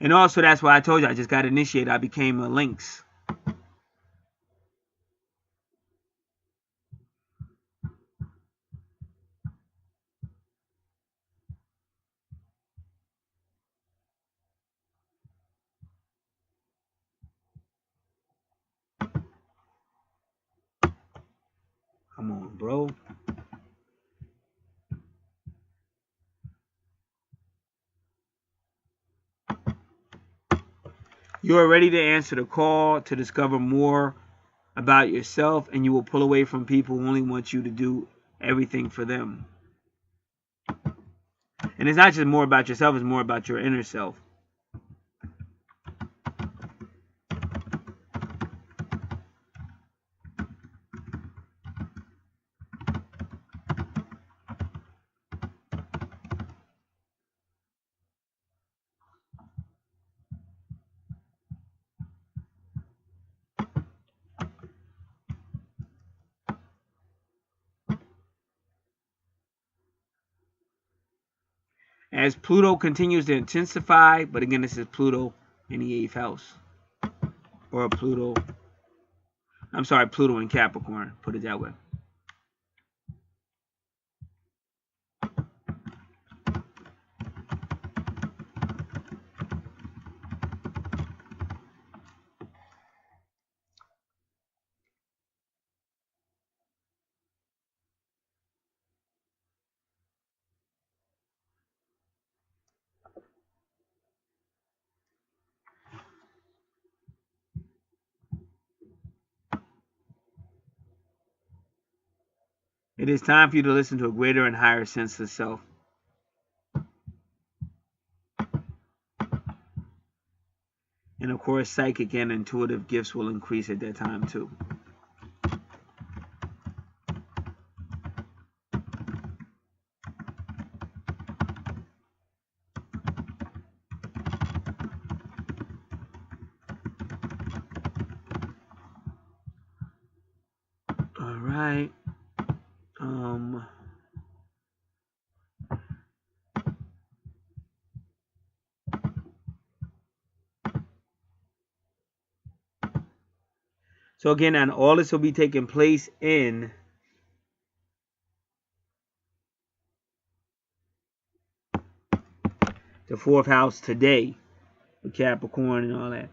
And also, that's why I told you I just got initiated. I became a Lynx. Come on, bro. You are ready to answer the call to discover more about yourself, and you will pull away from people who only want you to do everything for them. And it's not just more about yourself, it's more about your inner self. As Pluto continues to intensify, but again, this is Pluto in the 8th house. Or Pluto, I'm sorry, Pluto in Capricorn, put it that way. It is time for you to listen to a greater and higher sense of self. And of course, psychic and intuitive gifts will increase at that time too. All right. So again, and all this will be taking place in the 4th house today, with Capricorn and all that.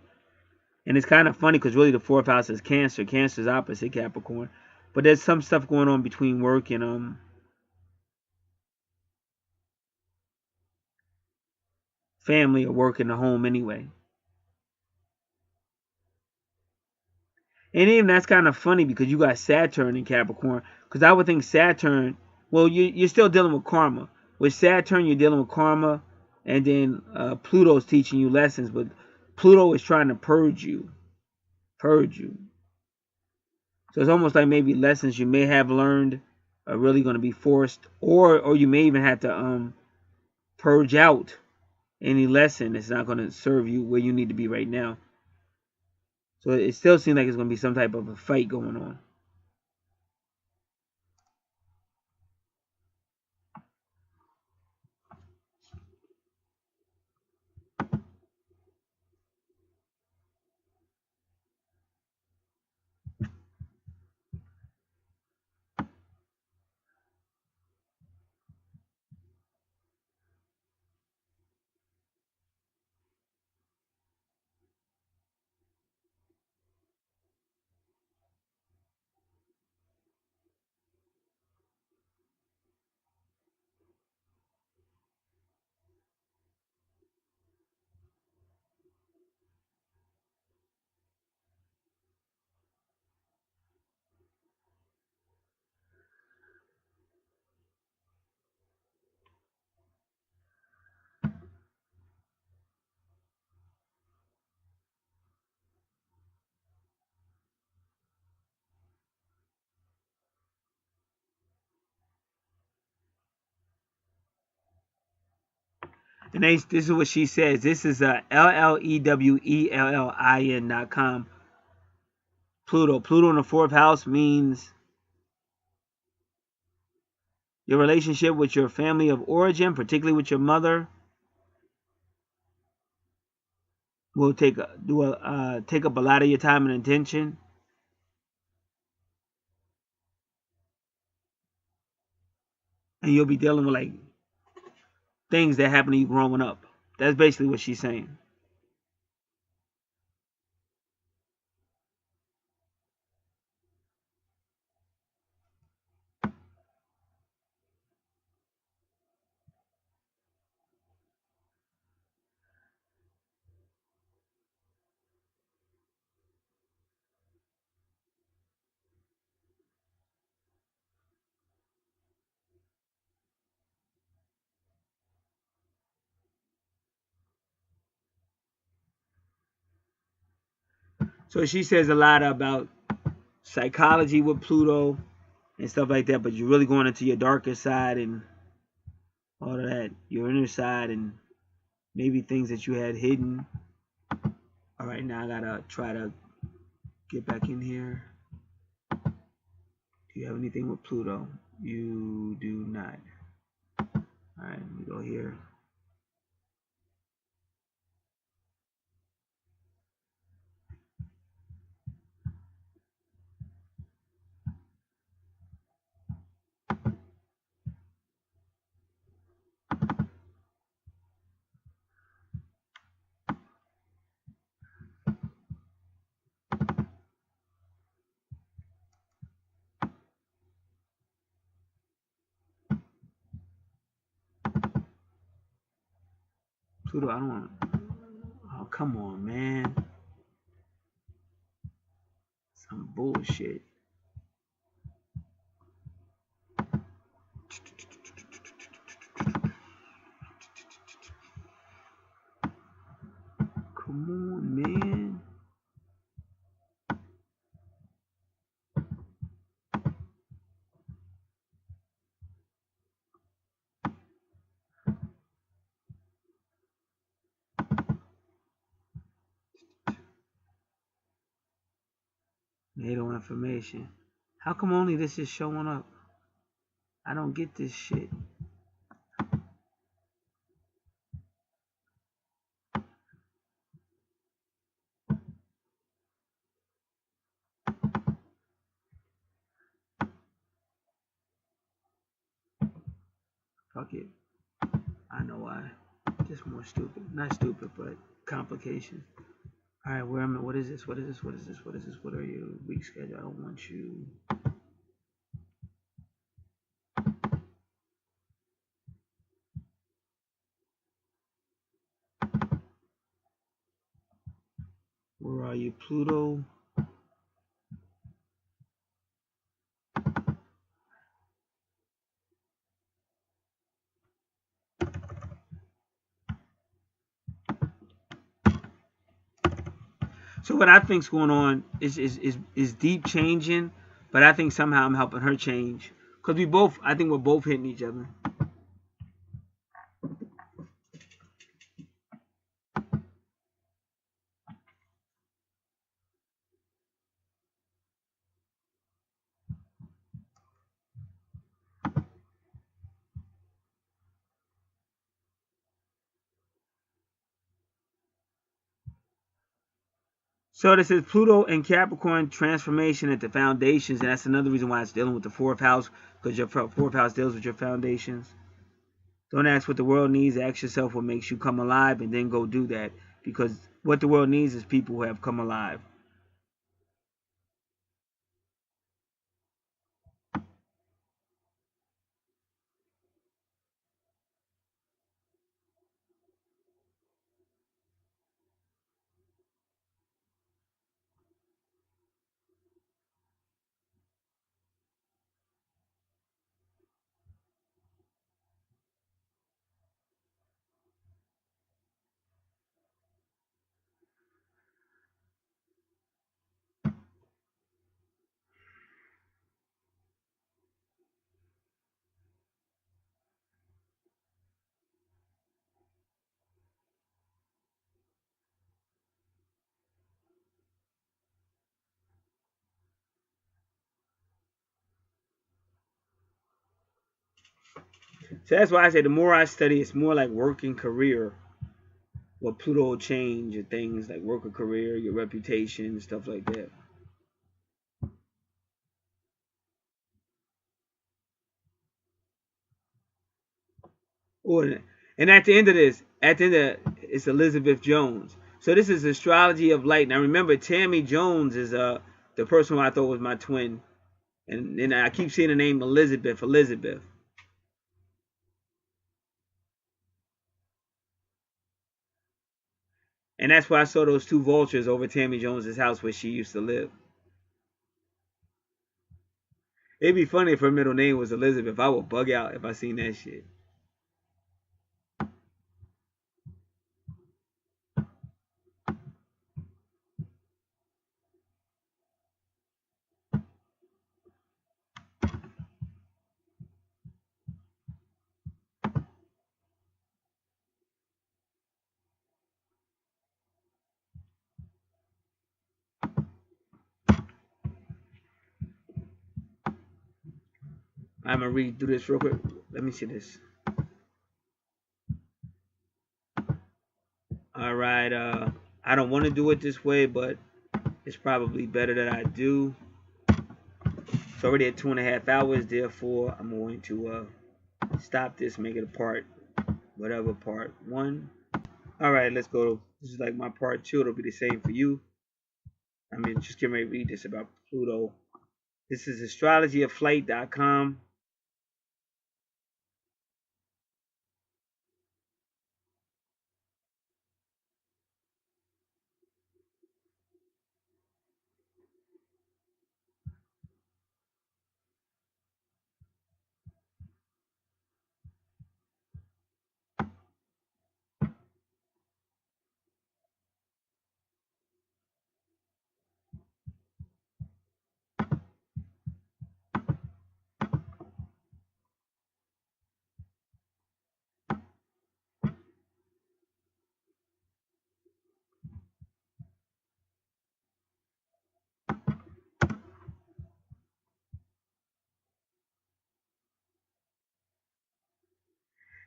And it's kind of funny because really the 4th house is Cancer. Cancer is opposite Capricorn. But there's some stuff going on between work and family or work in the home anyway. And even that's kind of funny because you got Saturn in Capricorn. Because I would think Saturn, well, you're still dealing with karma. With Saturn, you're dealing with karma. And then Pluto's teaching you lessons. But Pluto is trying to purge you. Purge you. So it's almost like maybe lessons you may have learned are really going to be forced. Or you may even have to purge out any lesson that's not going to serve you where you need to be right now. So it still seems like it's going to be some type of a fight going on. This is what she says. This is LLEWELLIN.com. Pluto. Pluto in the 4th house means your relationship with your family of origin, particularly with your mother, will take up a lot of your time and attention. And you'll be dealing with like things that happen to you growing up. That's basically what she's saying. So she says a lot about psychology with Pluto and stuff like that, but you're really going into your darker side and all of that, your inner side, and maybe things that you had hidden. All right, now I gotta try to get back in here. Do you have anything with Pluto? You do not. All right, let me go here. Pluto, I don't want. Oh, come on, man. Some bullshit. Come on, man. NATO information. How come only this is showing up? I don't get this shit. Fuck it. I know why. Just more stupid. Not stupid, but complications. Alright, where am I? What is this? What is this? What is this? What is this? What are you? Week schedule. I don't want you. Where are you? Pluto. So what I think's going on is deep changing, but I think somehow I'm helping her change. Cause I think we're both hitting each other. So this is Pluto and Capricorn transformation at the foundations, and that's another reason why it's dealing with the 4th house, because your 4th house deals with your foundations. Don't ask what the world needs. Ask yourself what makes you come alive, and then go do that. Because what the world needs is people who have come alive. So that's why I say the more I study, it's more like work and career. What Pluto will change and things like work or career, your reputation, stuff like that. Or, and at the end of this, at the end of it's Elizabeth Jones. So this is Astrology of Light. Now remember, Tammy Jones is the person who I thought was my twin, and I keep seeing the name Elizabeth. Elizabeth. And that's why I saw those two vultures over Tammy Jones's house where she used to live. It'd be funny if her middle name was Elizabeth. I would bug out if I seen that shit. I'm gonna read through this real quick. Let me see this. All right. I don't want to do it this way, but it's probably better that I do. It's already at 2.5 hours. Therefore, I'm going to stop this, make it a part, whatever, part 1. All right, let's go. This is like my part 2. It'll be the same for you. I mean, just get ready to read this about Pluto. This is astrologyoflight.com.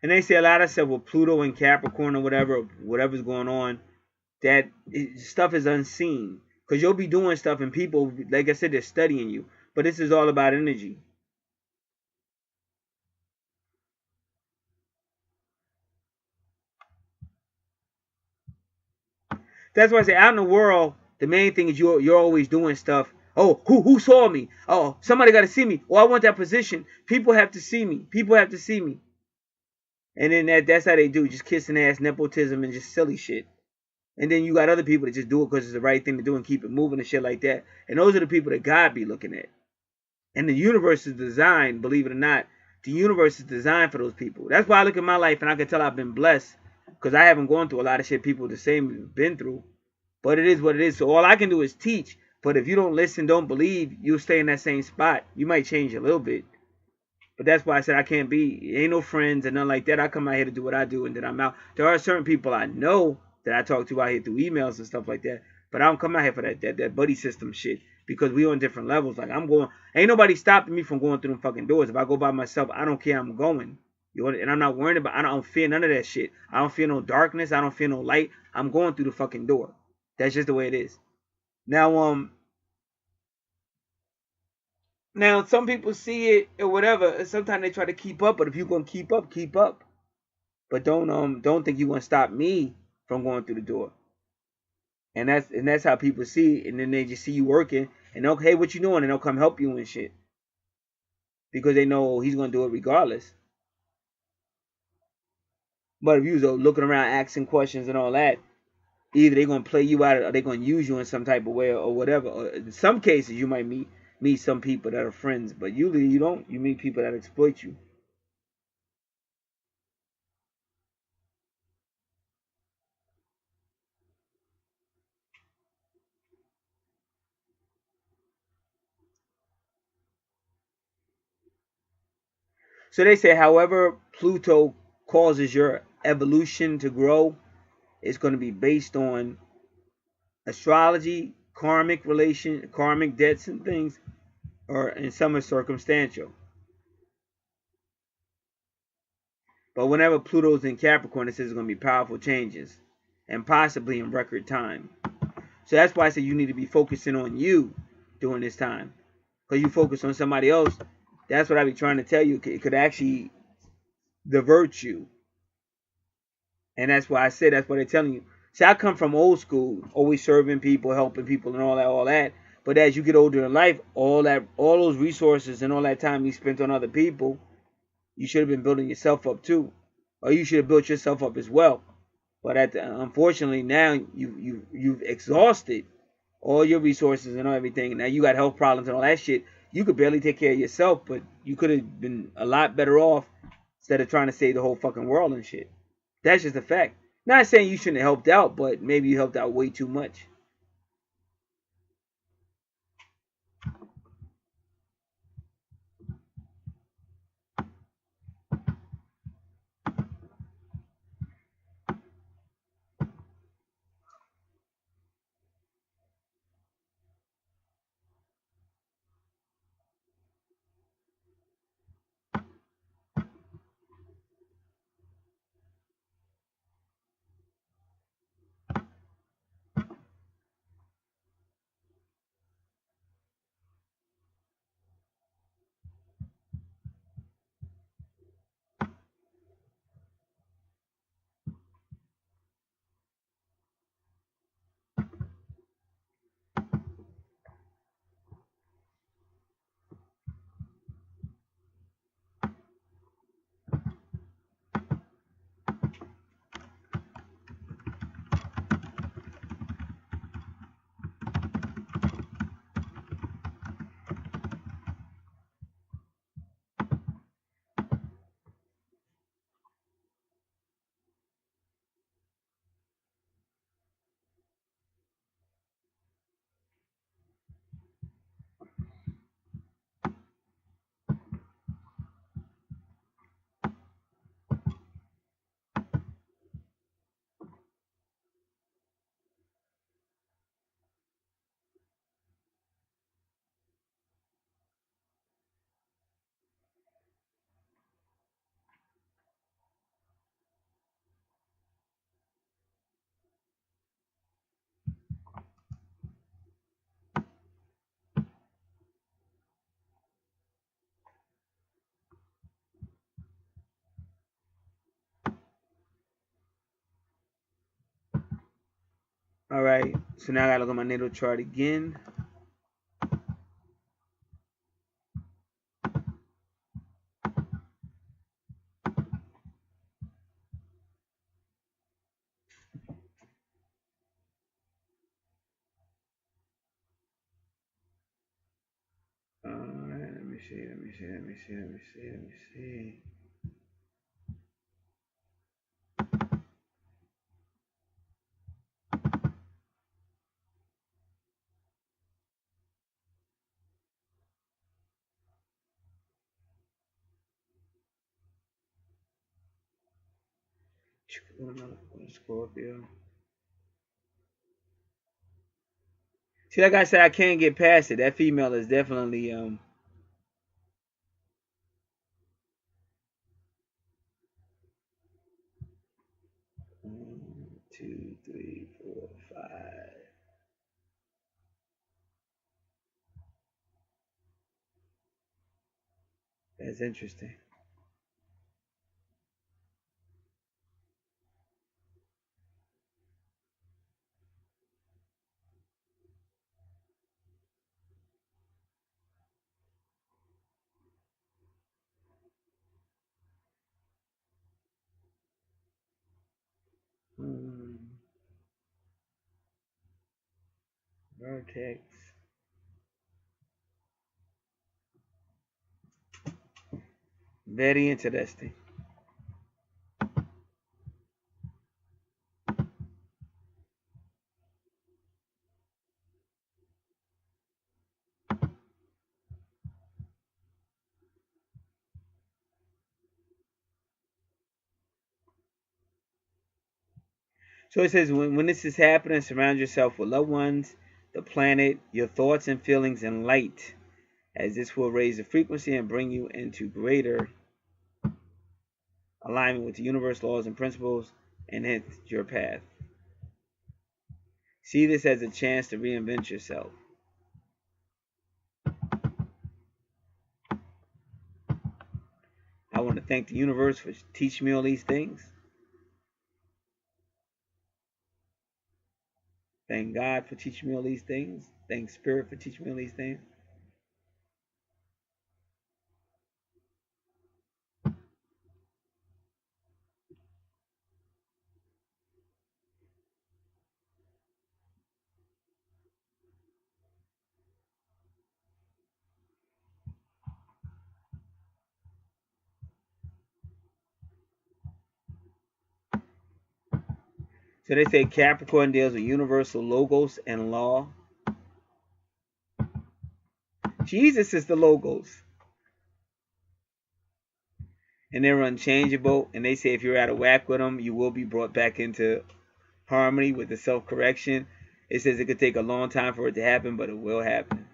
And they say a lot of stuff with Pluto and Capricorn or whatever's going on, that stuff is unseen. Because you'll be doing stuff and people, like I said, they're studying you. But this is all about energy. That's why I say out in the world, the main thing is you're always doing stuff. Oh, who saw me? Oh, somebody got to see me. Oh, I want that position. People have to see me. People have to see me. And then that's how they do, just kissing ass, nepotism, and just silly shit. And then you got other people that just do it because it's the right thing to do and keep it moving and shit like that. And those are the people that God be looking at. And the universe is designed, believe it or not, the universe is designed for those people. That's why I look at my life and I can tell I've been blessed because I haven't gone through a lot of shit people the same have been through. But it is what it is. So all I can do is teach. But if you don't listen, don't believe, you'll stay in that same spot. You might change a little bit. But that's why I said I can't be, ain't no friends and nothing like that. I come out here to do what I do and then I'm out. There are certain people I know that I talk to out here through emails and stuff like that. But I don't come out here for that buddy system shit because we on different levels. Like I'm going, ain't nobody stopping me from going through them fucking doors. If I go by myself, I don't care. I'm going. And I'm not worrying about. I don't fear none of that shit. I don't fear no darkness. I don't fear no light. I'm going through the fucking door. That's just the way it is. Now some people see it or whatever. Sometimes they try to keep up. But if you're gonna keep up, keep up. But don't think you're gonna stop me from going through the door. And that's how people see it. And then they just see you working and they'll, hey, what you doing? And they'll come help you and shit. Because they know he's gonna do it regardless. But if you was looking around asking questions and all that, either they're gonna play you out or they're gonna use you in some type of way or whatever. Or in some cases you might meet some people that are friends, but usually you don't. You meet people that exploit you. So they say, however, Pluto causes your evolution to grow, it's going to be based on astrology, karmic debts and things, or in some are circumstantial. But whenever Pluto's in Capricorn, it says it's going to be powerful changes. And possibly in record time. So that's why I say you need to be focusing on you during this time. Because you focus on somebody else, that's what I be trying to tell you. It could actually divert you. And that's why I said that's what they're telling you. See, I come from old school, always serving people, helping people, and all that. But as you get older in life, all those resources and all that time you spent on other people, you should have been building yourself up too, or you should have built yourself up as well. But unfortunately, now you've exhausted all your resources and everything. Now you got health problems and all that shit. You could barely take care of yourself, but you could have been a lot better off instead of trying to save the whole fucking world and shit. That's just a fact. Not saying you shouldn't have helped out, but maybe you helped out way too much. All right, so now I gotta look at my natal chart again. All right, let me see. Scorpio. See, like I said, I can't get past it. That female is definitely 1, 2, 3, 4, 5. That's interesting. Vertex. Very interesting. So it says when this is happening, surround yourself with loved ones, the planet, your thoughts and feelings, and light, as this will raise the frequency and bring you into greater alignment with the universe laws and principles, and hence your path. See this as a chance to reinvent yourself. I want to thank the universe for teaching me all these things. Thank God for teaching me all these things. Thank Spirit for teaching me all these things. So they say Capricorn deals with universal logos and law. Jesus is the logos. And they're unchangeable. And they say if you're out of whack with them, you will be brought back into harmony with the self-correction. It says it could take a long time for it to happen, but it will happen.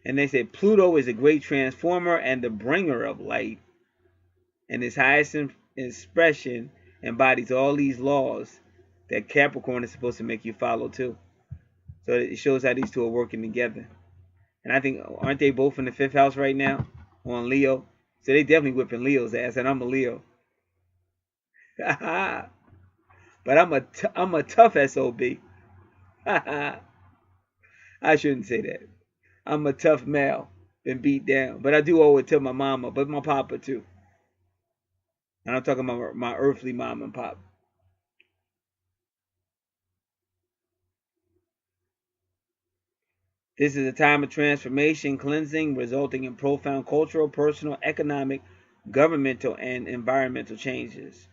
And they say Pluto is a great transformer and the bringer of light. And its highest expression embodies all these laws that Capricorn is supposed to make you follow too. So it shows how these two are working together. And I think, aren't they both in the 5th house right now on Leo? So they definitely whipping Leo's ass, and I'm a Leo. But I'm a tough SOB. I shouldn't say that. I'm a tough male. Been beat down. But I do owe it to my mama, but my papa too. And I'm talking about my earthly mom and pop. This is a time of transformation, cleansing, resulting in profound cultural, personal, economic, governmental, and environmental changes.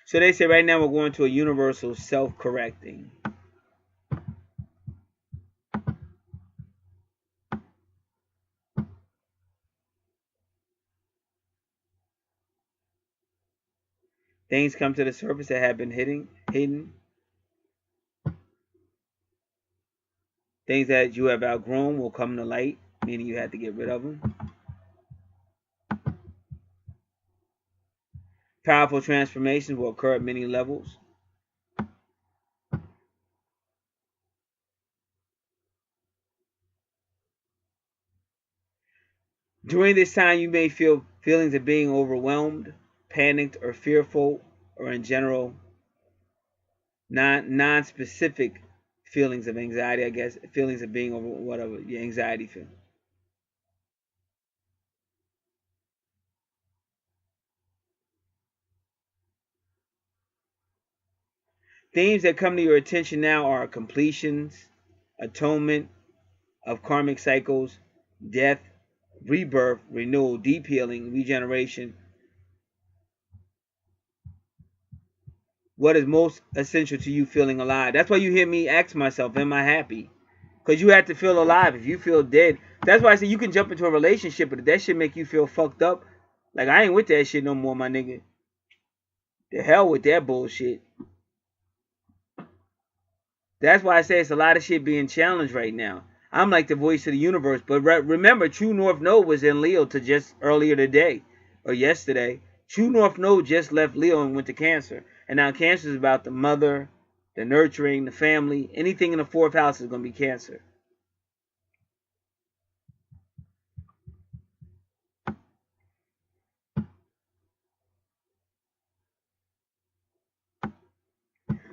So they say right now we're going to a universal self-correcting. Things come to the surface that have been hidden. Things that you have outgrown will come to light, meaning you had to get rid of them. Powerful transformations will occur at many levels. During this time, you may feel feelings of being overwhelmed, panicked, or fearful, or in general, non-specific feelings of anxiety, I guess, feelings of being over whatever, your anxiety feel. Themes that come to your attention now are completions, atonement of karmic cycles, death, rebirth, renewal, deep healing, regeneration. What is most essential to you feeling alive? That's why you hear me ask myself, am I happy? Because you have to feel alive. If you feel dead, that's why I say you can jump into a relationship, but if that shit make you feel fucked up, like I ain't with that shit no more, my nigga. The hell with that bullshit. That's why I say it's a lot of shit being challenged right now. I'm like the voice of the universe. But remember, True North Node was in Leo to just earlier today or yesterday. True North Node just left Leo and went to Cancer. And now Cancer is about the mother, the nurturing, the family. Anything in the 4th house is going to be Cancer.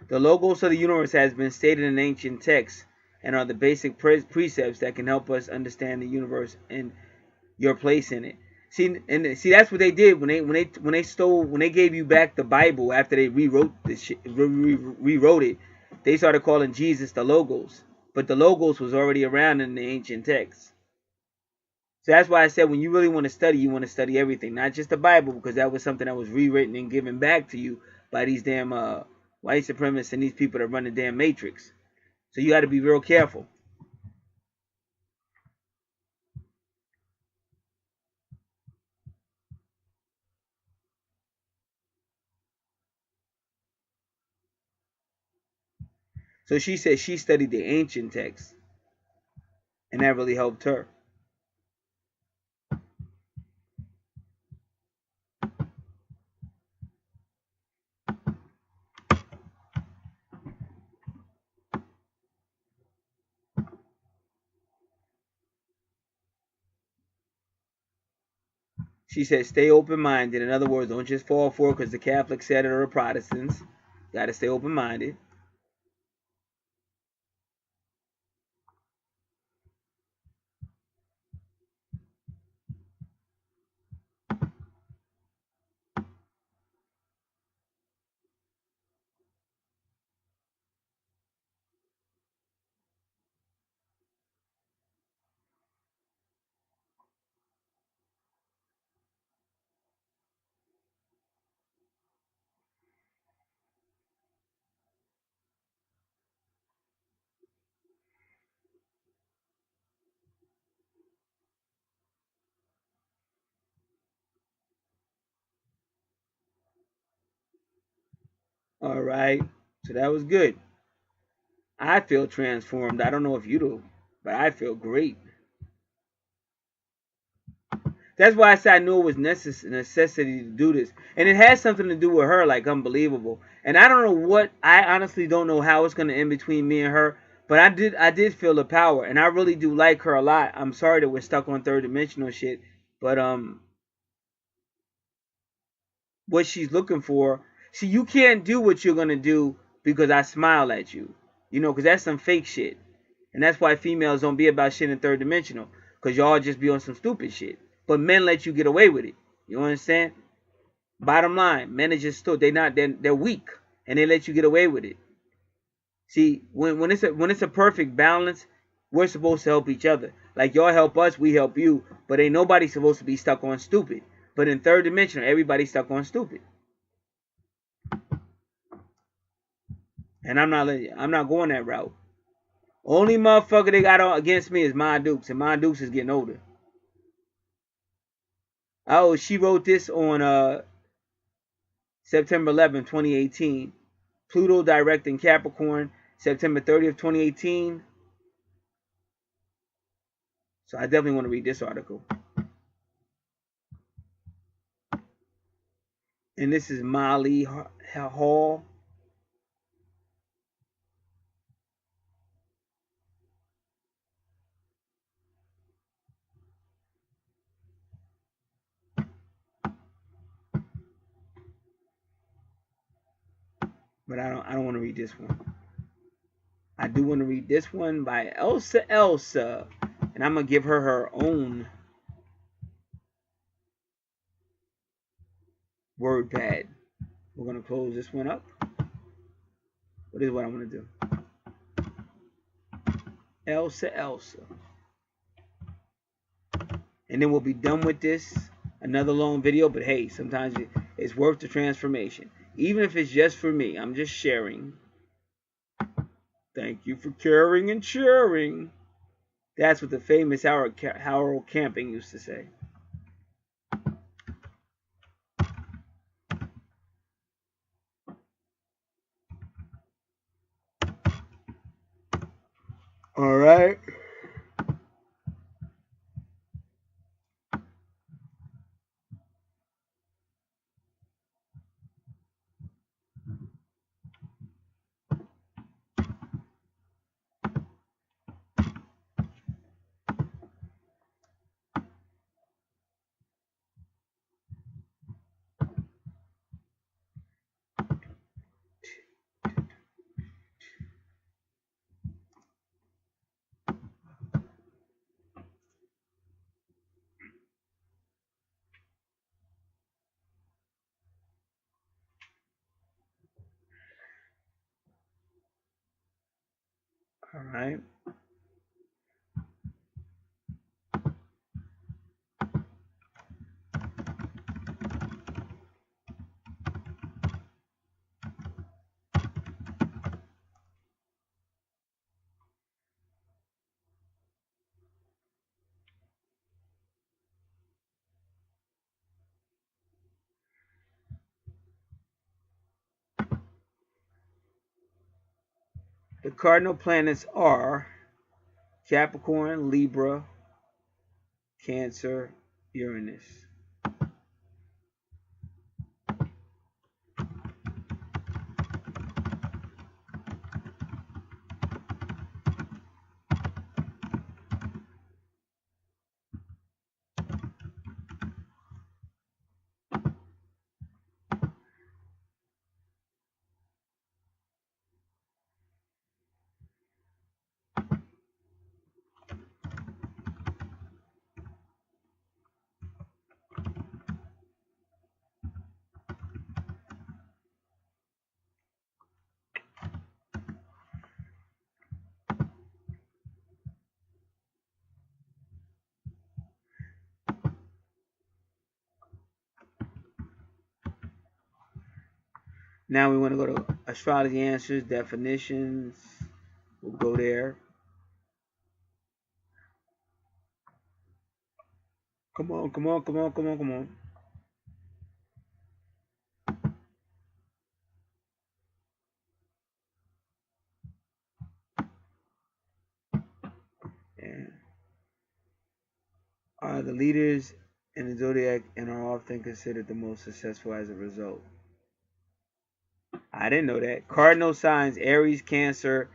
The logos of the universe has been stated in ancient texts and are the basic precepts that can help us understand the universe and your place in it. See, that's what they did when they gave you back the Bible after they rewrote this shit, rewrote it. They started calling Jesus the Logos, but the Logos was already around in the ancient texts. So that's why I said when you really want to study, you want to study everything, not just the Bible, because that was something that was rewritten and given back to you by these damn white supremacists and these people that run the damn matrix. So you got to be real careful. So she said she studied the ancient texts, and that really helped her. She said, stay open-minded. In other words, don't just fall for it because the Catholics said it or the Protestants. Got to stay open-minded. All right. So that was good. I feel transformed. I don't know if you do, but I feel great. That's why I said I knew it was necessity to do this. And it has something to do with her, like unbelievable. And I don't know what, I honestly don't know how it's going to end between me and her. But I did feel the power. And I really do like her a lot. I'm sorry that we're stuck on third dimensional shit. But what she's looking for. See, you can't do what you're going to do because I smile at you. You know, because that's some fake shit. And that's why females don't be about shit in third dimensional. Because y'all just be on some stupid shit. But men let you get away with it. You understand? Bottom line, men are just still, they're weak. And they let you get away with it. See, when it's a perfect balance, we're supposed to help each other. Like y'all help us, we help you. But ain't nobody supposed to be stuck on stupid. But in third dimensional, everybody's stuck on stupid. And I'm not going that route. Only motherfucker they got against me is my Dukes, and my Dukes is getting older. Oh, she wrote this on September 11, 2018. Pluto direct in Capricorn, September 30th, 2018. So I definitely want to read this article. And this is Molly Hall. But I don't want to read this one. I do want to read this one by Elsa. And I'm going to give her her own word pad. We're going to close this one up. What is what I want to do? Elsa. And then we'll be done with this. Another long video. But hey, sometimes it's worth the transformation. Even if it's just for me. I'm just sharing. Thank you for caring and sharing. That's what the famous Harold Camping used to say. All right. All right. The cardinal planets are Capricorn, Libra, Cancer, Uranus. Now we want to go to astrology answers, definitions. We'll go there. Come on, come on, come on, come on, come on. And are the leaders in the zodiac and are often considered the most successful as a result. I didn't know that. Cardinal signs Aries, Cancer,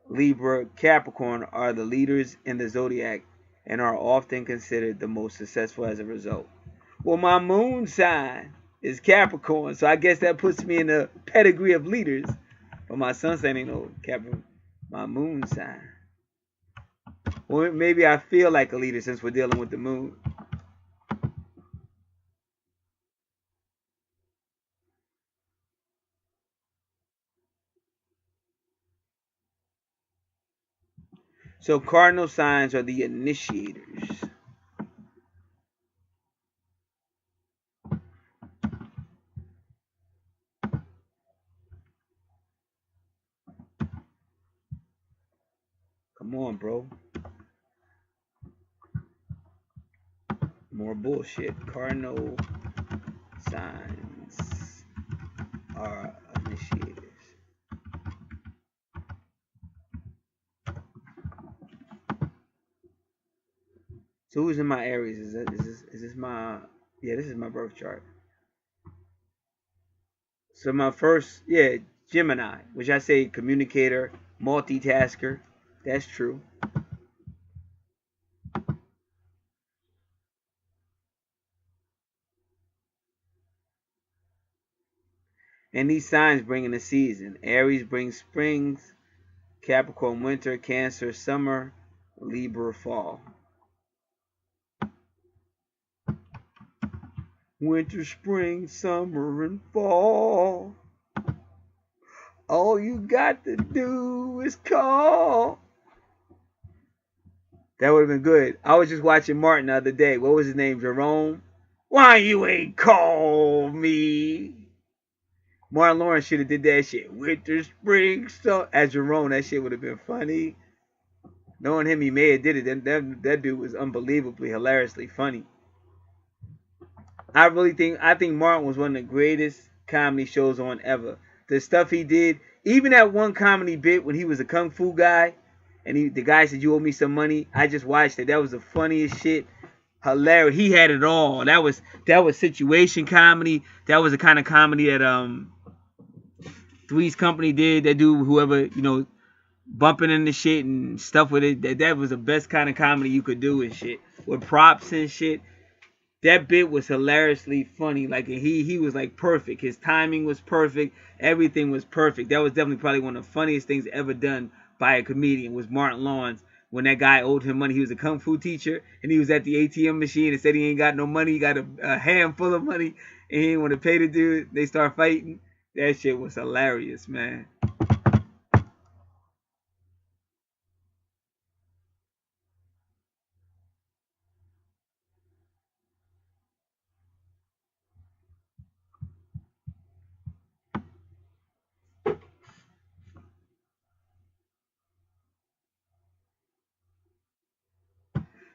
Libra, Capricorn are the leaders in the zodiac and are often considered the most successful as a result. Well, my moon sign is Capricorn, so I guess that puts me in the pedigree of leaders. But my sun sign ain't no Capricorn. My moon sign. Well, maybe I feel like a leader since we're dealing with the moon. So cardinal signs are the initiators. Come on, bro. More bullshit. Cardinal signs are initiators. So who's in my Aries? Is this my, yeah, this is my birth chart. So my first, yeah, Gemini, which I say communicator, multitasker. That's true. And these signs bring in the season. Aries brings springs, Capricorn winter, Cancer summer, Libra fall. Winter, spring, summer, and fall. All you got to do is call. That would have been good. I was just watching Martin the other day. What was his name? Jerome? Why you ain't call me? Martin Lawrence should have did that shit. Winter, spring, so as Jerome, that shit would have been funny. Knowing him, he may have did it. That dude was unbelievably, hilariously funny. I think Martin was one of the greatest comedy shows on ever. The stuff he did, even that one comedy bit when he was a kung fu guy, and the guy said, "You owe me some money." I just watched it. That was the funniest shit. Hilarious. He had it all. That was situation comedy. That was the kind of comedy that Three's Company did. That dude, whoever, bumping into shit and stuff with it. That was the best kind of comedy you could do and shit. With props and shit. That bit was hilariously funny. Like he was like perfect. His timing was perfect. Everything was perfect. That was definitely probably one of the funniest things ever done by a comedian was Martin Lawrence. When that guy owed him money, he was a kung fu teacher, and he was at the ATM machine and said he ain't got no money. He got a handful of money, and he didn't want to pay the dude. They start fighting. That shit was hilarious, man.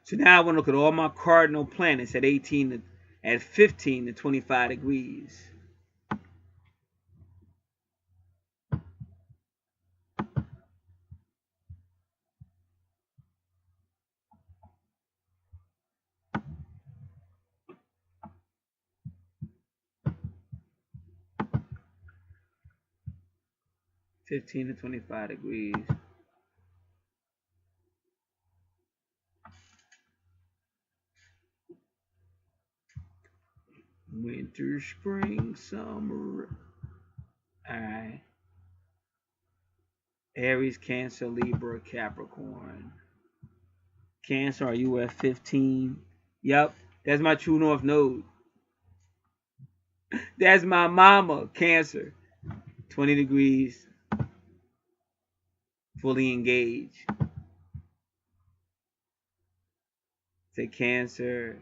So now I want to look at all my cardinal planets at 15 to 25 degrees. (15 to 25 degrees). Winter, spring, summer. Alright. Aries, Cancer, Libra, Capricorn. Cancer, are you at 15? Yep, that's my true north node. That's my mama, Cancer. 20 degrees. Fully engaged. Say Cancer.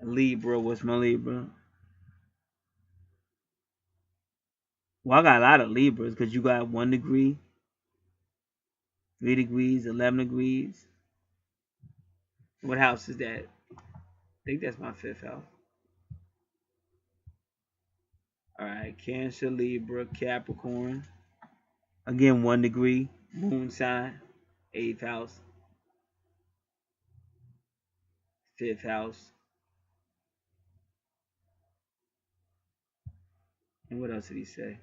Libra, what's my Libra? Well, I got a lot of Libras because you got 1 degree, 3 degrees, 11 degrees. What house is that? I think that's my 5th house. Alright, Cancer, Libra, Capricorn. Again, 1 degree, moon sign, 8th house, 5th house. And what else did he say?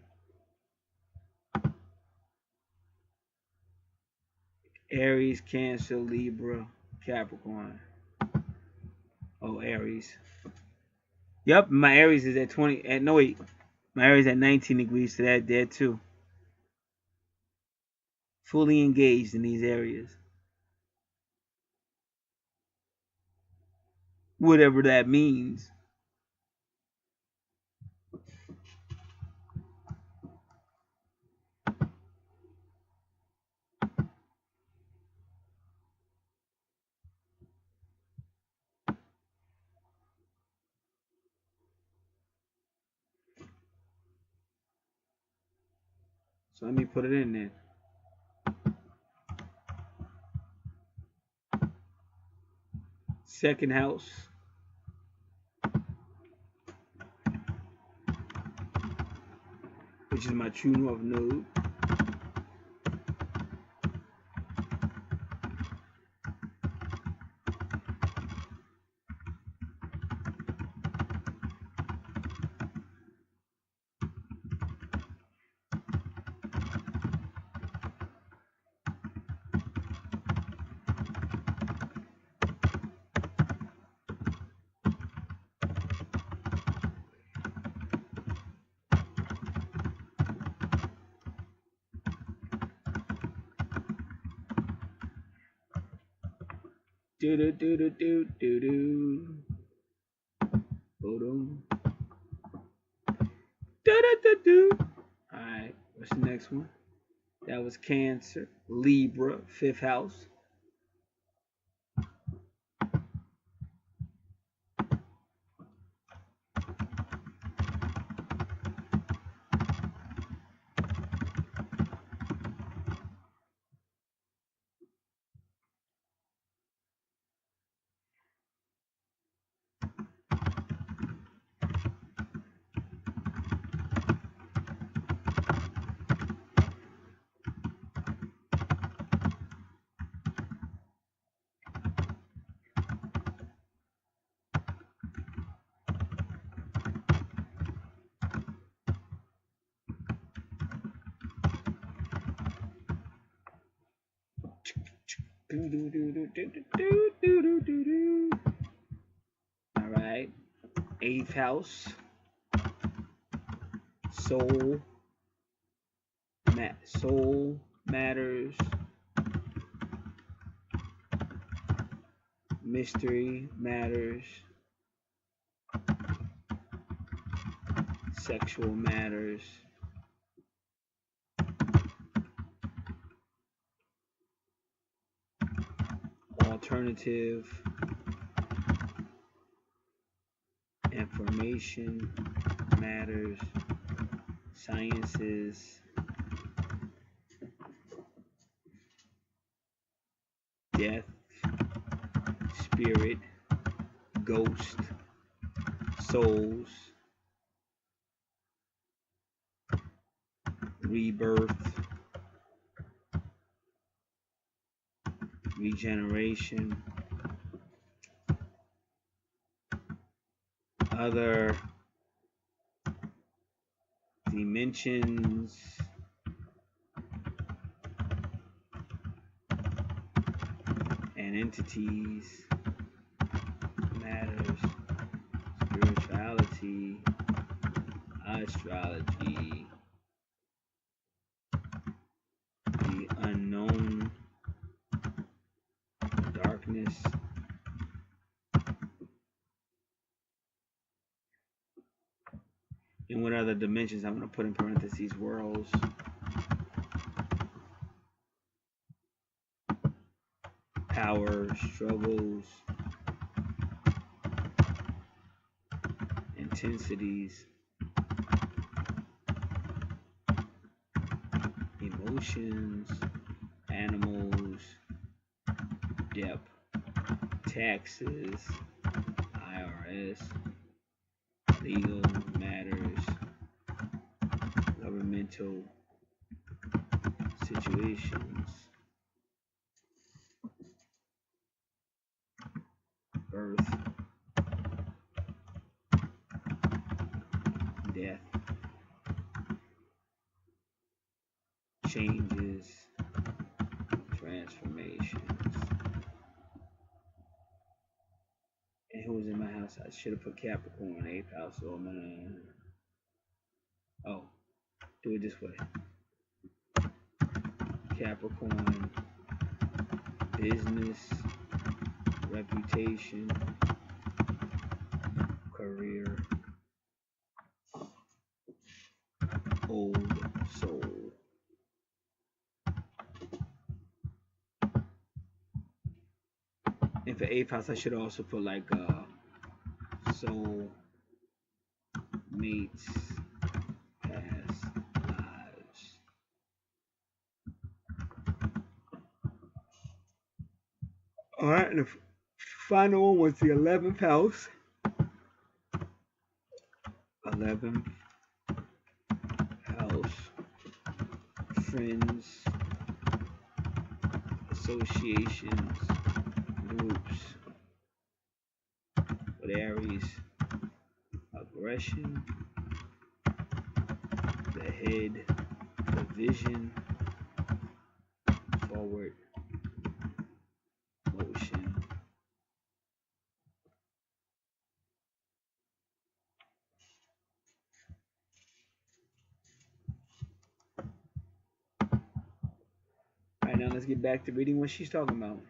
Aries, Cancer, Libra, Capricorn. Oh, Aries. Yep, my Aries is at 20. No, wait. My Aries at 19 degrees, so that there too. Fully engaged in these areas. Whatever that means. So let me put it in there. Second house. Which is my true north node. Do do do do do do do. Boom. Do do do do. Alright, what's the next one? That was Cancer, Libra, 5th house. Alright. 8th house. Soul matters. Mystery matters. Sexual matters. Alternative information matters. Sciences, death, spirit, ghost, souls, rebirth, regeneration, other dimensions, and entities, matters, spirituality, astrology, the unknown, darkness, and what other dimensions I'm going to put in parentheses, worlds, power, struggles, intensities, emotions, animals, depth, taxes, IRS, legal matters, governmental situations, birth, death, changes, transformations. And who was in my house? I should have put Capricorn, 8th house. So I'm gonna, oh, do it this way. Capricorn, business, reputation, career, old soul. And for 8th house, I should also put like soul, mates, past lives. All right, and the final one was the 11th house. 11th house, friends, associations, groups. With Aries, aggression, the head, the vision, forward, motion. Alright, now let's get back to reading what she's talking about.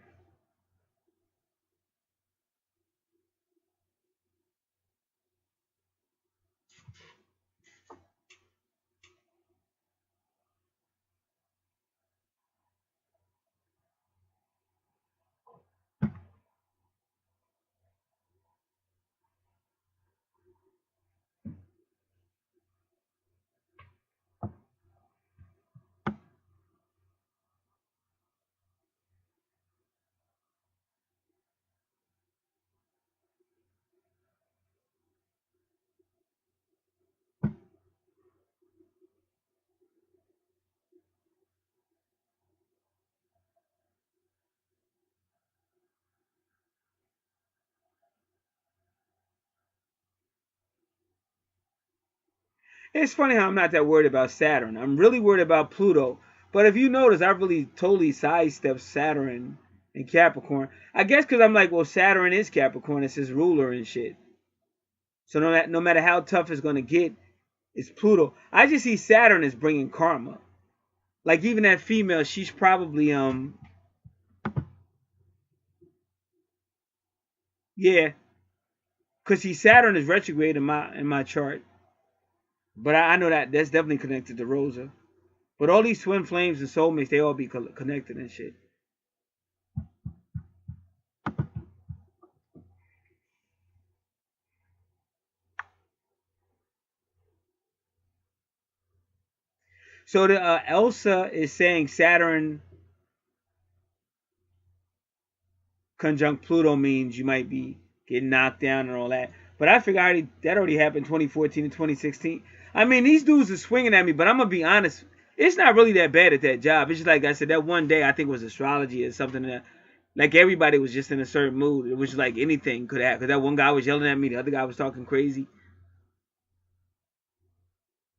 It's funny how I'm not that worried about Saturn. I'm really worried about Pluto. But if you notice, I really totally sidestepped Saturn and Capricorn. I guess because I'm like, well, Saturn is Capricorn. It's his ruler and shit. So no matter how tough it's going to get, it's Pluto. I just see Saturn as bringing karma. Like even that female, she's probably, yeah. Because see, Saturn is retrograde in my chart. But I know that's definitely connected to Rosa. But all these twin flames and soulmates, they all be connected and shit. So the Elsa is saying Saturn conjunct Pluto means you might be getting knocked down and all that. But I figure that already happened 2014 and 2016. I mean, these dudes are swinging at me, but I'm going to be honest. It's not really that bad at that job. It's just like I said, that one day I think it was astrology or something that, like everybody was just in a certain mood. It was just like anything could happen. Because that one guy was yelling at me. The other guy was talking crazy.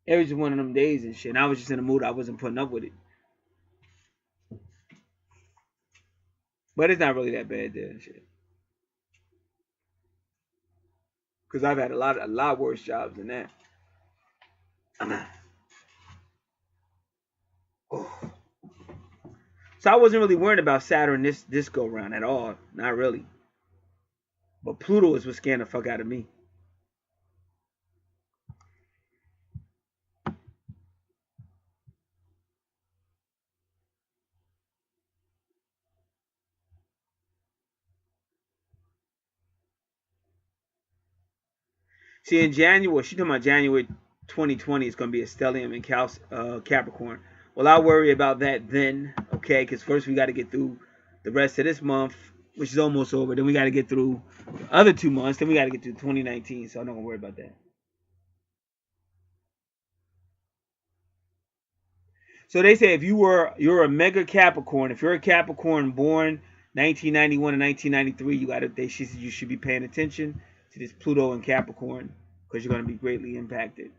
It was just one of them days and shit. And I was just in a mood. I wasn't putting up with it. But it's not really that bad there and shit. Because I've had a lot worse jobs than that. Oh. So I wasn't really worried about Saturn this go round at all. Not really. But Pluto is what scared the fuck out of me. See, in January, she's talking about January 2020 is going to be a stellium in Capricorn. Well, I'll worry about that then, okay? Because first we got to get through the rest of this month, which is almost over. Then we got to get through the other 2 months. Then we got to get through 2019, so I'm not going to worry about that. So they say if you're a mega Capricorn, if you're a Capricorn born 1991 and 1993, you should be paying attention to this Pluto and Capricorn because you're going to be greatly impacted.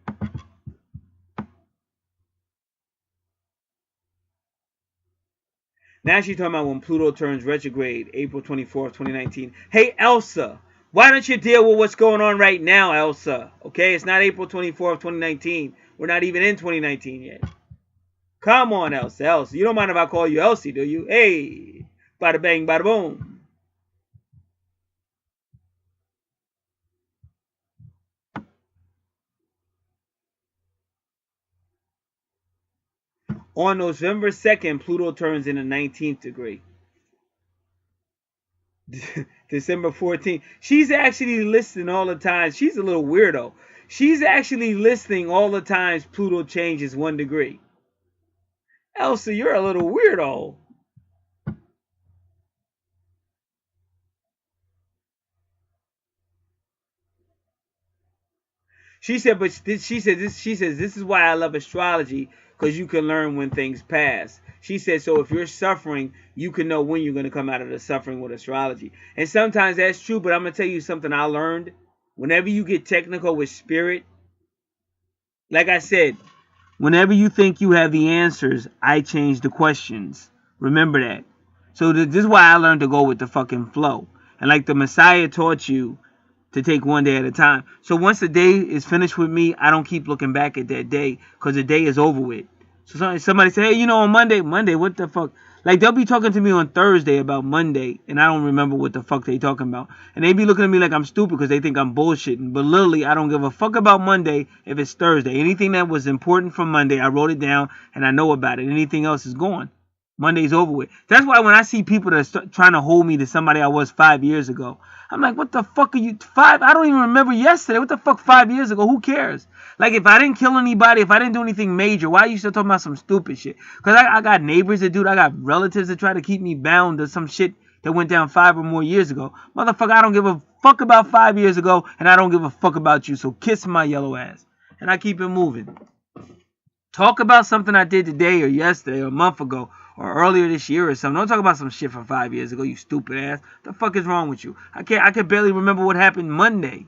Now she's talking about when Pluto turns retrograde, April 24th, 2019. Hey, Elsa, why don't you deal with what's going on right now, Elsa? Okay, it's not April 24th, 2019. We're not even in 2019 yet. Come on, Elsa. Elsa, you don't mind if I call you Elsie, do you? Hey, bada bang, bada boom. On November 2nd, Pluto turns in the 19th degree. December 14th. She's actually listing all the times. She's a little weirdo. She's actually listing all the times Pluto changes 1 degree. Elsa, you're a little weirdo. She said, this is why I love astrology, because you can learn when things pass. She said, so if you're suffering, you can know when you're going to come out of the suffering with astrology. And sometimes that's true, but I'm going to tell you something I learned. Whenever you get technical with spirit, like I said, whenever you think you have the answers, I change the questions. Remember that. So this is why I learned to go with the fucking flow. And like the Messiah taught you, to take 1 day at a time. So once the day is finished with me, I don't keep looking back at that day because the day is over with. So somebody say, hey, you know, on Monday, what the fuck? Like, they'll be talking to me on Thursday about Monday, and I don't remember what the fuck they talking about. And they be looking at me like I'm stupid because they think I'm bullshitting. But literally, I don't give a fuck about Monday if it's Thursday. Anything that was important from Monday, I wrote it down, and I know about it. Anything else is gone. Monday's over with. That's why when I see people that are trying to hold me to somebody I was 5 years ago, I'm like, what the fuck are you, 5? I don't even remember yesterday. What the fuck 5 years ago? Who cares? Like, if I didn't kill anybody, if I didn't do anything major, why are you still talking about some stupid shit? Because I got neighbors that do it. I got relatives that try to keep me bound to some shit that went down 5 or more years ago. Motherfucker, I don't give a fuck about 5 years ago, and I don't give a fuck about you. So kiss my yellow ass. And I keep it moving. Talk about something I did today or yesterday or a month ago or earlier this year or something. Don't talk about some shit from 5 years ago, you stupid ass. What the fuck is wrong with you? I can barely remember what happened Monday.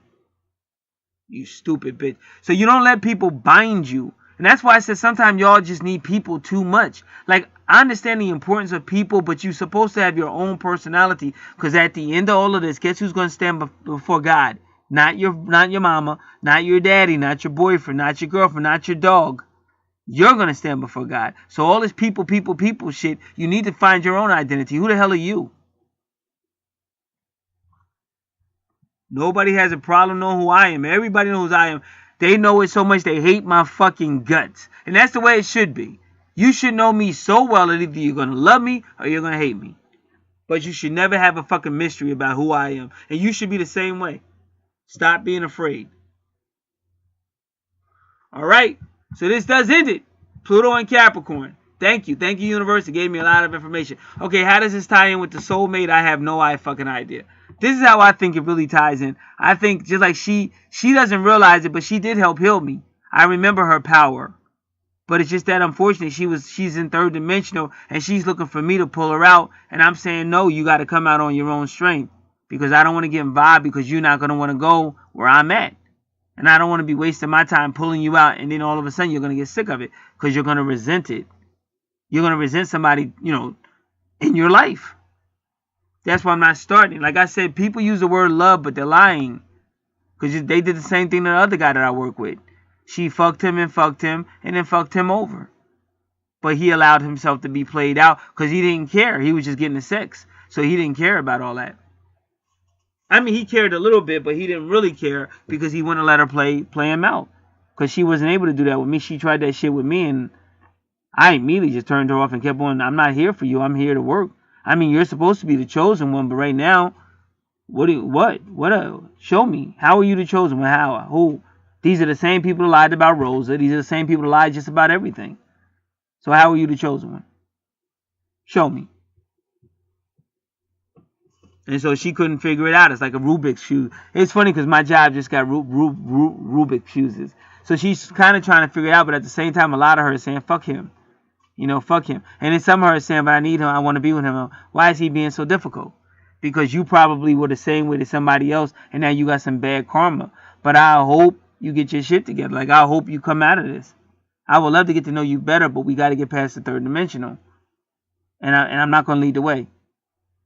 You stupid bitch. So you don't let people bind you. And that's why I said sometimes y'all just need people too much. Like, I understand the importance of people, but you're supposed to have your own personality. Because at the end of all of this, guess who's going to stand before God? Not your mama, not your daddy, not your boyfriend, not your girlfriend, not your dog. You're going to stand before God. So all this people shit, you need to find your own identity. Who the hell are you? Nobody has a problem knowing who I am. Everybody knows who I am. They know it so much they hate my fucking guts. And that's the way it should be. You should know me so well that either you're going to love me or you're going to hate me. But you should never have a fucking mystery about who I am. And you should be the same way. Stop being afraid. All right. So this does end it. Pluto and Capricorn. Thank you, universe. It gave me a lot of information. Okay, how does this tie in with the soulmate? I have no fucking idea. This is how I think it really ties in. I think just like she doesn't realize it, but she did help heal me. I remember her power. But it's just that unfortunately she's in third dimensional and she's looking for me to pull her out, and I'm saying no, you got to come out on your own strength, because I don't want to get involved, because you're not going to want to go where I'm at. And I don't want to be wasting my time pulling you out, and then all of a sudden you're going to get sick of it because you're going to resent it. You're going to resent somebody, in your life. That's why I'm not starting. Like I said, people use the word love, but they're lying, because they did the same thing to the other guy that I work with. She fucked him, and then fucked him over. But he allowed himself to be played out because he didn't care. He was just getting the sex. So he didn't care about all that. I mean, he cared a little bit, but he didn't really care because he wouldn't let her play him out. Because she wasn't able to do that with me. She tried that shit with me, and I immediately just turned her off and kept on. I'm not here for you. I'm here to work. I mean, you're supposed to be the chosen one, but right now, show me. How are you the chosen one? How? Who? These are the same people who lied about Rosa. These are the same people who lied just about everything. So how are you the chosen one? Show me. And so she couldn't figure it out. It's like a Rubik's cube. It's funny because my job just got Rubik's cubes. So she's kind of trying to figure it out, but at the same time, a lot of her is saying, fuck him. Fuck him. And then some of her is saying, but I need him. I want to be with him. Why is he being so difficult? Because you probably were the same way to somebody else, and now you got some bad karma. But I hope you get your shit together. Like, I hope you come out of this. I would love to get to know you better, but we got to get past the third dimensional. And I'm not going to lead the way.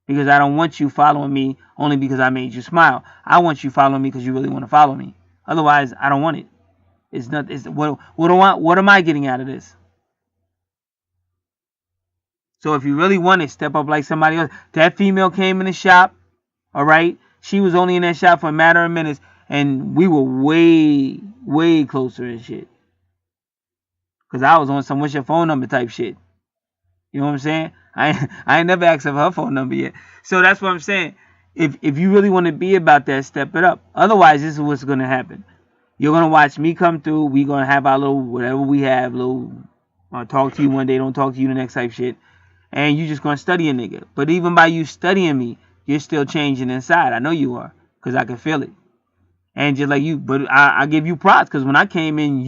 Because I don't want you following me only because I made you smile. I want you following me because you really want to follow me. Otherwise, I don't want it. It's not. What am I getting out of this? So if you really want it, step up like somebody else. That female came in the shop, all right? She was only in that shop for a matter of minutes, and we were way, way closer and shit. Because I was on some what's your phone number type shit. You know what I'm saying? I ain't never asked her for her phone number yet. So that's what I'm saying. If you really want to be about that, step it up. Otherwise, this is what's going to happen. You're going to watch me come through. We're going to have our little, whatever we have, little, talk to you one day, don't talk to you the next type shit. And you just going to study a nigga. But even by you studying me, you're still changing inside. I know you are, because I can feel it. And just like you, but I give you props, because when I came in,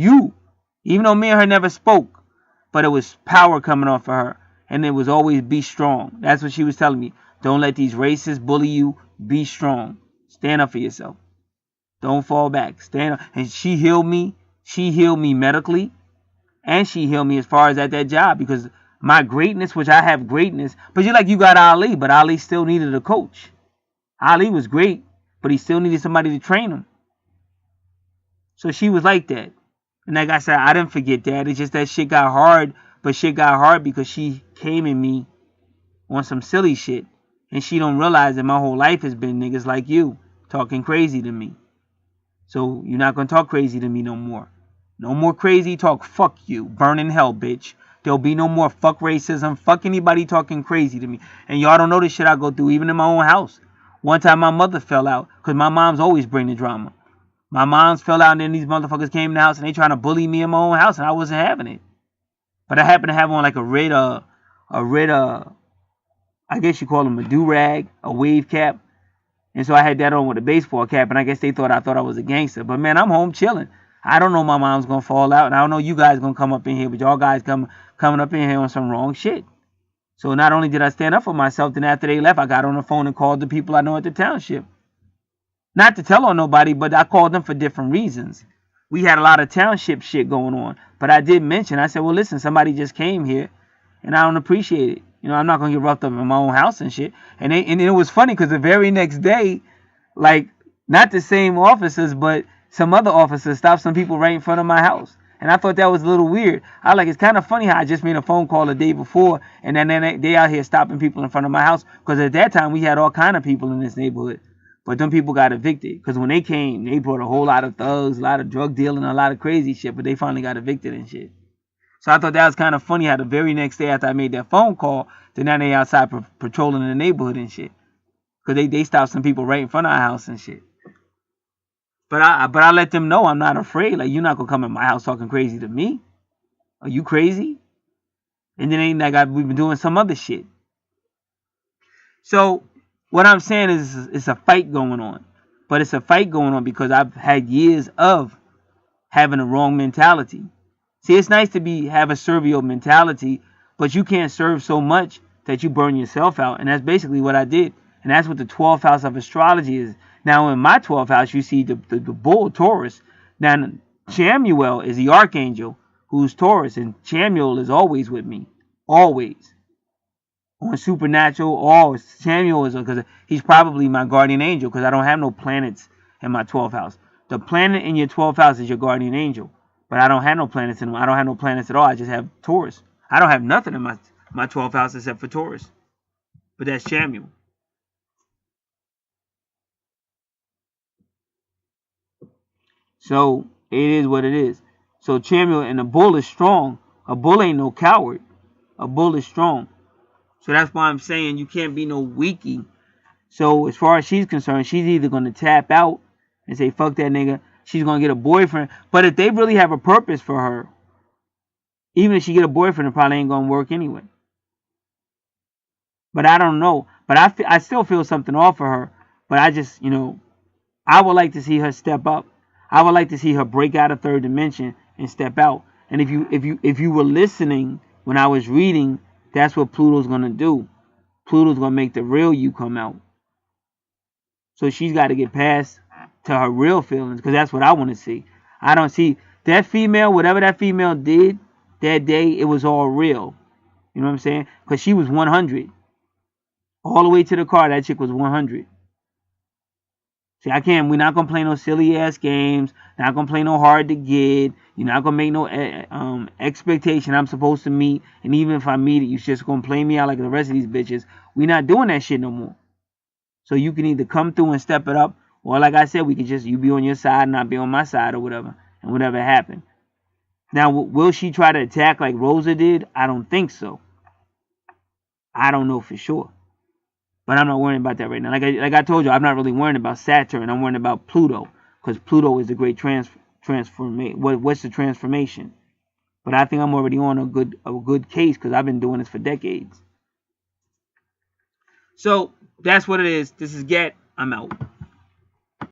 even though me and her never spoke, but it was power coming off of her. And it was always be strong. That's what she was telling me. Don't let these racists bully you. Be strong. Stand up for yourself. Don't fall back. Stand up. And she healed me. She healed me medically. And she healed me as far as at that job. Because my greatness, which I have greatness. But you got Ali. But Ali still needed a coach. Ali was great. But he still needed somebody to train him. So she was like that. And like I said, I didn't forget that. It's just that shit got hard. But shit got hard because she came in me on some silly shit. And she don't realize that my whole life has been niggas like you talking crazy to me. So you're not going to talk crazy to me no more. No more crazy talk. Fuck you. Burn in hell, bitch. There'll be no more fuck racism. Fuck anybody talking crazy to me. And y'all don't know the shit I go through even in my own house. One time my mother fell out because my mom's always bring the drama. My mom's fell out and then these motherfuckers came in the house and they trying to bully me in my own house and I wasn't having it. But I happened to have on like a red, I guess you call them a do-rag, a wave cap. And so I had that on with a baseball cap, and I guess they thought I was a gangster. But man, I'm home chilling. I don't know my mom's going to fall out, and I don't know you guys going to come up in here, but y'all guys coming up in here on some wrong shit. So not only did I stand up for myself, then after they left, I got on the phone and called the people I know at the township. Not to tell on nobody, but I called them for different reasons. We had a lot of township shit going on. But I did mention, I said, well, listen, somebody just came here, and I don't appreciate it. I'm not going to get roughed up in my own house and shit. And it was funny because the very next day, like, not the same officers, but some other officers stopped some people right in front of my house. And I thought that was a little weird. It's kind of funny how I just made a phone call the day before, and then they out here stopping people in front of my house. Because at that time, we had all kind of people in this neighborhood. But them people got evicted. Because when they came, they brought a whole lot of thugs, a lot of drug dealing, a lot of crazy shit. But they finally got evicted and shit. So I thought that was kind of funny how the very next day after I made that phone call, then now they outside patrolling in the neighborhood and shit. Because they stopped some people right in front of our house and shit. But I let them know I'm not afraid. Like, you're not going to come in my house talking crazy to me. Are you crazy? And then ain't like we've been doing some other shit. So what I'm saying is it's a fight going on. But it's a fight going on because I've had years of having a wrong mentality. See, it's nice to have a servile mentality, but you can't serve so much that you burn yourself out. And that's basically what I did. And that's what the 12th house of astrology is. Now, in my 12th house, you see the bull, Taurus. Now, Chamuel is the Archangel, who's Taurus. And Chamuel is always with me. Always. On supernatural, always. Chamuel is, because he's probably my guardian angel, because I don't have no planets in my 12th house. The planet in your 12th house is your guardian angel. But I don't have no planets in them. I don't have no planets at all. I just have Taurus. I don't have nothing in my 12th house except for Taurus. But that's Chamuel. So it is what it is. So Chamuel, and a bull is strong. A bull ain't no coward. A bull is strong. So that's why I'm saying you can't be no weakie. So as far as she's concerned, she's either going to tap out and say, fuck that nigga. She's going to get a boyfriend. But if they really have a purpose for her, even if she get a boyfriend, it probably ain't going to work anyway. But I don't know. But I still feel something off for her. But I just, I would like to see her step up. I would like to see her break out of third dimension and step out. And if you were listening when I was reading, that's what Pluto's going to do. Pluto's going to make the real you come out. So she's got to get past to her real feelings, because that's what I want to see. I don't see that female, whatever that female did that day, it was all real. You know what I'm saying? Because she was 100. All the way to the car, that chick was 100. See, we're not going to play no silly ass games. Not going to play no hard to get. You're not going to make no expectation I'm supposed to meet. And even if I meet it, you're just going to play me out like the rest of these bitches. We're not doing that shit no more. So you can either come through and step it up, or like I said, we can just, you be on your side and I be on my side or whatever. And whatever happened. Now, will she try to attack like Rosa did? I don't think so. I don't know for sure. But I'm not worrying about that right now. Like I told you, I'm not really worrying about Saturn. I'm worrying about Pluto. Because Pluto is a great transformation. What's the transformation? But I think I'm already on a good case, because I've been doing this for decades. So, that's what it is. This is Get. I'm out.